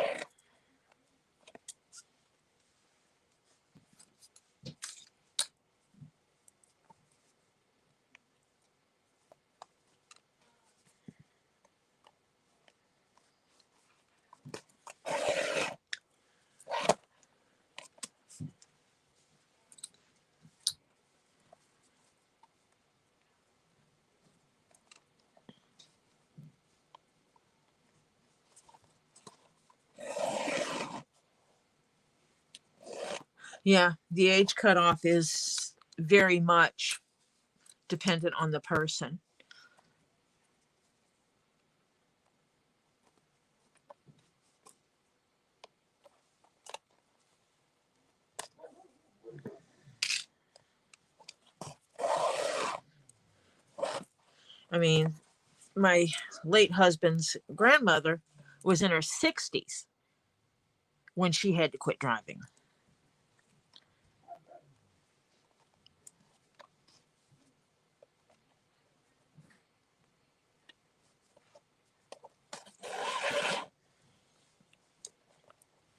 Yeah, the age cutoff is very much dependent on the person. I mean, my late husband's grandmother was in her 60s when she had to quit driving.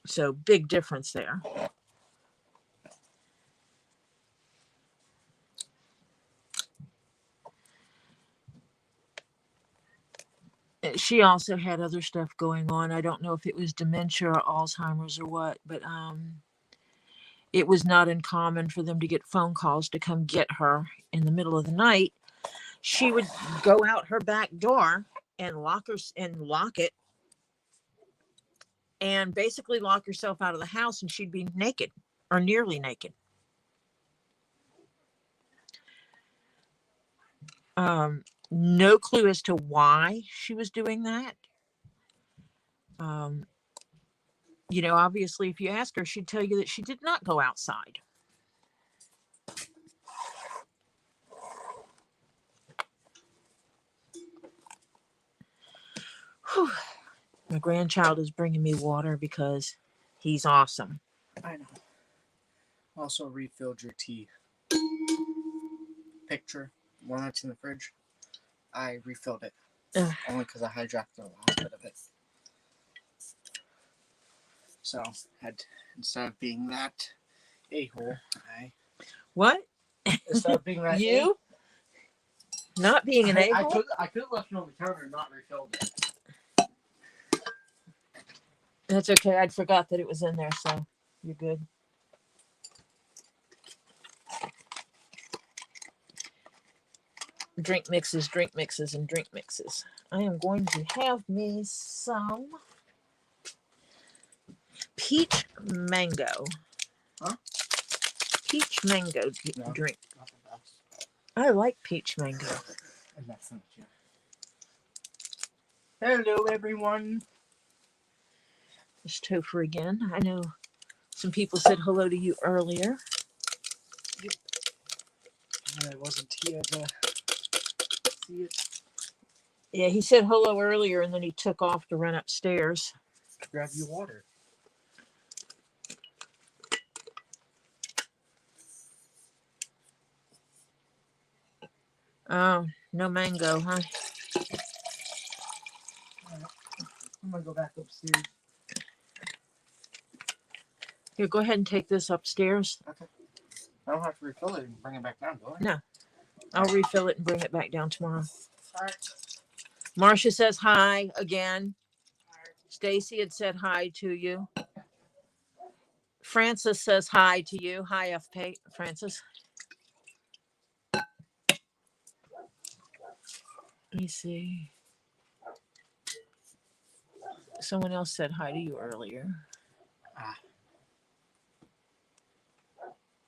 So big difference there. She also had other stuff going on. I don't know if it was dementia or Alzheimer's or what, but it was not uncommon for them to get phone calls to come get her in the middle of the night. She would go out her back door and lock it and basically lock herself out of the house, and she'd be naked or nearly naked. No clue as to why she was doing that. Obviously, if you ask her, she'd tell you that she did not go outside. Whew. My grandchild is bringing me water because he's awesome. I know. Also refilled your tea picture, one that's in the fridge. I refilled it. Only because I hijacked the last bit of it. So, instead of being that a-hole, What? Instead of being that you? Not being an a-hole? I could have left it on the counter and not refilled it. That's okay. I'd forgot that it was in there, so you're good. Drink mixes, and drink mixes. I am going to have me some peach mango. Huh? Peach mango drink. Not the best. I like peach mango. And that's not you. Hello, everyone. It's Topher again. I know some people said hello to you earlier. I wasn't here to see it. Yeah, he said hello earlier, and then he took off to run upstairs. Grab you water. Oh, no mango, huh? I'm going to go back upstairs. Here, go ahead and take this upstairs. Okay. I don't have to refill it and bring it back down, do I? No. I'll refill it and bring it back down tomorrow. All right. Marcia says hi again. Stacy had said hi to you. Francis says hi to you. Hi, FP. Francis. Let me see. Someone else said hi to you earlier.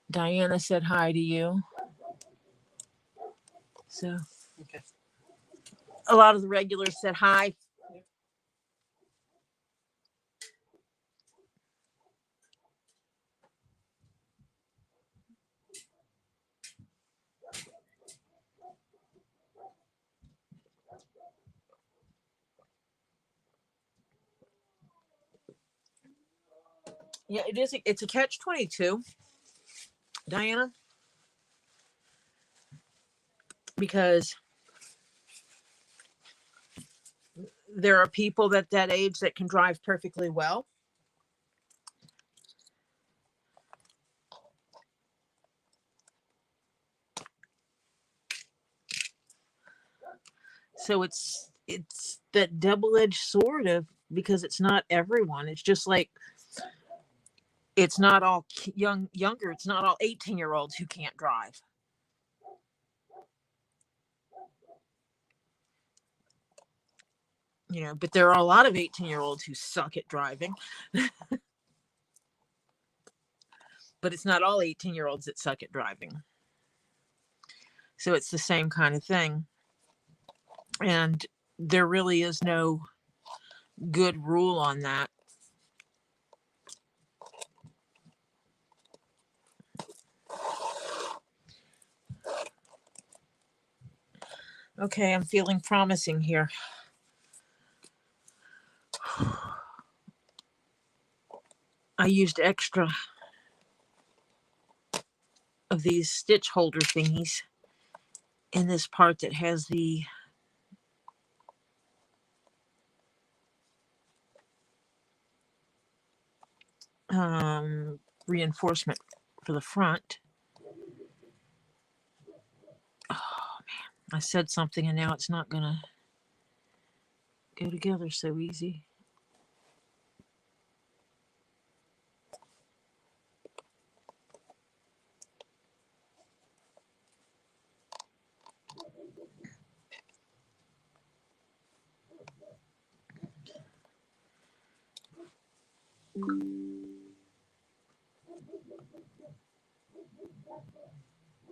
Diana said hi to you. So, okay. A lot of the regulars said hi. Yeah, it is. It's a catch-22, Diana, because there are people that age that can drive perfectly well. So it's that double-edged sword of, because it's not everyone. It's just like, it's not all younger. It's not all 18-year-olds who can't drive. But there are a lot of 18-year-olds who suck at driving. But it's not all 18-year-olds that suck at driving. So it's the same kind of thing. And there really is no good rule on that. Okay, I'm feeling promising here. I used extra of these stitch holder thingies in this part that has the reinforcement for the front. Oh man, I said something and now it's not gonna go together so easy.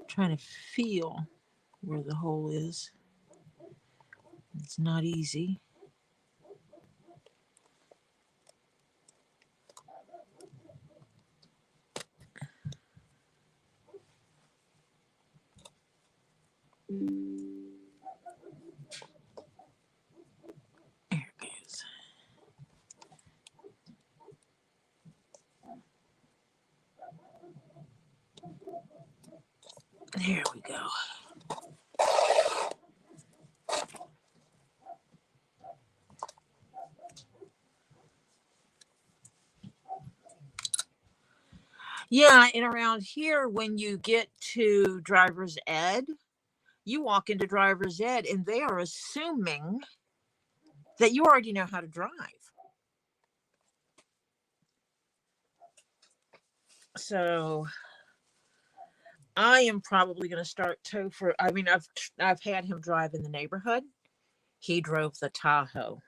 Trying to feel where the hole is. It's not easy. There it goes. There we go. Yeah, and around here, when you get to driver's ed, you walk into driver's ed and they are assuming that you already know how to drive. So I am probably going to start Topher. I mean, I've had him drive in the neighborhood. He drove the Tahoe.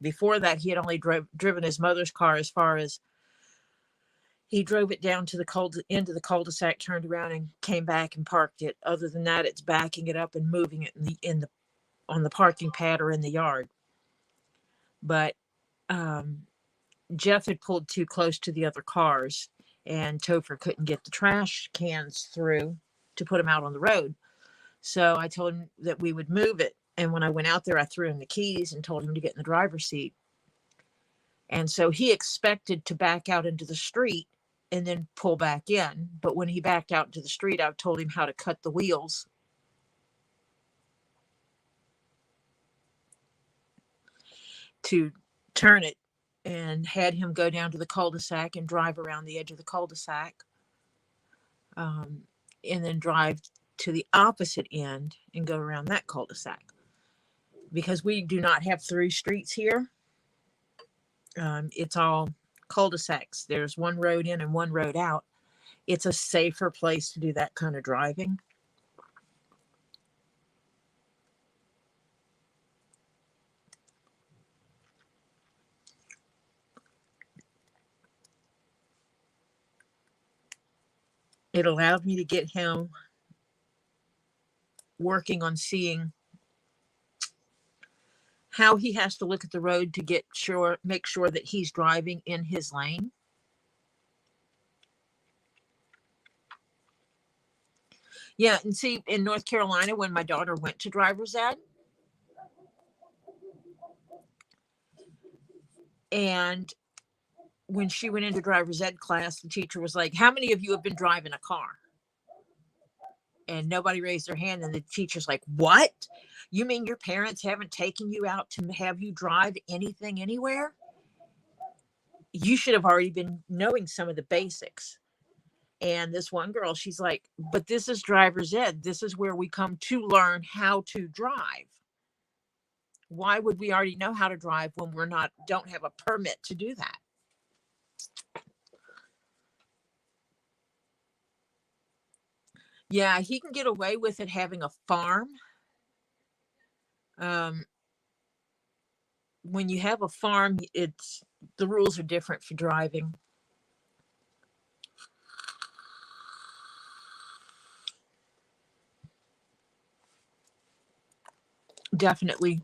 Before that, he had only driven his mother's car as far as he drove it down to the end of the cul-de-sac, turned around and came back and parked it. Other than that, it's backing it up and moving it on the parking pad or in the yard. But Jeff had pulled too close to the other cars, and Topher couldn't get the trash cans through to put them out on the road. So I told him that we would move it. And when I went out there, I threw him the keys and told him to get in the driver's seat. And so he expected to back out into the street and then pull back in. But when he backed out into the street, I told him how to cut the wheels to turn it, and had him go down to the cul-de-sac and drive around the edge of the cul-de-sac, and then drive to the opposite end and go around that cul-de-sac. Because we do not have 3 streets here. It's all cul-de-sacs. There's one road in and one road out. It's a safer place to do that kind of driving. It allowed me to get him working on seeing how he has to look at the road to make sure that he's driving in his lane. Yeah, and see, in North Carolina, when my daughter went to driver's ed, and when she went into driver's ed class, the teacher was like, "How many of you have been driving a car?" And nobody raised their hand. And the teacher's like, "What? You mean your parents haven't taken you out to have you drive anything anywhere? You should have already been knowing some of the basics." And this one girl, she's like, "But this is driver's ed. This is where we come to learn how to drive. Why would we already know how to drive when don't have a permit to do that?" Yeah, he can get away with it having a farm. When you have a farm, the rules are different for driving. Definitely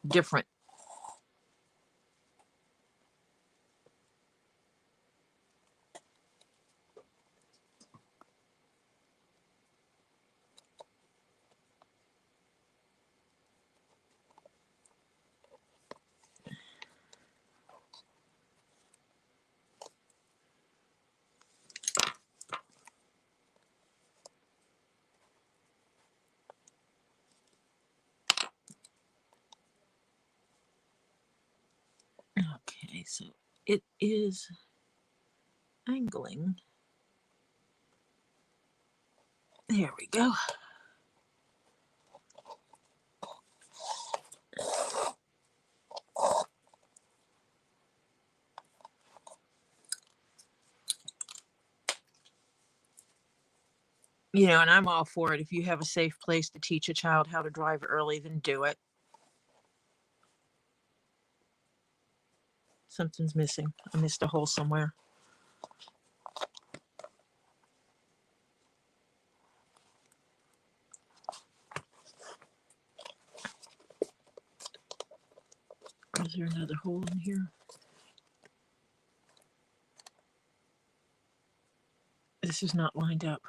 different. Okay, so it is angling. There we go. And I'm all for it. If you have a safe place to teach a child how to drive early, then do it. Something's missing. I missed a hole somewhere. Is there another hole in here? This is not lined up.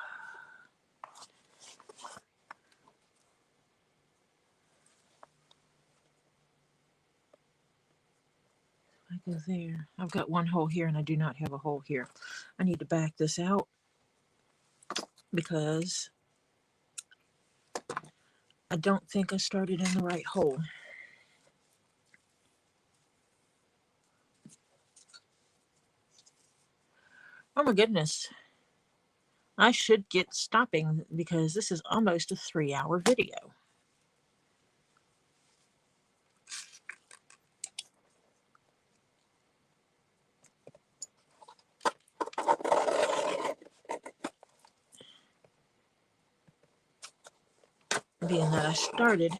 I go there. I've got one hole here and I do not have a hole here. I need to back this out because I don't think I started in the right hole. Oh my goodness. I should get stopping because this is almost a 3-hour video. Being that I started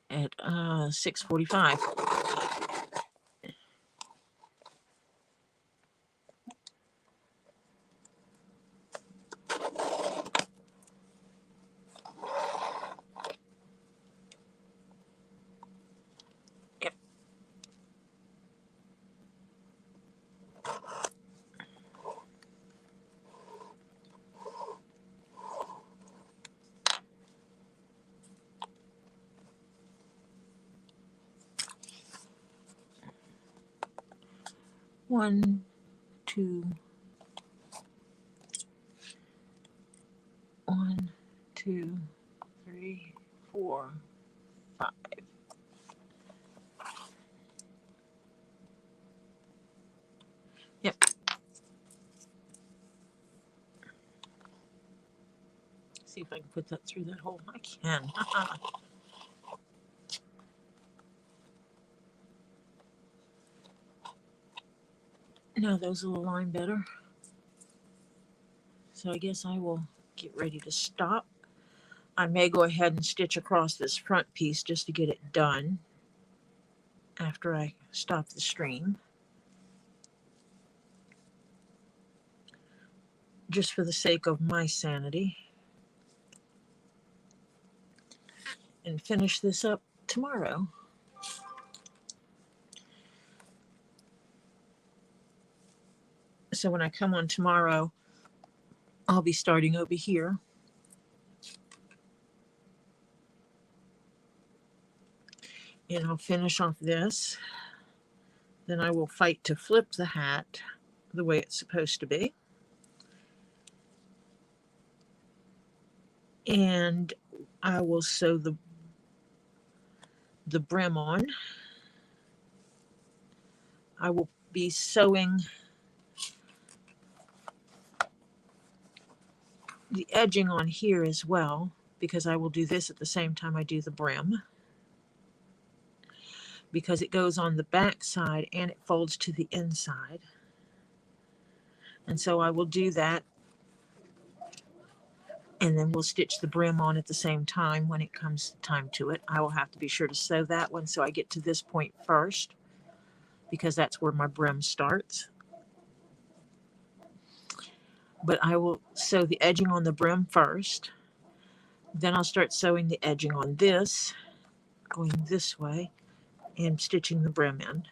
at 6:45. Yep. One, two, 1, 2, 3, 4, 5. Yep. See if I can put that through that hole. I can. Now those will align better. So I guess I will get ready to stop. I may go ahead and stitch across this front piece just to get it done after I stop the stream. Just for the sake of my sanity. And finish this up tomorrow. So when I come on tomorrow, I'll be starting over here. And I'll finish off this. Then I will fight to flip the hat the way it's supposed to be. And I will sew the brim on. I will be sewing the edging on here as well, because I will do this at the same time I do the brim, because it goes on the back side and it folds to the inside. And so I will do that, and then we'll stitch the brim on at the same time when it comes time to it. I will have to be sure to sew that one so I get to this point first, because that's where my brim starts. But I will sew the edging on the brim first. Then I'll start sewing the edging on this, going this way, and stitching the brim in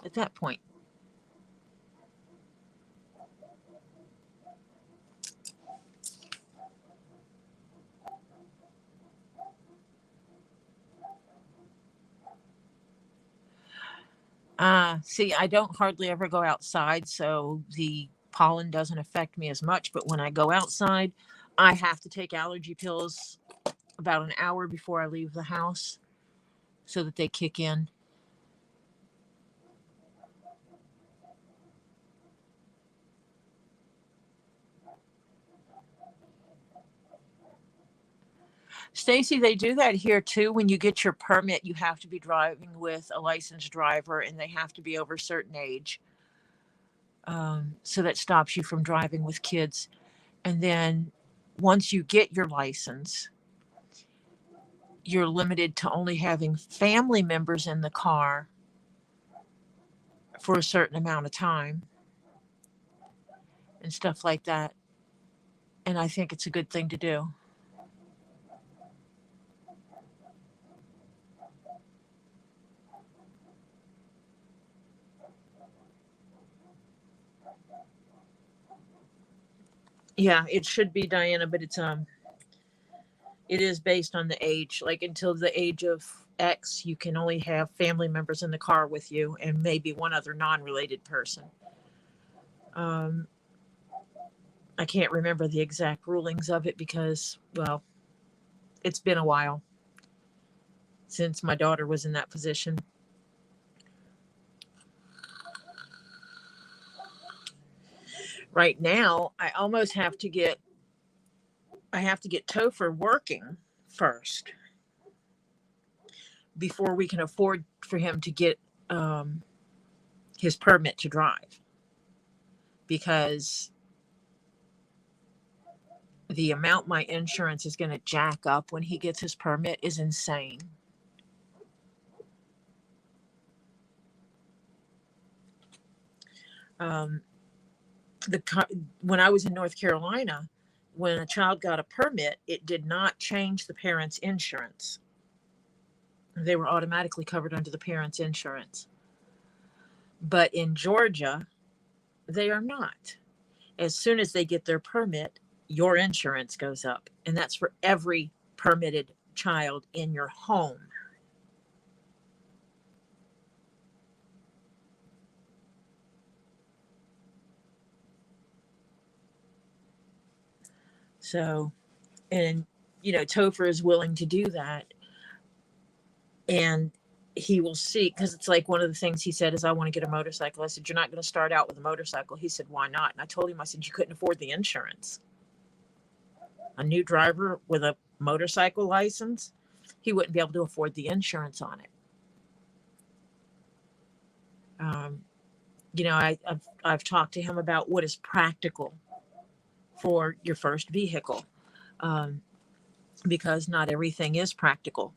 at that point. See, I don't hardly ever go outside, so the pollen doesn't affect me as much. But when I go outside, I have to take allergy pills about an hour before I leave the house so that they kick in. Stacy, they do that here too. When you get your permit, you have to be driving with a licensed driver, and they have to be over a certain age. So that stops you from driving with kids. And then once you get your license, you're limited to only having family members in the car for a certain amount of time and stuff like that. And I think it's a good thing to do. Yeah, it should be, Diana, but it is based on the age. Like until the age of X, you can only have family members in the car with you and maybe one other non-related person. I can't remember the exact rulings of it because, well, it's been a while since my daughter was in that position. Right now, I have to get Topher working first before we can afford for him to get his permit to drive, because the amount my insurance is going to jack up when he gets his permit is insane. When I was in North Carolina, when a child got a permit, it did not change the parents' insurance. They were automatically covered under the parents' insurance. But in Georgia, they are not. As soon as they get their permit, your insurance goes up. And that's for every permitted child in your home. So, and, Topher is willing to do that. And he will see, because it's like one of the things he said is, I want to get a motorcycle. I said, you're not going to start out with a motorcycle. He said, why not? And I told him, I said, you couldn't afford the insurance. A new driver with a motorcycle license, he wouldn't be able to afford the insurance on it. I've talked to him about what is practical for your first vehicle, because not everything is practical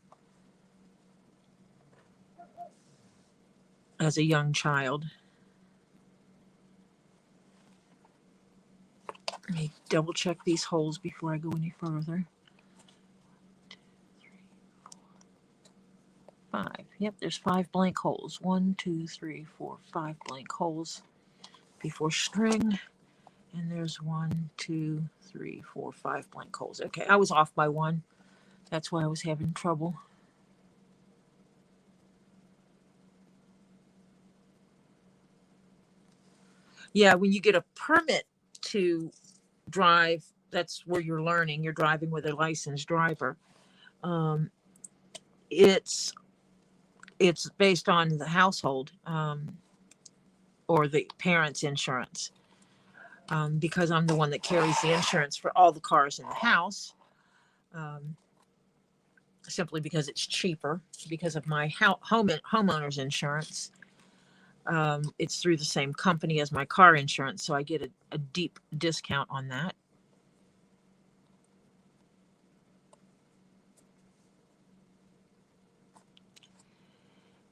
as a young child. Let me double check these holes before I go any further. 5. Yep, there's 5 blank holes. 1, 2, 3, 4, 5 blank holes before string. And there's 1, 2, 3, 4, 5 blank holes. Okay, I was off by 1. That's why I was having trouble. Yeah, when you get a permit to drive, that's where you're learning. You're driving with a licensed driver. It's based on the household, or the parents' insurance. Because I'm the one that carries the insurance for all the cars in the house, simply because it's cheaper because of my homeowner's insurance. It's through the same company as my car insurance, so I get a deep discount on that.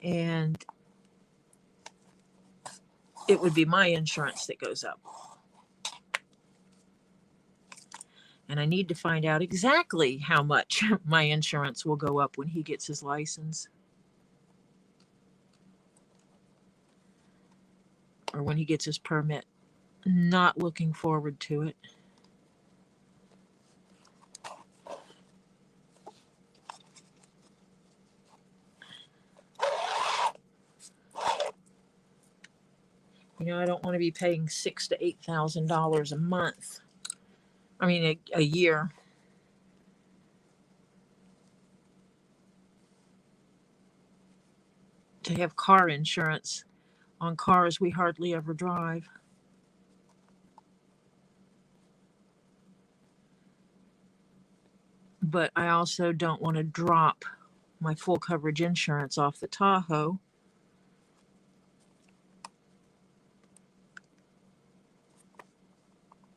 And it would be my insurance that goes up. And I need to find out exactly how much my insurance will go up when he gets his license. Or when he gets his permit. Not looking forward to it. I don't want to be paying $6,000 to $8,000 a month. I mean, a year. To have car insurance on cars we hardly ever drive. But I also don't want to drop my full coverage insurance off the Tahoe.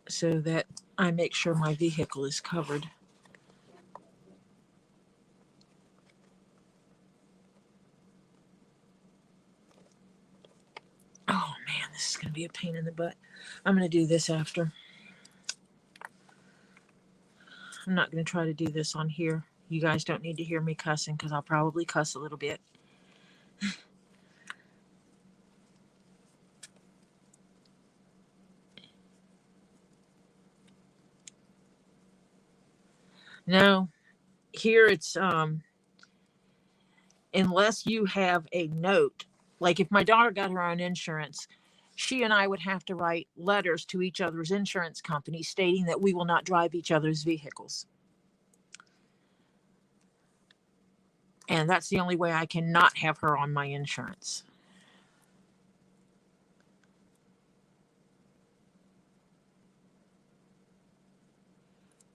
So that I make sure my vehicle is covered. be a pain in the butt. I'm going to do this after. I'm not going to try to do this on here. You guys don't need to hear me cussing because I'll probably cuss a little bit. No, here it's unless you have a note, like if my daughter got her own insurance, she and I would have to write letters to each other's insurance company stating that we will not drive each other's vehicles. And that's the only way I can not have her on my insurance.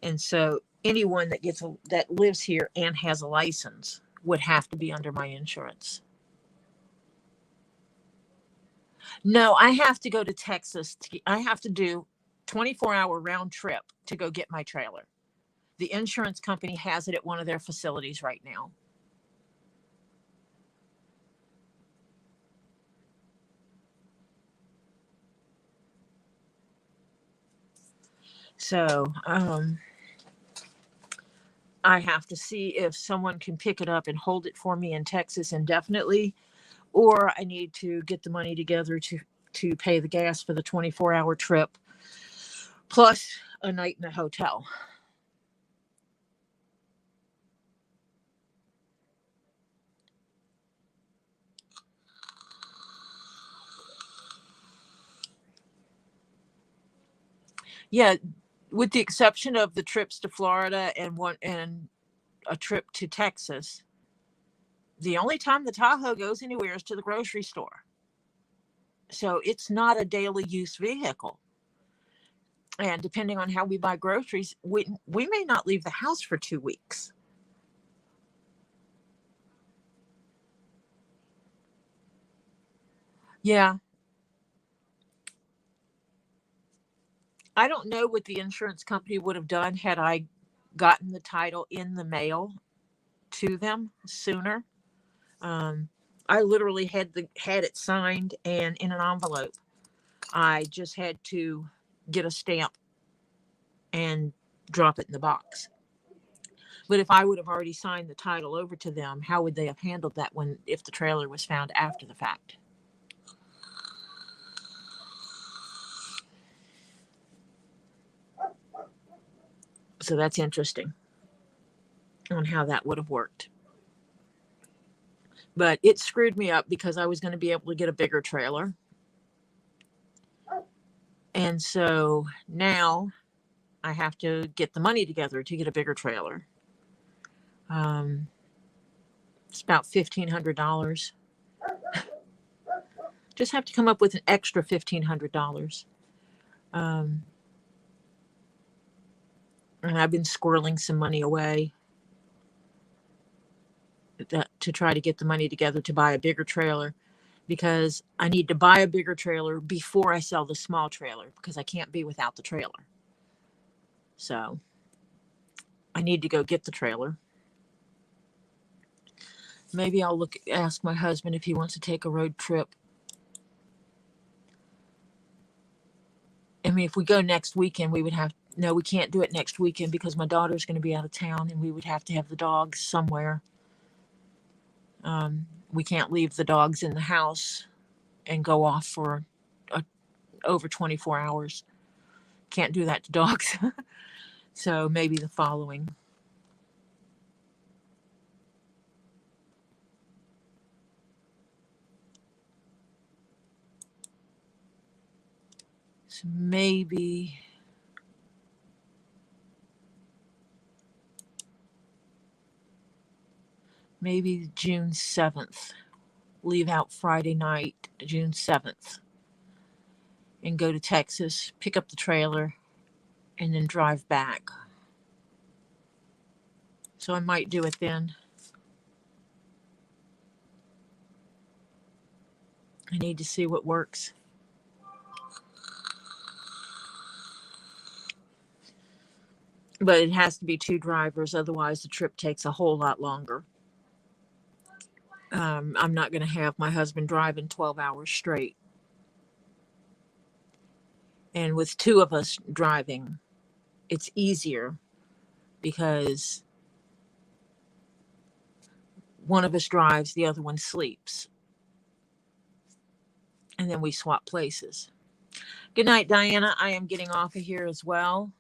And so anyone that lives here and has a license would have to be under my insurance. No, I have to go to Texas. I have to do 24-hour round trip to go get my trailer. The insurance company has it at one of their facilities right now. So I have to see if someone can pick it up and hold it for me in Texas indefinitely, or I need to get the money together to pay the gas for the 24-hour trip, plus a night in a hotel. Yeah, with the exception of the trips to Florida and a trip to Texas, the only time the Tahoe goes anywhere is to the grocery store. So it's not a daily use vehicle. And depending on how we buy groceries, we may not leave the house for 2 weeks. Yeah. I don't know what the insurance company would have done had I gotten the title in the mail to them sooner. I literally had it signed and in an envelope. I just had to get a stamp and drop it in the box. But if I would have already signed the title over to them, how would they have handled that if the trailer was found after the fact? So that's interesting on how that would have worked. But it screwed me up because I was going to be able to get a bigger trailer. And so now I have to get the money together to get a bigger trailer. It's about $1,500. Just have to come up with an extra $1,500. And I've been squirreling some money away to try to get the money together to buy a bigger trailer, because I need to buy a bigger trailer before I sell the small trailer, because I can't be without the trailer. So I need to go get the trailer. Maybe I'll ask my husband if he wants to take a road trip. I mean, if we go next weekend, we can't do it next weekend because my daughter's going to be out of town and we would have to have the dogs somewhere. We can't leave the dogs in the house and go off for over 24 hours. Can't do that to dogs. So maybe the following. So maybe June 7th. Leave out Friday night, June 7th. And go to Texas, pick up the trailer, and then drive back. So I might do it then. I need to see what works. But it has to be 2 drivers, otherwise the trip takes a whole lot longer. I'm not going to have my husband driving 12 hours straight. And with two of us driving, it's easier because one of us drives, the other one sleeps. And then we swap places. Good night, Diana. I am getting off of here as well.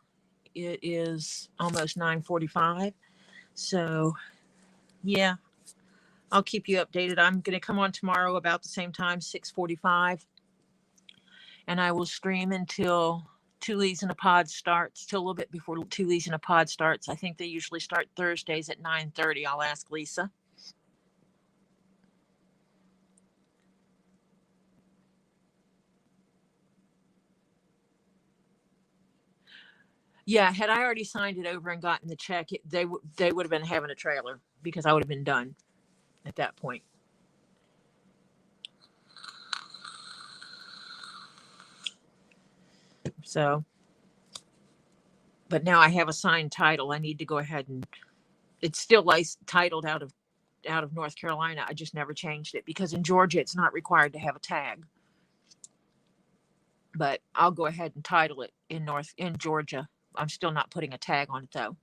It is almost 9:45. So, yeah, I'll keep you updated. I'm going to come on tomorrow about the same time, 6:45. And I will stream until Two Leaves in a Pod starts, till a little bit before Two Leaves in a Pod starts. I think they usually start Thursdays at 9:30. I'll ask Lisa. Yeah, had I already signed it over and gotten the check, they would have been having a trailer because I would have been done at that point. So, but now I have a signed title. I need to go ahead and it's still titled out of North Carolina. I just never changed it because in Georgia it's not required to have a tag. But I'll go ahead and title it in Georgia. I'm still not putting a tag on it though,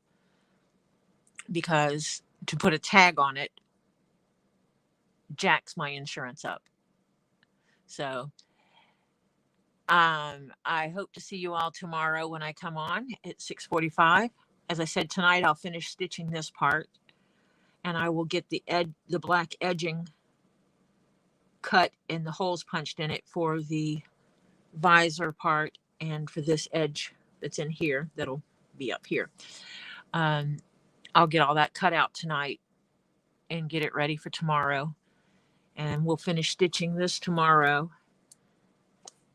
because to put a tag on it jacks my insurance up. So I hope to see you all tomorrow when I come on at 6:45. As I said, tonight I'll finish stitching this part and I will get the black edging cut and the holes punched in it for the visor part and for this edge that's in here that'll be up here. I'll get all that cut out tonight and get it ready for tomorrow. And we'll finish stitching this tomorrow.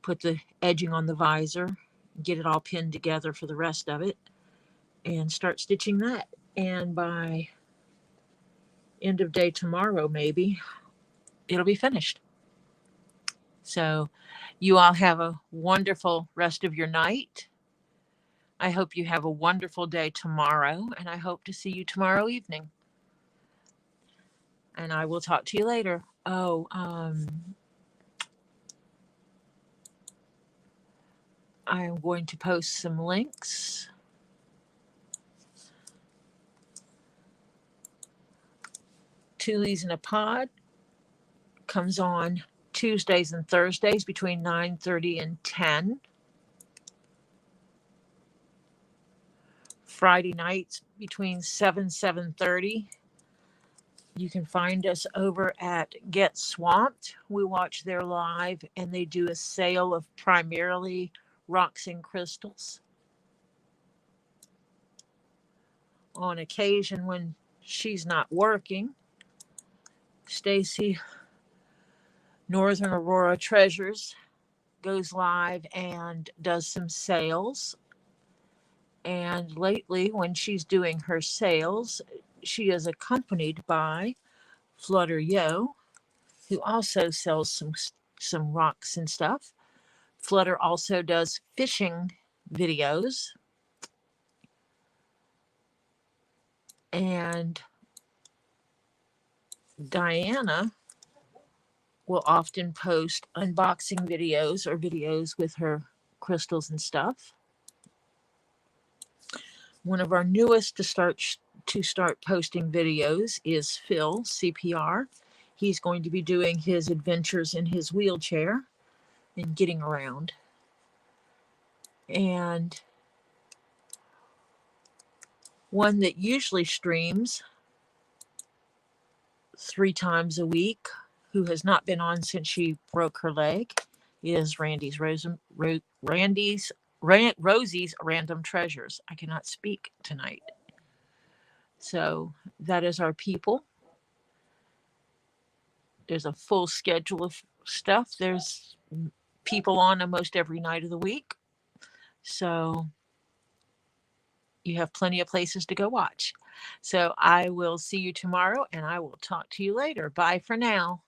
Put the edging on the visor, get it all pinned together for the rest of it, and start stitching that. And by end of day tomorrow, maybe, it'll be finished. So you all have a wonderful rest of your night. I hope you have a wonderful day tomorrow, and I hope to see you tomorrow evening. And I will talk to you later. Oh, I am going to post some links. Two Leaves in a Pod comes on Tuesdays and Thursdays between 9:30 and 10. Friday nights between 7:30. You can find us over at Get Swamped. We watch their live and they do a sale of primarily rocks and crystals. On occasion when she's not working, Stacy Northern Aurora Treasures goes live and does some sales. And lately, when she's doing her sales, she is accompanied by Flutter Yo, who also sells some rocks and stuff. Flutter also does fishing videos. And Diana will often post unboxing videos or videos with her crystals and stuff. One of our newest to start posting videos is Phil, CPR. He's going to be doing his adventures in his wheelchair and getting around. And one that usually streams 3 times a week, who has not been on since she broke her leg, is Rosie's Random Treasures. I cannot speak tonight. So that is our people. There's a full schedule of stuff. There's people on almost every night of the week. So you have plenty of places to go watch. So I will see you tomorrow and I will talk to you later. Bye for now.